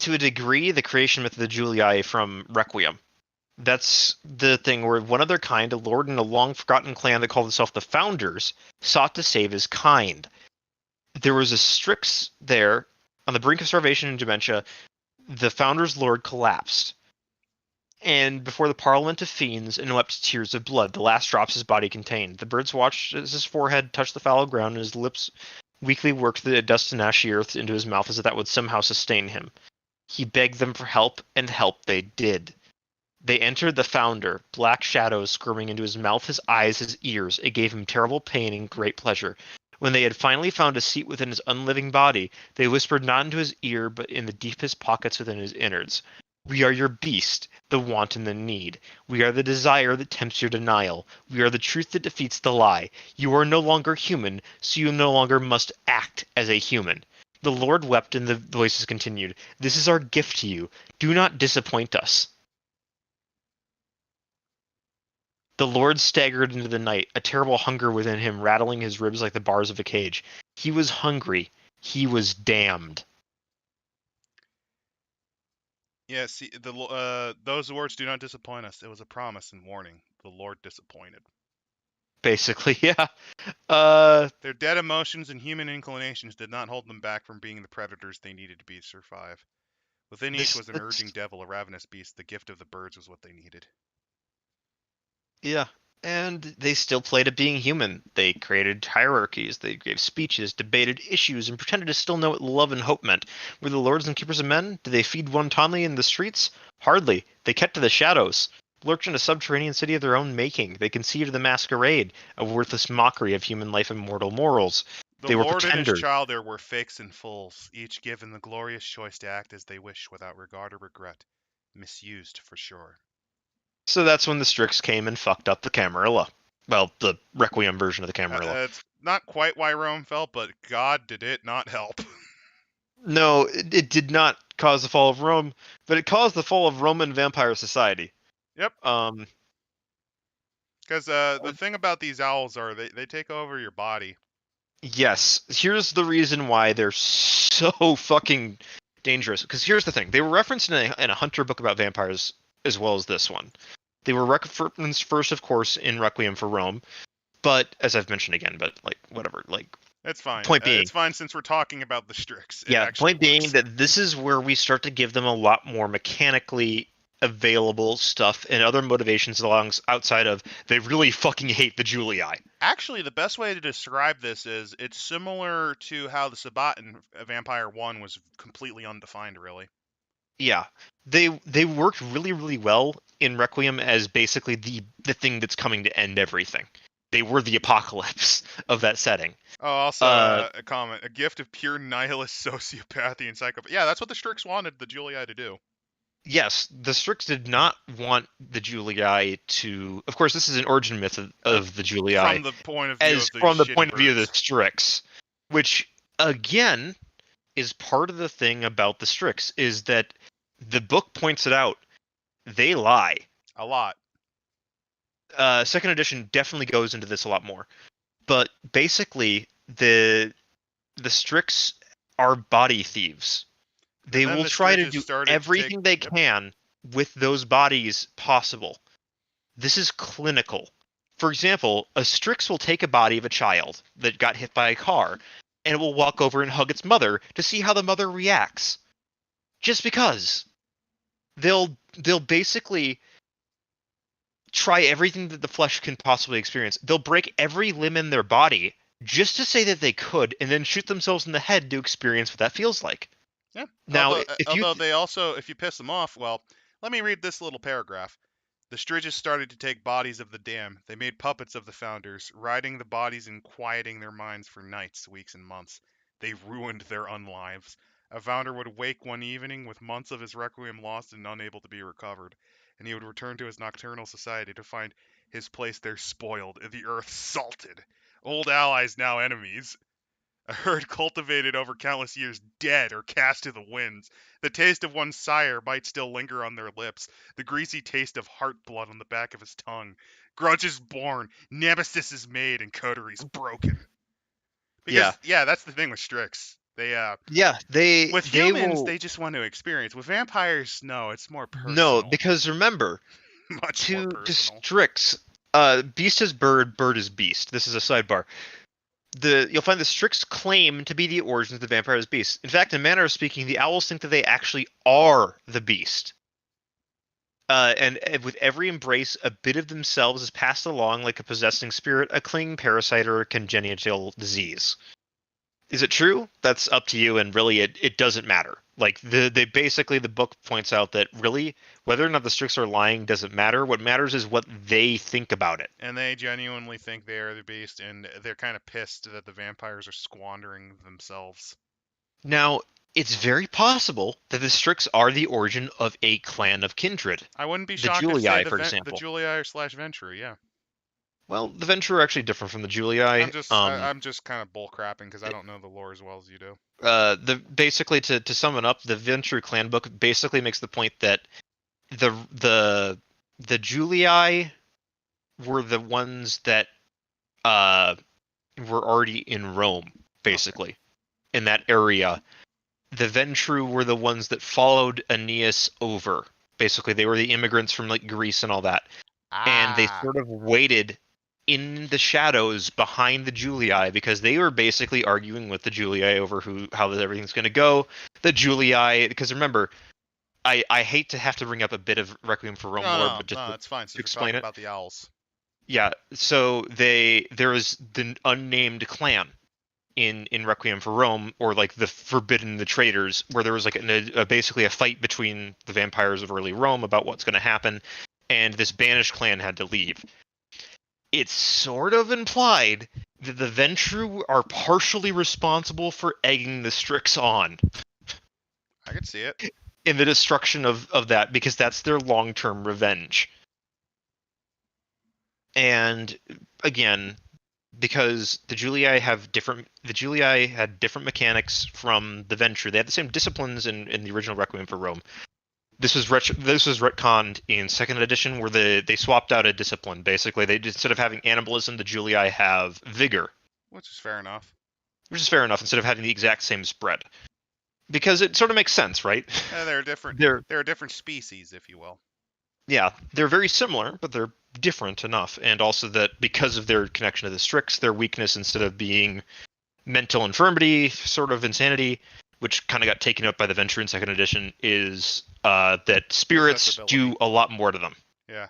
a degree the creation myth of the Julii from Requiem. That's the thing where one of their kind, a lord in a long-forgotten clan that called itself the Founders, sought to save his kind. There was a Strix there, on the brink of starvation and dementia. The Founders' lord collapsed. And before the parliament of fiends and wept tears of blood, the last drops his body contained. The birds watched as his forehead touched the fallow ground, and his lips weakly worked the dust and ashy earth into his mouth as if that would somehow sustain him. He begged them for help, and help they did. They entered the Founder, black shadows squirming into his mouth, his eyes, his ears. It gave him terrible pain and great pleasure. When they had finally found a seat within his unliving body, they whispered not into his ear, but in the deepest pockets within his innards. We are your beast, the want and the need. We are the desire that tempts your denial. We are the truth that defeats the lie. You are no longer human, so you no longer must act as a human. The Lord wept, and the voices continued. This is our gift to you. Do not disappoint us. The Lord staggered into the night, a terrible hunger within him, rattling his ribs like the bars of a cage. He was hungry. He was damned. Yeah, see, those words do not disappoint us. It was a promise and warning. The Lord disappointed. Basically, yeah. Their dead emotions and human inclinations did not hold them back from being the predators they needed to be to survive. Within each was an urging devil, a ravenous beast. The gift of the birds was what they needed. Yeah, and they still played at being human. They created hierarchies, they gave speeches, debated issues, and pretended to still know what love and hope meant. Were the lords and keepers of men? Did they feed wantonly in the streets? Hardly. They kept to the shadows. Lurked in a subterranean city of their own making. They conceived the masquerade, a worthless mockery of human life and mortal morals. The They were Lord and his pretenders. child there were fakes and fools, each given the glorious choice to act as they wish without regard or regret. Misused, for sure. So that's when the Strix came and fucked up the Camarilla. Well, the Requiem version of the Camarilla. It's not quite why Rome fell, but God did it not help. No, it did not cause the fall of Rome, but it caused the fall of Roman vampire society. Yep. Um, Because the thing about these owls are they take over your body. yes. Here's the reason why they're so fucking dangerous. Because here's the thing: they were referenced in a Hunter book about vampires as well as this one. They were referenced first, of course, in Requiem for Rome, but as I've mentioned again, but like whatever. Like It's fine. point being, It's fine since we're talking about the Strix. yeah. Point being that this is where we start to give them a lot more mechanically available stuff and other motivations along outside of they really fucking hate the Julii. Actually, the best way to describe this is it's similar to how the Sabbat in Vampire 1 was completely undefined, really. Yeah. They worked really, really well in Requiem as basically the thing that's coming to end everything. They were the apocalypse of that setting. Oh, also a comment. A gift of pure nihilist sociopathy and psychopath. Yeah, that's what the Strix wanted the Julii to do. Yes, the Strix did not want the Julii to. Of course, this is an origin myth of the Julii. From the point of view as of the from the shitty point of view of the birds. Strix, which again is part of the thing about the Strix is that the book points it out. They lie. A lot. Second edition definitely goes into this a lot more, but basically the Strix are body thieves. They then will the try to Strixes do started to everything they can with those bodies possible. This is clinical. For example, a Strix will take a body of a child that got hit by a car, and it will walk over and hug its mother to see how the mother reacts. Just because. They'll basically try everything that the flesh can possibly experience. They'll break every limb in their body just to say that they could, and then shoot themselves in the head to experience what that feels like. Yeah. Now, although they also, if you piss them off, well, let me read this little paragraph. The Striges started to take bodies of the damned. They made puppets of the founders, riding the bodies and quieting their minds for nights, weeks, and months. They ruined their unlives. A founder would wake one evening with months of his requiem lost and unable to be recovered, and he would return to his nocturnal society to find his place there spoiled, and the earth salted. Old allies now enemies. A herd cultivated over countless years dead or cast to the winds. The taste of one's sire might still linger on their lips, the greasy taste of heart blood on the back of his tongue. Grudges born, nemesis is made, and coteries broken. Because that's the thing with Strix. With humans, they just want to experience. With vampires, no, it's more personal. No, because remember, much more personal. To Strix, beast is bird, bird is beast. This is a sidebar. You'll find the Strix claim to be the origins of the vampire's beast. In fact, in a manner of speaking, the owls think that they actually are the beast. And with every embrace, a bit of themselves is passed along like a possessing spirit, a clinging parasite, or a congenital disease. Is it true? That's up to you, and really, it doesn't matter. Like the book points out that really, whether or not the Strix are lying doesn't matter. What matters is what they think about it. And they genuinely think they are the beast, and they're kind of pissed that the vampires are squandering themselves. Now, it's very possible that the Strix are the origin of a clan of kindred. I wouldn't be The shocked if Julii, say for the example. Julii / Ventru, yeah. Well, the Ventru are actually different from the Julii. I'm just kind of bullcrapping because I don't know the lore as well as you do. Basically to sum it up, the Ventru clan book basically makes the point that the Julii were the ones that were already in Rome, basically, in that area. The Ventru were the ones that followed Aeneas over. Basically, they were the immigrants from like Greece and all that, and they sort of waited in the shadows behind the Julii because they were basically arguing with the Julii over how everything's going to go. The Julii, because remember, I hate to have to bring up a bit of Requiem for Rome lore, but just no, it's fine. So to explain it. About the owls. Yeah, so there was the unnamed clan in Requiem for Rome, or like the Forbidden, the Traitors, where there was like basically a fight between the vampires of early Rome about what's going to happen, and this banished clan had to leave. It's sort of implied that the Ventru are partially responsible for egging the Strix on. I could see it. In the destruction of that, because that's their long-term revenge. And again, because the Julii had different mechanics from the Ventru. They had the same disciplines in the original Requiem for Rome. This was retconned in second edition, where they swapped out a discipline. Basically, instead of having animalism, the Julii have vigor, which is fair enough. Instead of having the exact same spread, because it sort of makes sense, right? Yeah, they're different. They're different species, if you will. Yeah, they're very similar, but they're different enough, and also that because of their connection to the Strix, their weakness, instead of being mental infirmity, sort of insanity, which kind of got taken up by the Ventru in second edition, is that spirits do a lot more to them. Yeah.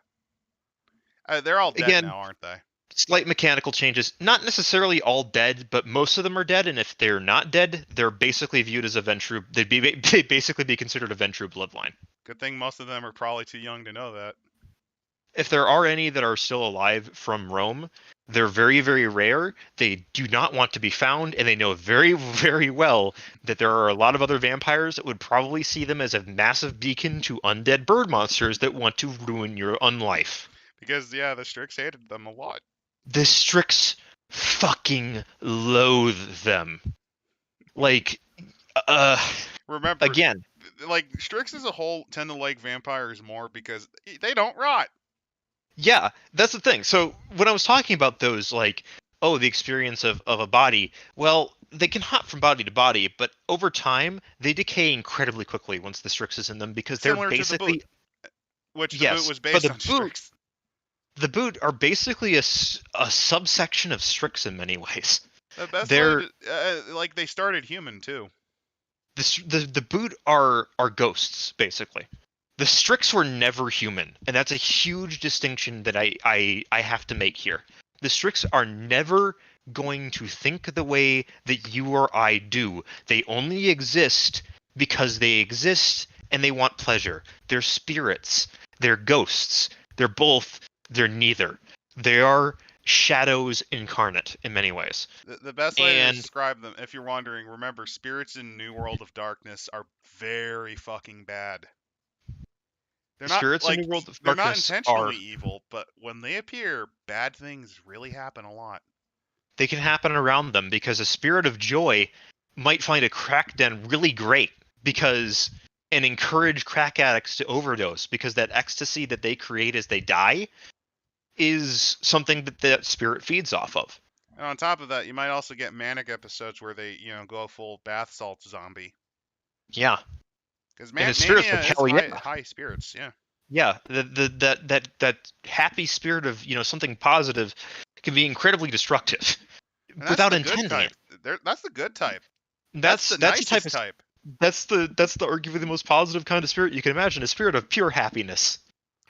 They're all dead now, aren't they? Slight mechanical changes. Not necessarily all dead, but most of them are dead, and if they're not dead, they're basically viewed as a Ventru. They'd basically be considered a Ventru bloodline. Good thing most of them are probably too young to know that. If there are any that are still alive from Rome, they're very, very rare. They do not want to be found, and they know very, very well that there are a lot of other vampires that would probably see them as a massive beacon to undead bird monsters that want to ruin your unlife. Because, yeah, the Strix hated them a lot. The Strix fucking loathe them. Like, remember, again, like, Strix as a whole tend to like vampires more because they don't rot. Yeah, that's the thing. So when I was talking about those, like, the experience of a body, well, they can hop from body to body, but over time, they decay incredibly quickly once the Strix is in them, because they're basically... To the boot, which the boot was based on Strix. The boot are basically a subsection of Strix in many ways. The best like, they started human, too. The boot are ghosts, basically. The Strix were never human, and that's a huge distinction that I have to make here. The Strix are never going to think the way that you or I do. They only exist because they exist, and they want pleasure. They're spirits. They're ghosts. They're both. They're neither. They are shadows incarnate in many ways. The best way to describe them, if you're wondering, remember, spirits in New World of Darkness are very fucking bad. They're not, spirits in New World of Darkness they're not intentionally evil, but when they appear, bad things really happen a lot. They can happen around them, because a spirit of joy might find a crack den really great and encourage crack addicts to overdose, because that ecstasy that they create as they die is something that spirit feeds off of. And on top of that, you might also get manic episodes where they, go full bath salt zombie. Yeah. Because mania is high spirits, yeah. Yeah, that happy spirit of something positive can be incredibly destructive without intending it. That's the good type. That's the nicest type. That's the arguably the most positive kind of spirit you can imagine. A spirit of pure happiness.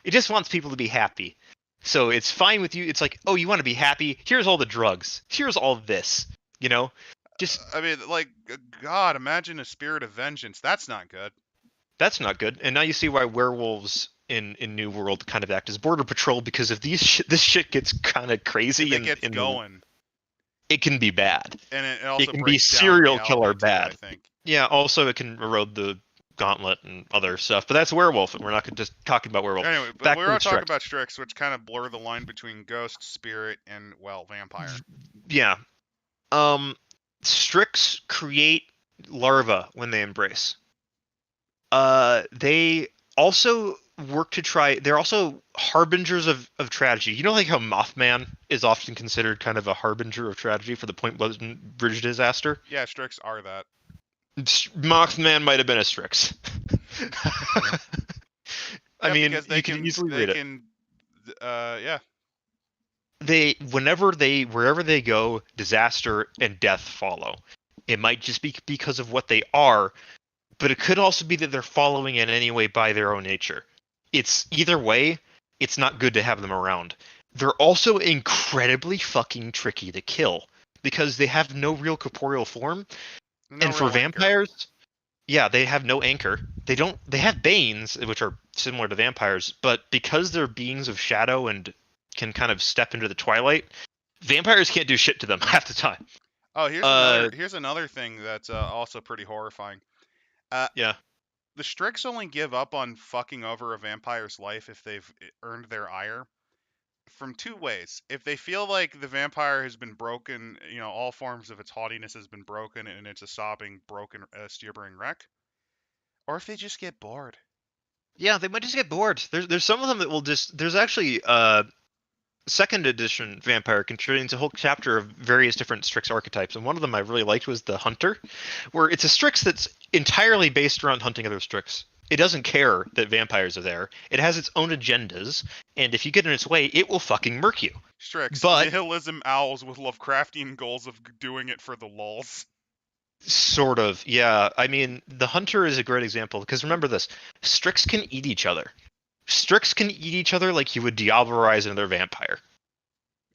It just wants people to be happy. So it's fine with you. It's like, oh, you want to be happy? Here's all the drugs. Here's all this. Just. I mean, like, God, imagine a spirit of vengeance. That's not good. That's not good. And now you see why werewolves in New World kind of act as border patrol, because if this shit gets kind of crazy and it can be bad. And it also can be serial killer bad. I think. Yeah, also it can erode the gauntlet and other stuff, but that's werewolf, and we're not just talking about werewolf. Anyway, but Back we to are the talking Strix. about Strix, which kind of blur the line between ghost, spirit, and vampire. Yeah. Strix create larvae when they embrace. They also work to try. They're also harbingers of tragedy. You know, like how Mothman is often considered kind of a harbinger of tragedy for the Point Pleasant Bridge disaster. Yeah, Strix are that. Mothman might have been a Strix. I mean, because you can easily read it. Yeah. Wherever they go, disaster and death follow. It might just be because of what they are, but it could also be that they're following in any way by their own nature. It's either way, it's not good to have them around. They're also incredibly fucking tricky to kill because they have no real corporeal form. No and for real anchor. vampires, yeah, they have no anchor. They have banes, which are similar to vampires, but because they're beings of shadow and can kind of step into the twilight, vampires can't do shit to them half the time. Oh, here's another thing that's also pretty horrifying. Yeah. The Strix only give up on fucking over a vampire's life if they've earned their ire from two ways. If they feel like the vampire has been broken, all forms of its haughtiness has been broken and it's a sobbing, broken, stirbering wreck, or if they just get bored. Yeah, they might just get bored. There's some of them that will just. There's actually second edition vampire contains a whole chapter of various different Strix archetypes, and one of them I really liked was the Hunter, where it's a Strix that's entirely based around hunting other Strix. It doesn't care that vampires are there. It has its own agendas, and if you get in its way, it will fucking murk you. Strix, But nihilism owls with Lovecraftian goals of doing it for the lulz. sort of, yeah. I mean, the Hunter is a great example, because remember this, Strix can eat each other. Strix can eat each other like you would diabolarize another vampire.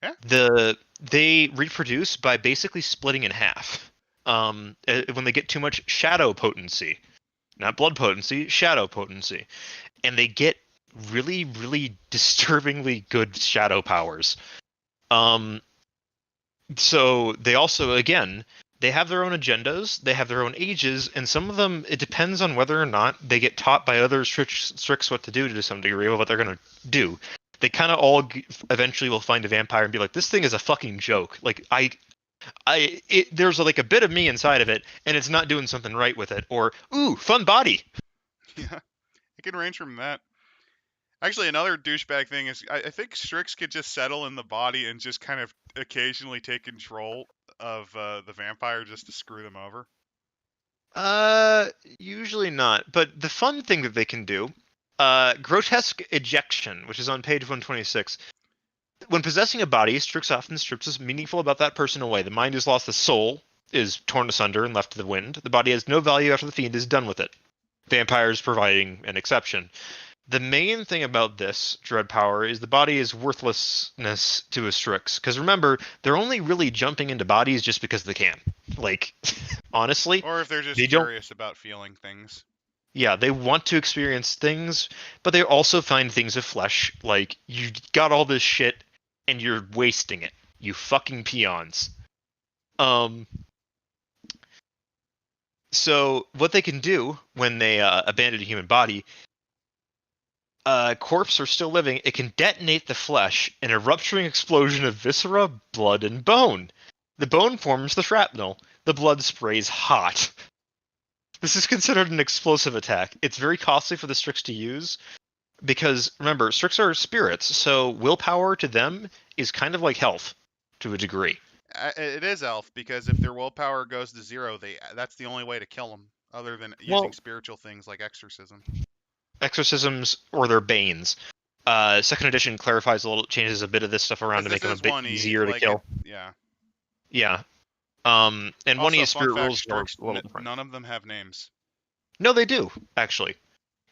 Yeah. They reproduce by basically splitting in half. When they get too much shadow potency, not blood potency, shadow potency, and they get really, really disturbingly good shadow powers. So they also, again, they have their own agendas, they have their own ages, and some of them, it depends on whether or not they get taught by other Strix what to do to some degree, or what they're going to do. They kind of all eventually will find a vampire and be like, this thing is a fucking joke. Like, there's like a bit of me inside of it, and it's not doing something right with it. Or, ooh, fun body. Yeah, it can range from that. Actually, another douchebag thing is I think Strix could just settle in the body and just kind of occasionally take control of the vampire just to screw them over. Usually not. But the fun thing that they can do, grotesque ejection, which is on page 126. When possessing a body, Strix often strips us meaningful about that person away. The mind is lost, the soul is torn asunder and left to the wind. The body has no value after the fiend is done with it. Vampires providing an exception. The main thing about this dread power is the body is worthlessness to a Strix. Because remember, they're only really jumping into bodies just because they can. Like, honestly. Or if they're just curious about feeling things. Yeah, they want to experience things, but they also find things of flesh. Like, you got all this shit, and you're wasting it. You fucking peons. So, what they can do when they abandon a human body, corpse are still living, it can detonate the flesh in a rupturing explosion of viscera, blood, and bone. The bone forms the shrapnel. The blood sprays hot. This is considered an explosive attack. It's very costly for the Strix to use, because, remember, Strix are spirits, so willpower to them is kind of like health, to a degree. It is elf, because if their willpower goes to zero, that's the only way to kill them, other than using spiritual things like exorcism. Exorcisms or their banes. Second edition clarifies changes a bit of this stuff around to make them a bit easier to kill. Yeah. Yeah. And also, 1E spirit rules are a little different. None of them have names. No, they do, actually.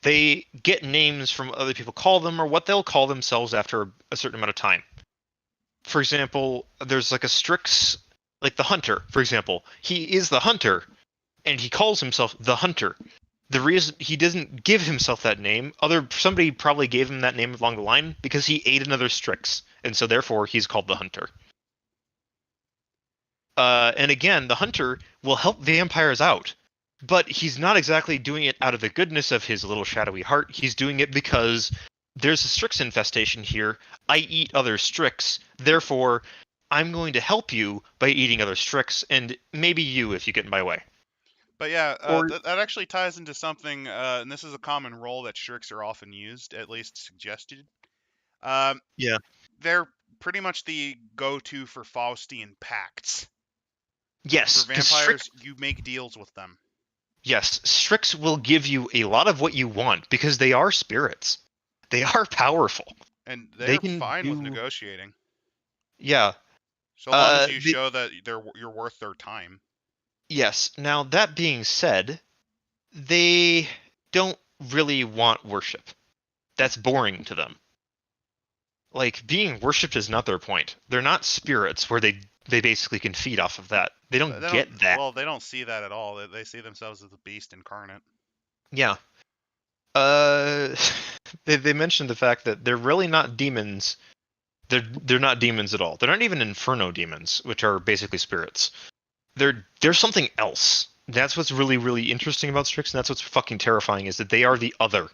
They get names from other people call them, or what they'll call themselves after a certain amount of time. For example, there's like a Strix, like the Hunter, for example. He is the Hunter, and he calls himself the Hunter. The reason he doesn't give himself that name, somebody probably gave him that name along the line because he ate another Strix, and so therefore he's called the Hunter. And again, the Hunter will help vampires out. But he's not exactly doing it out of the goodness of his little shadowy heart. He's doing it because there's a Strix infestation here. I eat other Strix, therefore I'm going to help you by eating other Strix, and maybe you if you get in my way. But yeah, Or that actually ties into something, and this is a common role that Strix are often used, at least suggested. Um, yeah, they're pretty much the go-to for Faustian pacts. yes, For because Strix, vampires, you make deals with them. yes, Strix will give you a lot of what you want because they are spirits. They are powerful. And They they're can fine with do, negotiating, yeah. so long as you The show that you're worth their time. Yes. Now that being said, they don't really want worship. That's boring to them. Like being worshipped is not their point. They're not spirits where they basically can feed off of that. They don't They don't. get that. Well, they don't see that at all. They see themselves as a beast incarnate. Yeah. Uh, they mentioned the fact that they're really not demons. They're not demons at all. They're not even inferno demons, which are basically spirits. They're something else. That's what's really really interesting about Strix, and that's what's fucking terrifying is that they are the other.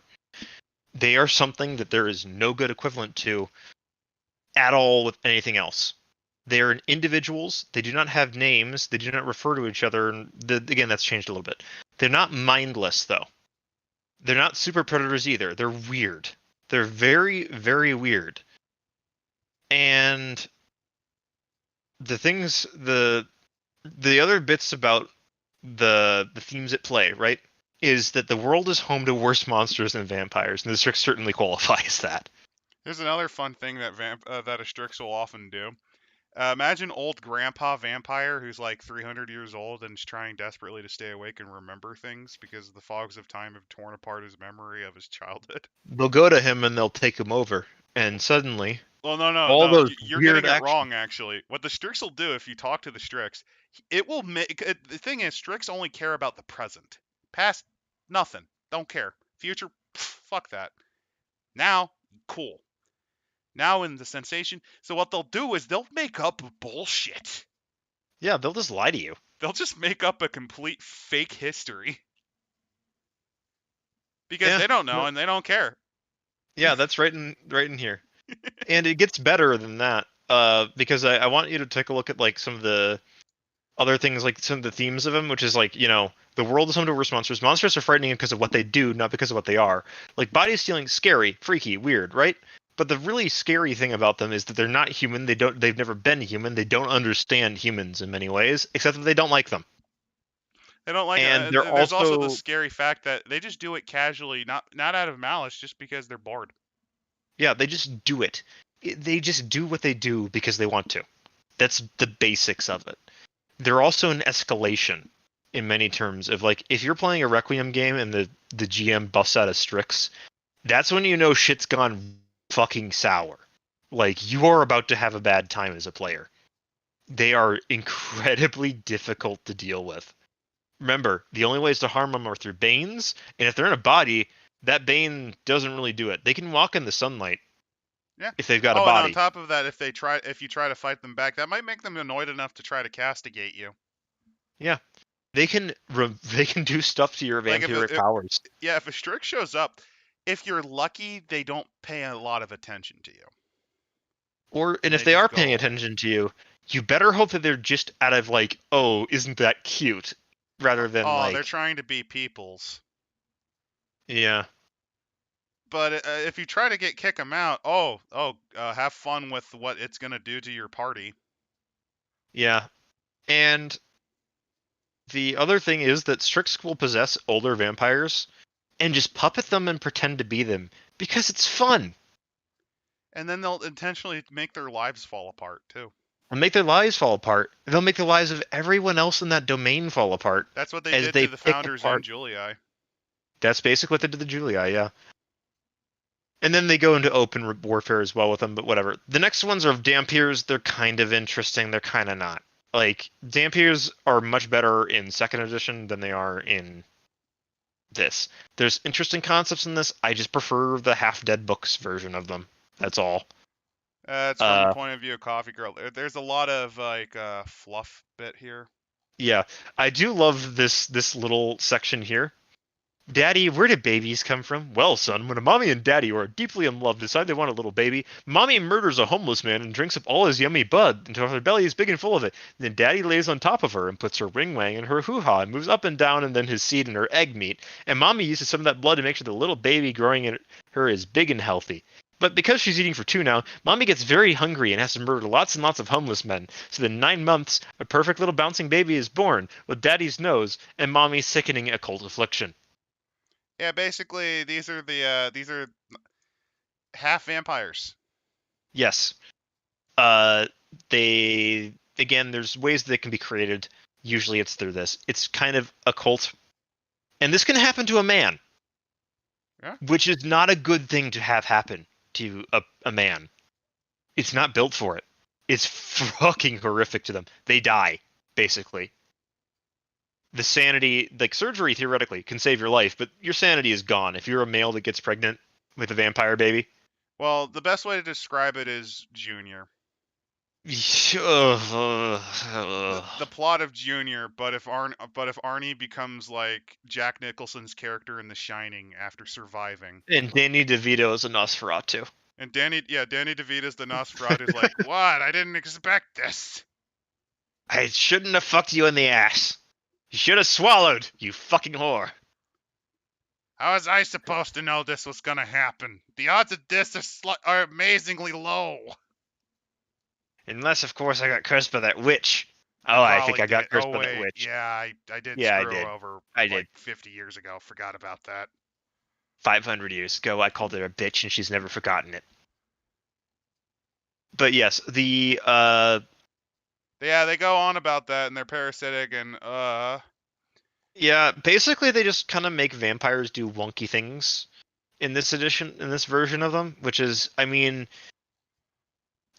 They are something that there is no good equivalent to at all with anything else. They are individuals. They do not have names. They do not refer to each other. And again, that's changed a little bit. They're not mindless, though. They're not super predators either. They're weird. They're very, very weird. And the other bits about the themes at play, right, is that the world is home to worse monsters than vampires, and the Strix certainly qualifies that. There's another fun thing that that a Strix will often do. Imagine old grandpa vampire who's like 300 years old and is trying desperately to stay awake and remember things because the fogs of time have torn apart his memory of his childhood. They'll go to him and they'll take him over, and suddenly Well, no, all those you're weird getting it action. wrong. Actually, what the Strix will do if you talk to the Strix, it will make. The thing is, Strix only care about the present. Past, nothing. Don't care. Future, fuck that. Now, cool. Now in the sensation. So what they'll do is they'll make up bullshit. Yeah, they'll just lie to you. They'll just make up a complete fake history because Yeah, they don't know and they don't care. yeah, that's right in here, and it gets better than that. Because I want you to take a look at like some of the other things, like some of the themes of them, which is like the world is home to worse monsters. Monsters are frightening because of what they do, not because of what they are. Like body stealing, scary, freaky, weird, right? But the really scary thing about them is that they're not human. They've never been human. They don't understand humans in many ways, except that they don't like them. They don't like And it. they're There's also the also, scary fact that they just do it casually, not out of malice, just because they're bored. yeah, they just do it. They just do what they do because they want to. That's the basics of it. They're also an escalation in many terms of like if you're playing a Requiem game and the GM busts out a Strix, that's when you know shit's gone fucking sour. Like you are about to have a bad time as a player. They are incredibly difficult to deal with. Remember, the only ways to harm them are through banes, and if they're in a body, that bane doesn't really do it. They can walk in the sunlight Yeah. if they've got a Oh, and on body. top of that, if you try to fight them back, that might make them annoyed enough to try to castigate you. Yeah, they can do stuff to your Like vampiric powers. if a Strix shows up, if you're lucky, they don't pay a lot of attention to you. And if They they just are go paying away. attention to you, you better hope that they're just out of like, oh, isn't that cute, rather than Oh, they're like, trying to be peoples. yeah, But if you try to kick them out, have fun with what it's gonna do to your party. yeah. And the other thing is that Strix will possess older vampires and just puppet them and pretend to be them because it's fun And then they'll intentionally make their lives fall apart too. and make their lives fall apart. They'll make the lives of everyone else in that domain fall apart That's what they as did they to the pick founders in apart. Julii. That's basically what they did to Julia, yeah. And then they go into open warfare as well with them, but whatever. The next ones are Dampiers. They're kind of interesting. They're kind of not. Like, Dampiers are much better in second edition than they are in this. There's interesting concepts in this. I just prefer the half-dead books version of them. That's all. It's from the point of view of Coffee Girl. There's a lot of like fluff bit here. Yeah, I do love this little section here. Daddy, where did babies come from? Well, son, when a mommy and daddy who are deeply in love decide they want a little baby, mommy murders a homeless man and drinks up all his yummy bud until her belly is big and full of it. Then daddy lays on top of her and puts her ring wang in her hoo-ha and moves up and down and then his seed and her egg meat. And mommy uses some of that blood to make sure the little baby growing in her is big and healthy. But because she's eating for two now, mommy gets very hungry and has to murder lots and lots of homeless men. So in 9 months, a perfect little bouncing baby is born with daddy's nose and mommy's sickening occult affliction. Yeah, basically these are half vampires. Yes. Uh, they again, there's ways that can be created. Usually, it's through this. It's kind of occult, and this can happen to a man, Yeah. which is not a good thing to have happen to a man. It's not built for it. It's fucking horrific to them. They die, basically. The sanity, like surgery, theoretically can save your life, but your sanity is gone if you're a male that gets pregnant with a vampire baby. Well, the best way to describe it is Junior. The plot of Junior, but if Arnie becomes like Jack Nicholson's character in The Shining after surviving, And Danny DeVito is a Nosferatu. and Danny DeVito's the Nosferatu is like, what? I didn't expect this. I shouldn't have fucked you in the ass. You should have swallowed, you fucking whore. How was I supposed to know this was gonna happen? The odds of this are amazingly low. Unless, of course, I got cursed by that witch. Oh, I think I got cursed by that wait, witch. yeah, I did Yeah, I screw did. over I like did. 50 years ago. Forgot about that. 500 years ago, I called her a bitch, and she's never forgotten it. But yes, Yeah, they go on about that, and they're parasitic, and yeah, basically they just kind of make vampires do wonky things in this version of them, which is, I mean,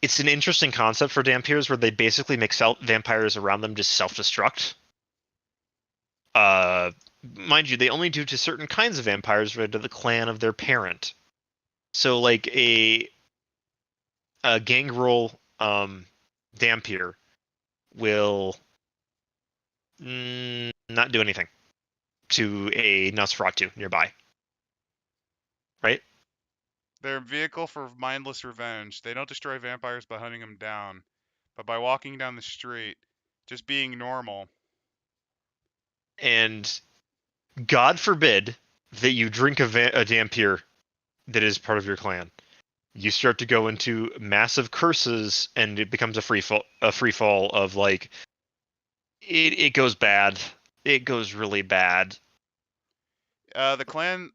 it's an interesting concept for vampires where they basically make vampires around them just self-destruct. Mind you, they only do to certain kinds of vampires related to the clan of their parent. So, like a gangrel vampire will not do anything to a Nosferatu nearby, right? they're a vehicle for mindless revenge. They don't destroy vampires by hunting them down, but by walking down the street, just being normal. And God forbid that you drink a vampire that is part of your clan. You start to go into massive curses, and it becomes a free fall of like it goes bad. It goes really bad. The clan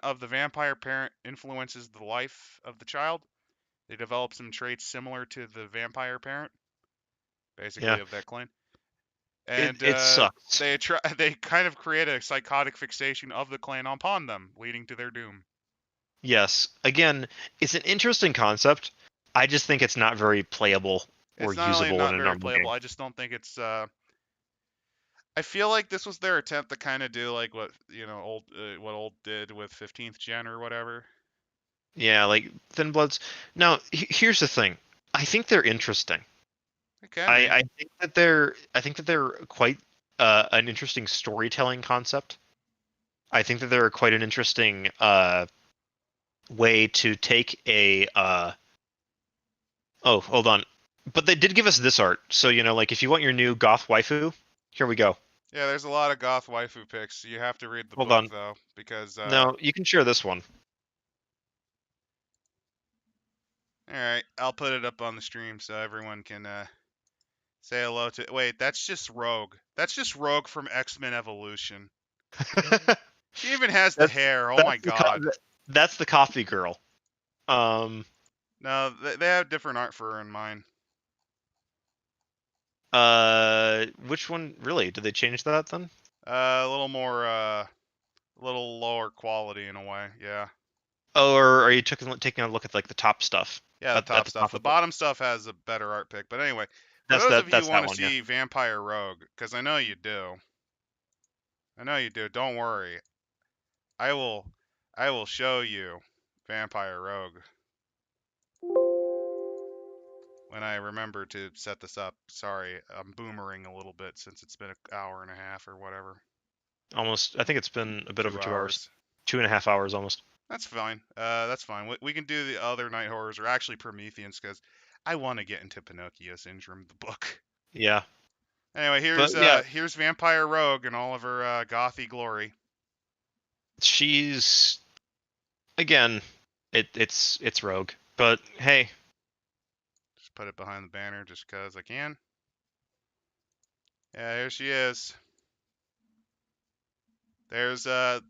of the vampire parent influences the life of the child. They develop some traits similar to the vampire parent, Yeah, basically of that clan, and it sucks. they kind of create a psychotic fixation of the clan upon them, leading to their doom. Yes, again, it's an interesting concept. I just think it's not very playable or It's not only usable in not a very normal playable, game. I just don't think it's. I feel like this was their attempt to kind of do like what what old did with 15th gen or whatever. Yeah, like Thin Bloods. Now, here's the thing. I think they're interesting. It can be. I think that they're quite an interesting storytelling concept. I think that they're quite an interesting way to take a oh, hold on. But they did give us this art. So, like if you want your new goth waifu, here we go. Yeah, there's a lot of goth waifu pics. You have to read the Hold book on. though, because No, you can share this one. all right, I'll put it up on the stream so everyone can say hello to. Wait, that's just Rogue. That's just Rogue from X-Men Evolution. She even has the that's hair. Oh my that's god. that's the coffee girl. Um No, they have different art for her in mine. which one really? Did they change that then? A little more, a little lower quality in a way. Yeah. Oh, or are you taking a look at like the top stuff? Yeah, the At top the stuff. top The of it? bottom stuff has a better art pick. But anyway, for those of you who That's want that to one, yeah. see Vampire Rogue, because I know you do. I know you do. Don't worry. I will show you Vampire Rogue. when I remember to set this up. Sorry, I'm boomering a little bit since it's been an hour and a half or whatever. Almost, I think it's been a bit over 2 hours. 2 hours. 2.5 hours almost. That's fine. That's fine. We can do the other night horrors, or actually Prometheans, because I want to get into Pinocchio Syndrome, the book. Yeah. Anyway, But yeah, here's Vampire Rogue in all of her gothy glory. she's again, it's Rogue. But hey, Just put it behind the banner just because I can. Yeah, here she is. There's the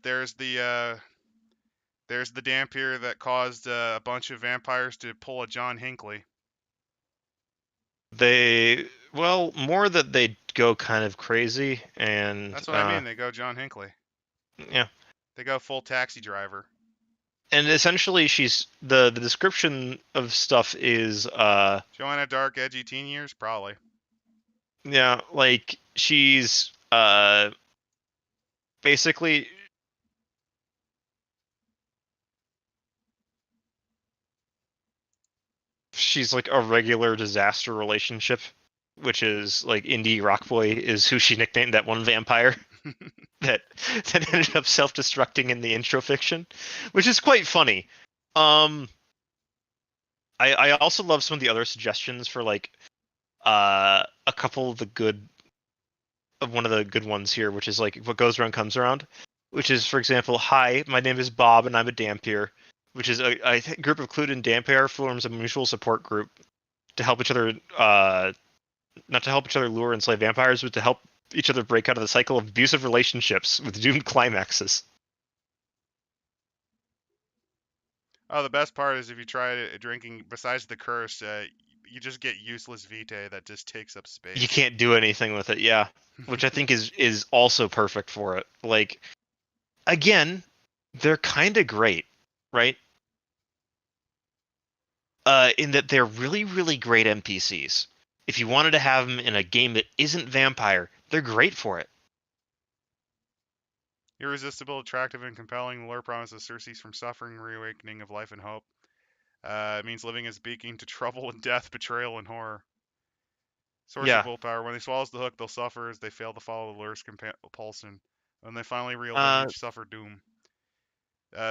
Dampier that caused a bunch of vampires to pull a John Hinckley. more that they go kind of crazy and That's what I mean. They go John Hinckley. yeah. They go full Taxi Driver. And essentially she's the description of stuff is Joanna Dark, edgy teen years, probably. yeah, like she's basically she's like a regular disaster relationship, which is like Indie Rockboy is who she nicknamed that one vampire that ended up self-destructing in the intro fiction, which is quite funny. I also love some of the other suggestions for like a couple of the good of one of the good ones here, which is like what goes around comes around, which is, for example, hi, my name is Bob and I'm a Dampier, which is a group of Clued Dampier forms a mutual support group to help each other, not to help each other lure and slay vampires, but to help each other break out of the cycle of abusive relationships with doomed climaxes. Oh, the best part is if you try drinking, besides the curse, you just get useless vitae that just takes up space. You can't do anything with it, yeah. Which I think is also perfect for it. Like, again, they're kind of great, right? In that they're really, really great NPCs. If you wanted to have them in a game that isn't vampire, they're great for it. Irresistible, attractive, and compelling, the lure promises Cersei's from suffering, reawakening of life and hope. It means living as beacon to trouble and death, betrayal and horror. Source Yeah. of willpower. When they swallows the hook, they'll suffer as they fail to follow the lure's compulsion. When they finally reel, they'll each suffer doom.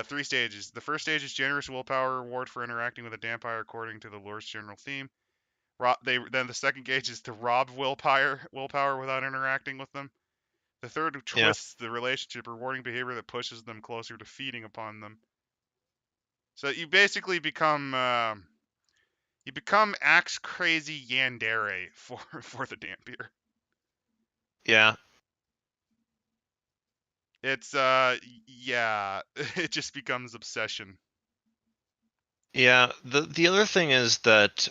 3 stages. The first stage is generous willpower reward for interacting with a vampire according to the lure's general theme. Then the second gauge is to rob willpower without interacting with them. The third twists the relationship, rewarding behavior that pushes them closer to feeding upon them. So you basically become axe crazy yandere for the Dampier. Yeah. It's yeah, it just becomes obsession. Yeah. The other thing is that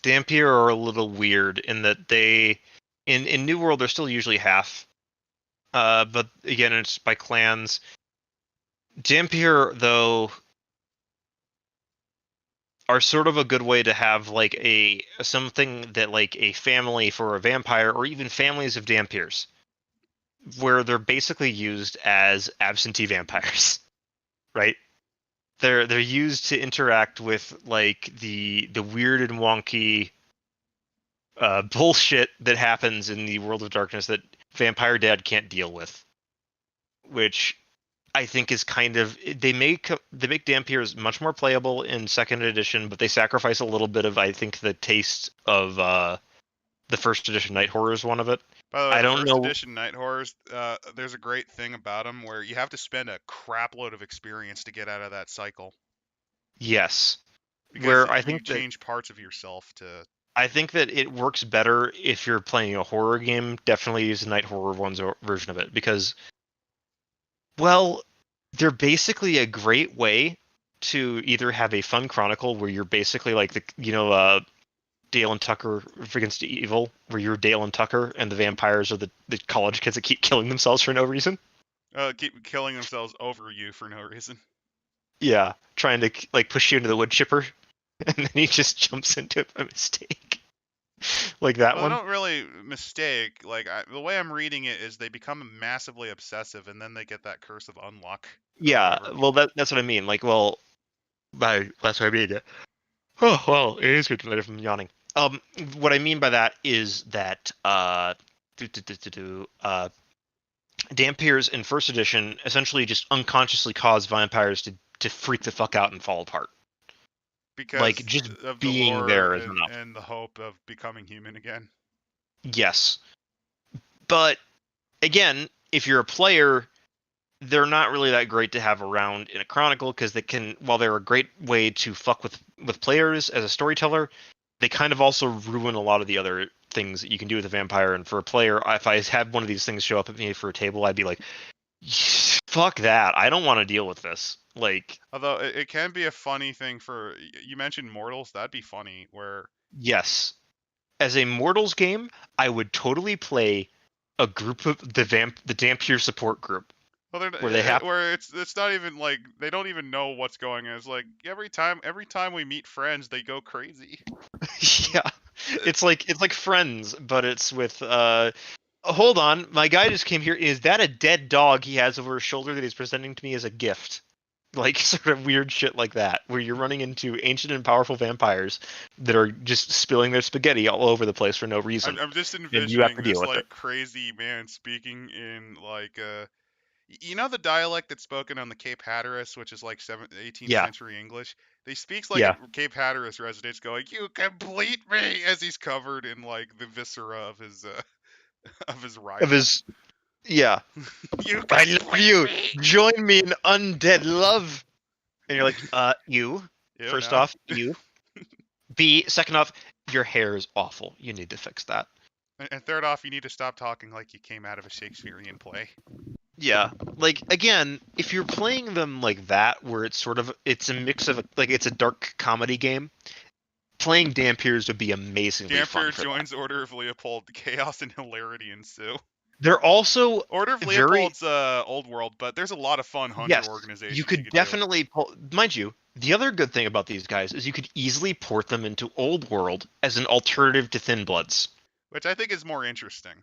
Dampier are a little weird in that they in New World they're still usually half. But again it's by clans. Dampier though are sort of a good way to have like a something that like a family for a vampire or even families of Dampiers, where they're basically used as absentee vampires, right? They're used to interact with like the weird and wonky bullshit that happens in the world of darkness that Vampire Dad can't deal with, which I think is kind of they make Dampiers much more playable in second edition, but they sacrifice a little bit of I think the taste of the first edition Night Horror is one of it. By the way, I the don't first know. edition Night Horrors, there's a great thing about them where you have to spend a crap load of experience to get out of that cycle. Yes, Because where I you think that change parts of yourself to. I think that it works better if you're playing a horror game. Definitely use the Night Horror one's version of it because, well, they're basically a great way to either have a fun chronicle where you're basically like Dale and Tucker against evil, where you're Dale and Tucker and the vampires are the college kids that keep killing themselves for no reason. Keep killing themselves over you for no reason. Yeah, trying to like push you into the wood chipper, and then he just jumps into it by mistake. Like that Well, one. they don't really mistake. Like the way I'm reading it is they become massively obsessive, and then they get that curse of unluck. Yeah, well that's what I mean. Like, well, that's what I mean. Oh, well, it is good to let from yawning. What I mean by that is that Dampiers in first edition essentially just unconsciously cause vampires to freak the fuck out and fall apart. Like, Because just of the being lore there is and, enough. and the hope of becoming human again. Yes. But, again, if you're a player, they're not really that great to have around in a Chronicle, because they can, while they're a great way to fuck with players as a storyteller, they kind of also ruin a lot of the other things that you can do with a vampire. And for a player, if I had one of these things show up at me for a table, I'd be like, fuck that. I don't want to deal with this. Like, Although it can be a funny thing for, you mentioned mortals, that'd be funny, where yes. As a Mortals game, I would totally play a group of the Dampier support group well, where they have where it's not even like they don't even know what's going on. It's like every time we meet friends, they go crazy. yeah. It's like Friends, but it's with hold on, my guy just came here. Is that a dead dog he has over his shoulder that he's presenting to me as a gift? Like, sort of weird shit like that, where you're running into ancient and powerful vampires that are just spilling their spaghetti all over the place for no reason, I'm just and you have to envisioning deal this with it. like crazy man speaking in like you know the dialect that's spoken on the Cape Hatteras, which is like 18th Yeah, century English. They speaks like a yeah. Cape Hatteras resident going, "You complete me," as he's covered in like the viscera of his of his Of rival. his, yeah. You I love complete you. me. Join me in undead love. And you're like, you. You First know. off, you. B, second off, your hair is awful. You need to fix that. And third off, you need to stop talking like you came out of a Shakespearean play. Yeah, like again, if you're playing them like that, where it's a mix of like it's a dark comedy game, playing Dampiers would be amazingly fun Dampier for that. joins Order of Leopold. Chaos and hilarity ensue. They're also Order of very Leopold's old world, but there's a lot of fun hunter yes. You organizations you could could do. definitely pull, mind you. The other good thing about these guys is you could easily port them into Old World as an alternative to Thin Bloods. Which I think is more interesting.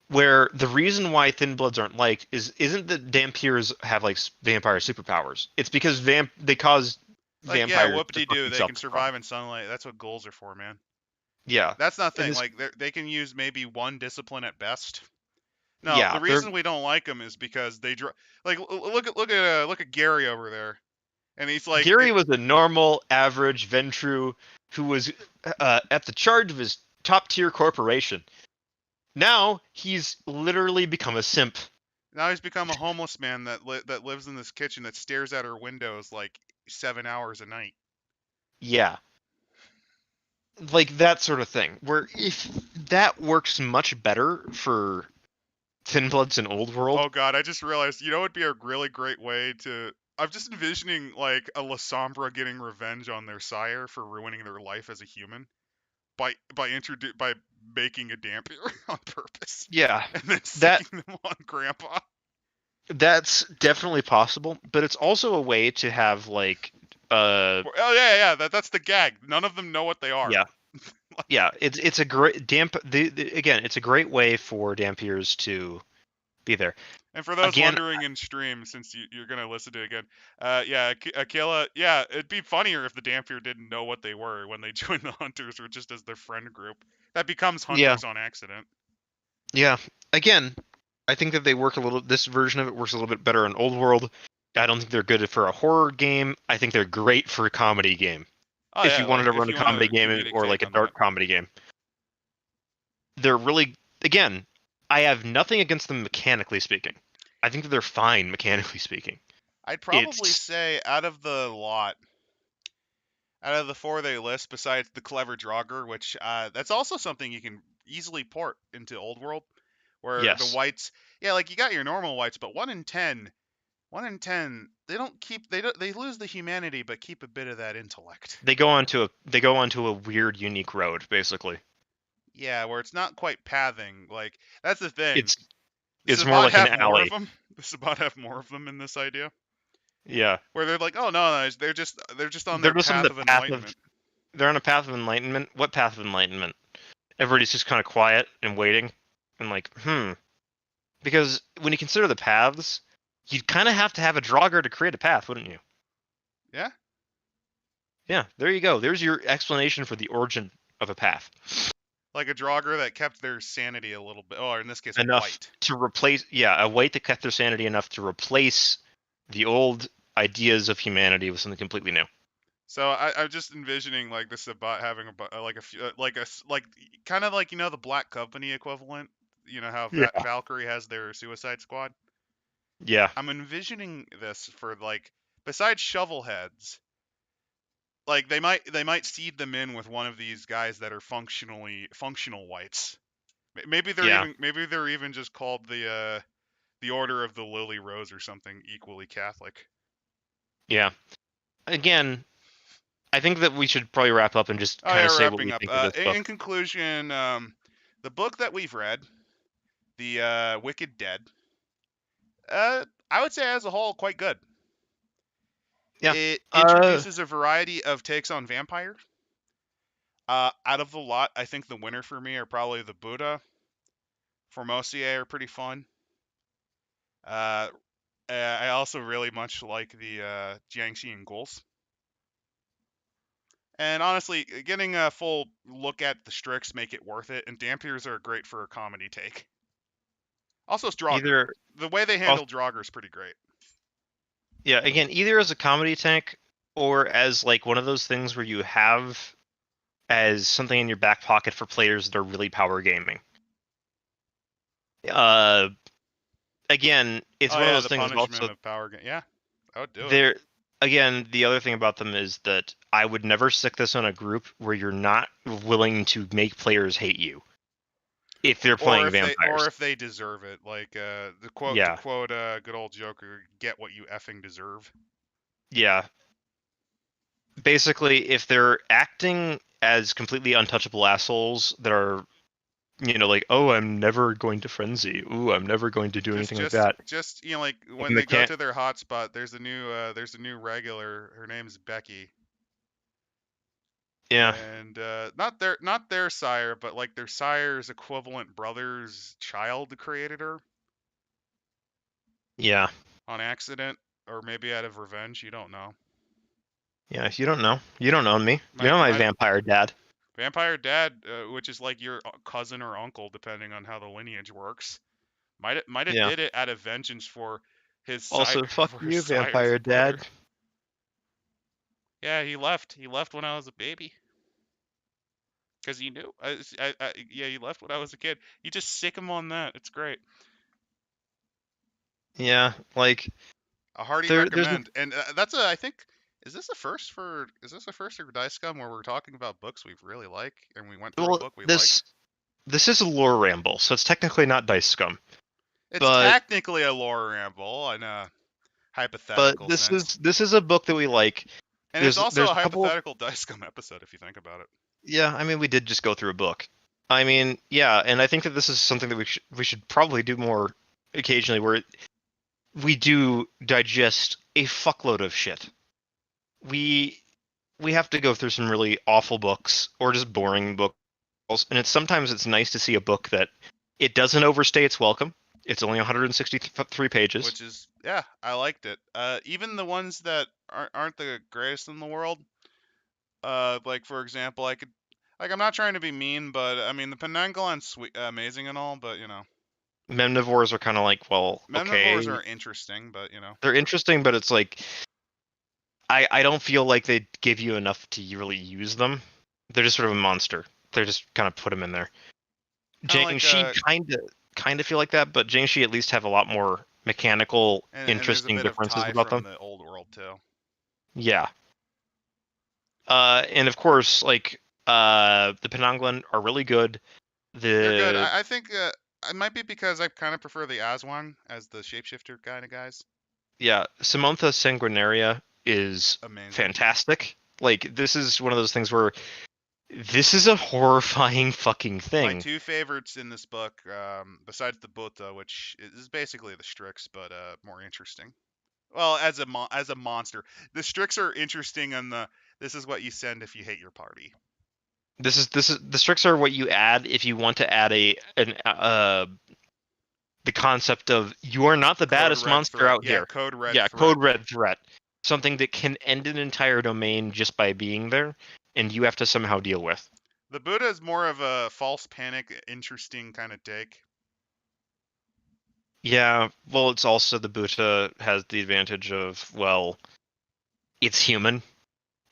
Where the reason why Thin Bloods aren't liked isn't that Dampiers have like vampire superpowers. It's because they cause Like, yeah, vampires to fuck whoop-de-doo, they themselves can up. survive in sunlight. That's what ghouls are for, man. Yeah, That's not the and thing. this Like, they can use maybe one discipline at best. No, yeah the they're reason we don't like them is because they like look at Gary over there, and he's like, Gary was a normal average Ventru who was at the charge of his top tier corporation. Now he's literally become a simp. now he's become a homeless man that lives in this kitchen that stares at her windows like 7 hours a night. Yeah, like that sort of thing. Where if that works much better for Thin Bloods and Old World. Oh god, I just realized, you know, it'd be a really great way to. I'm just envisioning like a Lasombra getting revenge on their sire for ruining their life as a human by making a dampier on purpose Yeah, and then that sicking them on Grandpa. that's definitely possible, but it's also a way to have like Oh yeah, that's the gag. None of them know what they are. yeah. Yeah, it's a great again, it's a great way for Dampiers to be there. And for those Again, wondering in stream, since you're gonna listen to it again, yeah, Aquila, yeah, it'd be funnier if the Dampier didn't know what they were when they joined the Hunters, or just as their friend group. That becomes yeah, Hunters on accident. yeah. Again, I think that they work a little. This version of it works a little bit better in Old World. I don't think they're good for a horror game. I think they're great for a comedy game. Oh If yeah, you wanted like to if run a you want comedy a game comedic or like take a on that. dark comedy game, they're really again. I have nothing against them mechanically speaking. I think that they're fine mechanically speaking. I'd probably It's say out of the lot, out of the four they list, besides the Clever Draugr, which that's also something you can easily port into Old World, where the yes. whites, yeah, like you got your normal whites, but 1 in 10, they don't keep they lose the humanity, but keep a bit of that intellect. They go onto a weird, unique road, basically. Yeah, where it's not quite pathing. Like that's the thing. It's This is it's more about like an have more of alley. them. This is about have more of them in this idea, Yeah, where they're like, oh no, they're just on they're their just on path the of path of enlightenment. they're on a path of enlightenment. What path of enlightenment? Everybody's just kind of quiet and waiting, and like, because when you consider the paths, you'd kind of have to have a Draugr to create a path, wouldn't you? Yeah. Yeah, there you go. There's your explanation for the origin of a path. Like a Draugr that kept their sanity a little bit, or in this case, Enough white. to replace, a white that kept their sanity enough to replace the old ideas of humanity with something completely new. So I'm just envisioning like this about having like a few, like kind of like the Black Company equivalent. You know how Yeah. Valkyrie has their Suicide Squad. Yeah. I'm envisioning this for like besides shovelheads, like they might seed them in with one of these guys that are functional whites. Maybe Yeah. they're even just called the Order of the Lily Rose or something equally Catholic. Yeah. Again, I think that we should probably wrap up and just kind of say what we Wrapping up. think of this book. In conclusion, the book that we've read, the Wicked Dead, I would say as a whole quite good. Yeah. It introduces a variety of takes on vampire. Out of the lot, I think the winner for me are probably the Buddha. Formosier are pretty fun. I also really much like the Jiangxi and Ghouls. And honestly, getting a full look at the Strix make it worth it, and Dampiers are great for a comedy take. Also, Draugr. Either The way they handle Draugr is pretty great. Yeah, again, either as a comedy tank or as like one of those things where you have as something in your back pocket for players that are really power gaming. Again, it's one of those the things punishment also of power game. Yeah, I would do it. there again, the other thing about them is that I would never stick this on a group where you're not willing to make players hate you if they're playing vampires. Or if they deserve it. Like the quote to quote good old Joker, get what you effing deserve. Yeah. Basically, if they're acting as completely untouchable assholes that are, like, oh, I'm never going to frenzy. Ooh, I'm never going to do anything like that. Just like when they go to their hotspot, there's a new regular. Her name's Becky. Yeah. And not their sire, but like their sire's equivalent brother's child created her. Yeah. On accident, or maybe out of revenge. You don't know. Yeah, you don't know. You don't know me. You know my vampire dad. Vampire dad, which is like your cousin or uncle, depending on how the lineage works, might have did it out of vengeance for his. Also, fuck you, vampire dad. Yeah, he left. He left when I was a baby. Because he knew. Yeah, he left when I was a kid. You just sick him on that. It's great. Yeah, like a hearty recommend. And that's I think. Is this a first for Dice Scum where we're talking about books we really like and we went through a book we like? This is a lore ramble, so it's technically not Dice Scum. It's technically a lore ramble in a hypothetical sense. But this is a book that we like. And it's also a hypothetical Dice Scum episode if you think about it. Yeah, I mean we did just go through a book. I mean, yeah, and I think that this is something that we should probably do more occasionally, where we do digest a fuckload of shit. We have to go through some really awful books or just boring books, and sometimes it's nice to see a book that it doesn't overstay its welcome. It's only 163 pages, which is I liked it. Even the ones that aren't the greatest in the world, like for example, I'm not trying to be mean, but I mean the Penanggalan's amazing and all, but Memnivores are kind of like, well, Memnivores are interesting, but they're interesting, but it's like I don't feel like they give you enough to really use them. They're just sort of a monster. They're just kind of put them in there. Jiangxi kind of feel like that, but Jiangxi at least have a lot more mechanical, interesting differences about them. The old world too. Yeah. And of course, like the Penanggalan are really good. They're good. I think it might be because I kind of prefer the Aswang as the shapeshifter kind of guys. Yeah, Samantha Sanguinaria is amazing. Fantastic. Like, this is one of those things where this is a horrifying fucking thing. My two favorites in this book, besides the Buddha, which is basically the Strix, but more interesting. Well, as a monster, the Strix are interesting, and this is what you send if you hate your party. This is the Strix are what you add if you want to add the concept of you are not the baddest monster out here. Code red. Yeah, threat. Code red threat. something that can end an entire domain just by being there, and you have to somehow deal with. The Buddha is more of a false panic, interesting kind of take. Yeah, well, it's also the Buddha has the advantage of, well, it's human,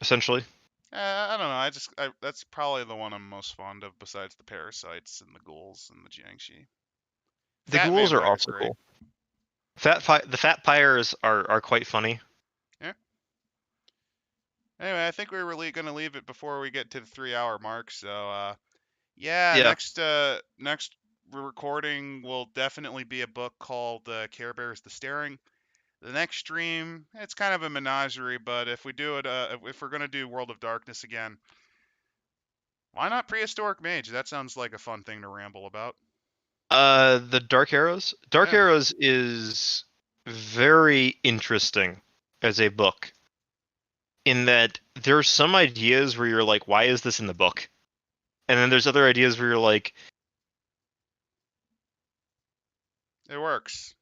essentially. I don't know. That's probably the one I'm most fond of, besides the parasites and the ghouls and the Jiangshi. The Fat ghouls are vampire's also great. cool. The fat pyres are quite funny. Yeah. Anyway, I think we're really gonna leave it before we get to the 3-hour mark. So yeah, Yeah. next recording will definitely be a book called Care Bears the Staring. The next stream, it's kind of a menagerie, but if we do it, if we're gonna do World of Darkness again, why not Prehistoric Mage? That sounds like a fun thing to ramble about. The Dark Arrows. Dark Yeah. Arrows is very interesting as a book, in that there's some ideas where you're like, why is this in the book? And then there's other ideas where you're like, It works.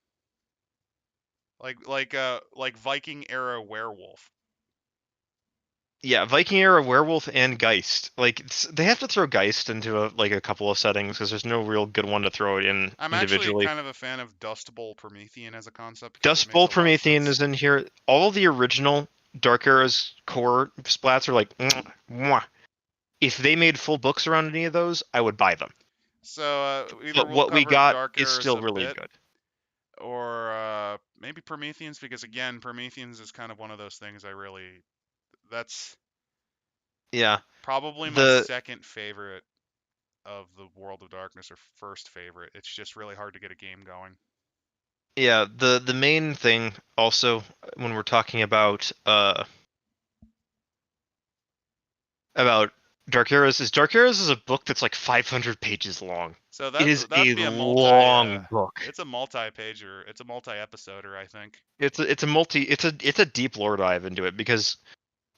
Like Viking era werewolf. yeah, Viking era werewolf and Geist. Like they have to throw Geist into a couple of settings because there's no real good one to throw it in I'm actually individually. kind of a fan of Dust Bowl Promethean as a concept because it Dust makes Bowl a lot of Promethean sense. is in here. All the original Dark Arrows core splats are like, mwah, mwah. If they made full books around any of those, I would buy them. So either But we'll what we cover got Dark is Arrows still a really bit, good. or maybe Prometheans, because again, Prometheans is kind of one of those things that's Yeah. probably my The second favorite of the World of Darkness, or first favorite. It's just really hard to get a game going. the main thing also when we're talking about Dark Arrows is a book that's like 500 pages long. So It is that'd a be a long book. it's a multi-pager, it's a multi-episoder, I think. It's a deep lore dive into it because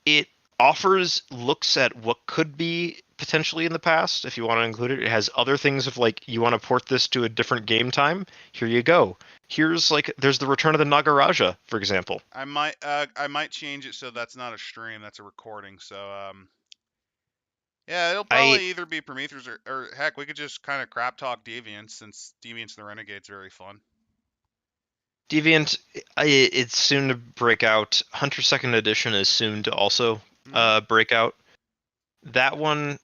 it offers looks at what could be potentially in the past if you want to include it. It has other things of like you want to port this to a different game time. Here you go. Here's like there's the Return of the Nagaraja, for example. I might change it so that's not a stream, that's a recording. So yeah, it'll I probably either be Prometheus or heck, we could just kind of crap talk Deviants, since Deviants the Renegade's very fun. Deviant, it's soon to break out. Hunter Second Edition is soon to also break out. That one,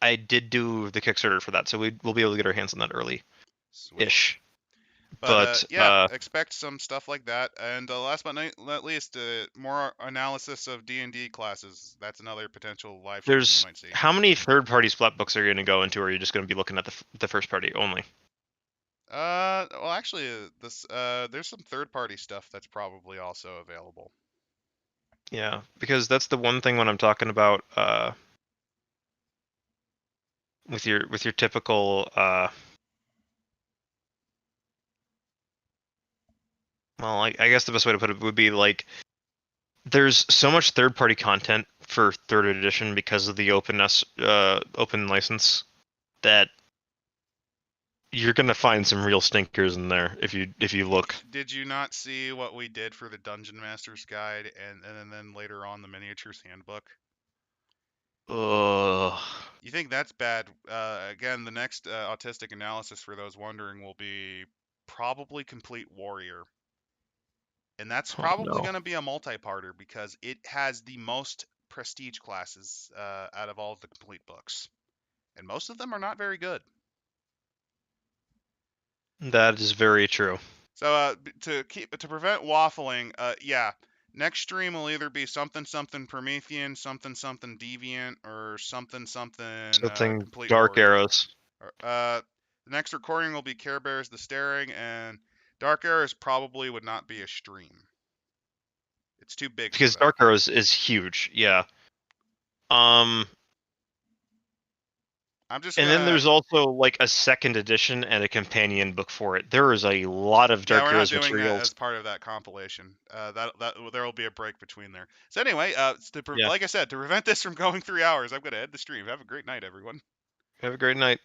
I did do the Kickstarter for that, so we'll be able to get our hands on that early-ish. But yeah, expect some stuff like that. And last but not least, more analysis of D&D classes. That's another potential live stream you might see. How many third-party splat books are you going to go into, or are you just going to be looking at the first party only? Well, actually, there's some third-party stuff that's probably also available. Yeah, because that's the one thing when I'm talking about with your typical well, I guess the best way to put it would be like there's so much third-party content for third edition because of the openness, open license, that you're gonna find some real stinkers in there if you look. Did you not see what we did for the Dungeon Master's Guide and then later on the Miniatures Handbook? Ugh. You think that's bad? Again, the next autistic analysis, for those wondering, will be probably Complete Warrior. And that's probably going to be a multi-parter because it has the most prestige classes out of all of the complete books. And most of them are not very good. That is very true. So to prevent waffling, yeah, next stream will either be something Promethean, something Deviant, or something Complete Dark Warrior. Arrows. The next recording will be Care Bears the Staring, and Dark Arrows probably would not be a stream. It's too big. Because Dark Arrows is huge, yeah. Then there's also like a second edition and a companion book for it. There is a lot of Dark Arrows materials. We're not doing that as part of that compilation. There will be a break between there. So anyway, like I said, to prevent this from going 3 hours, I'm going to end the stream. Have a great night, everyone. Have a great night.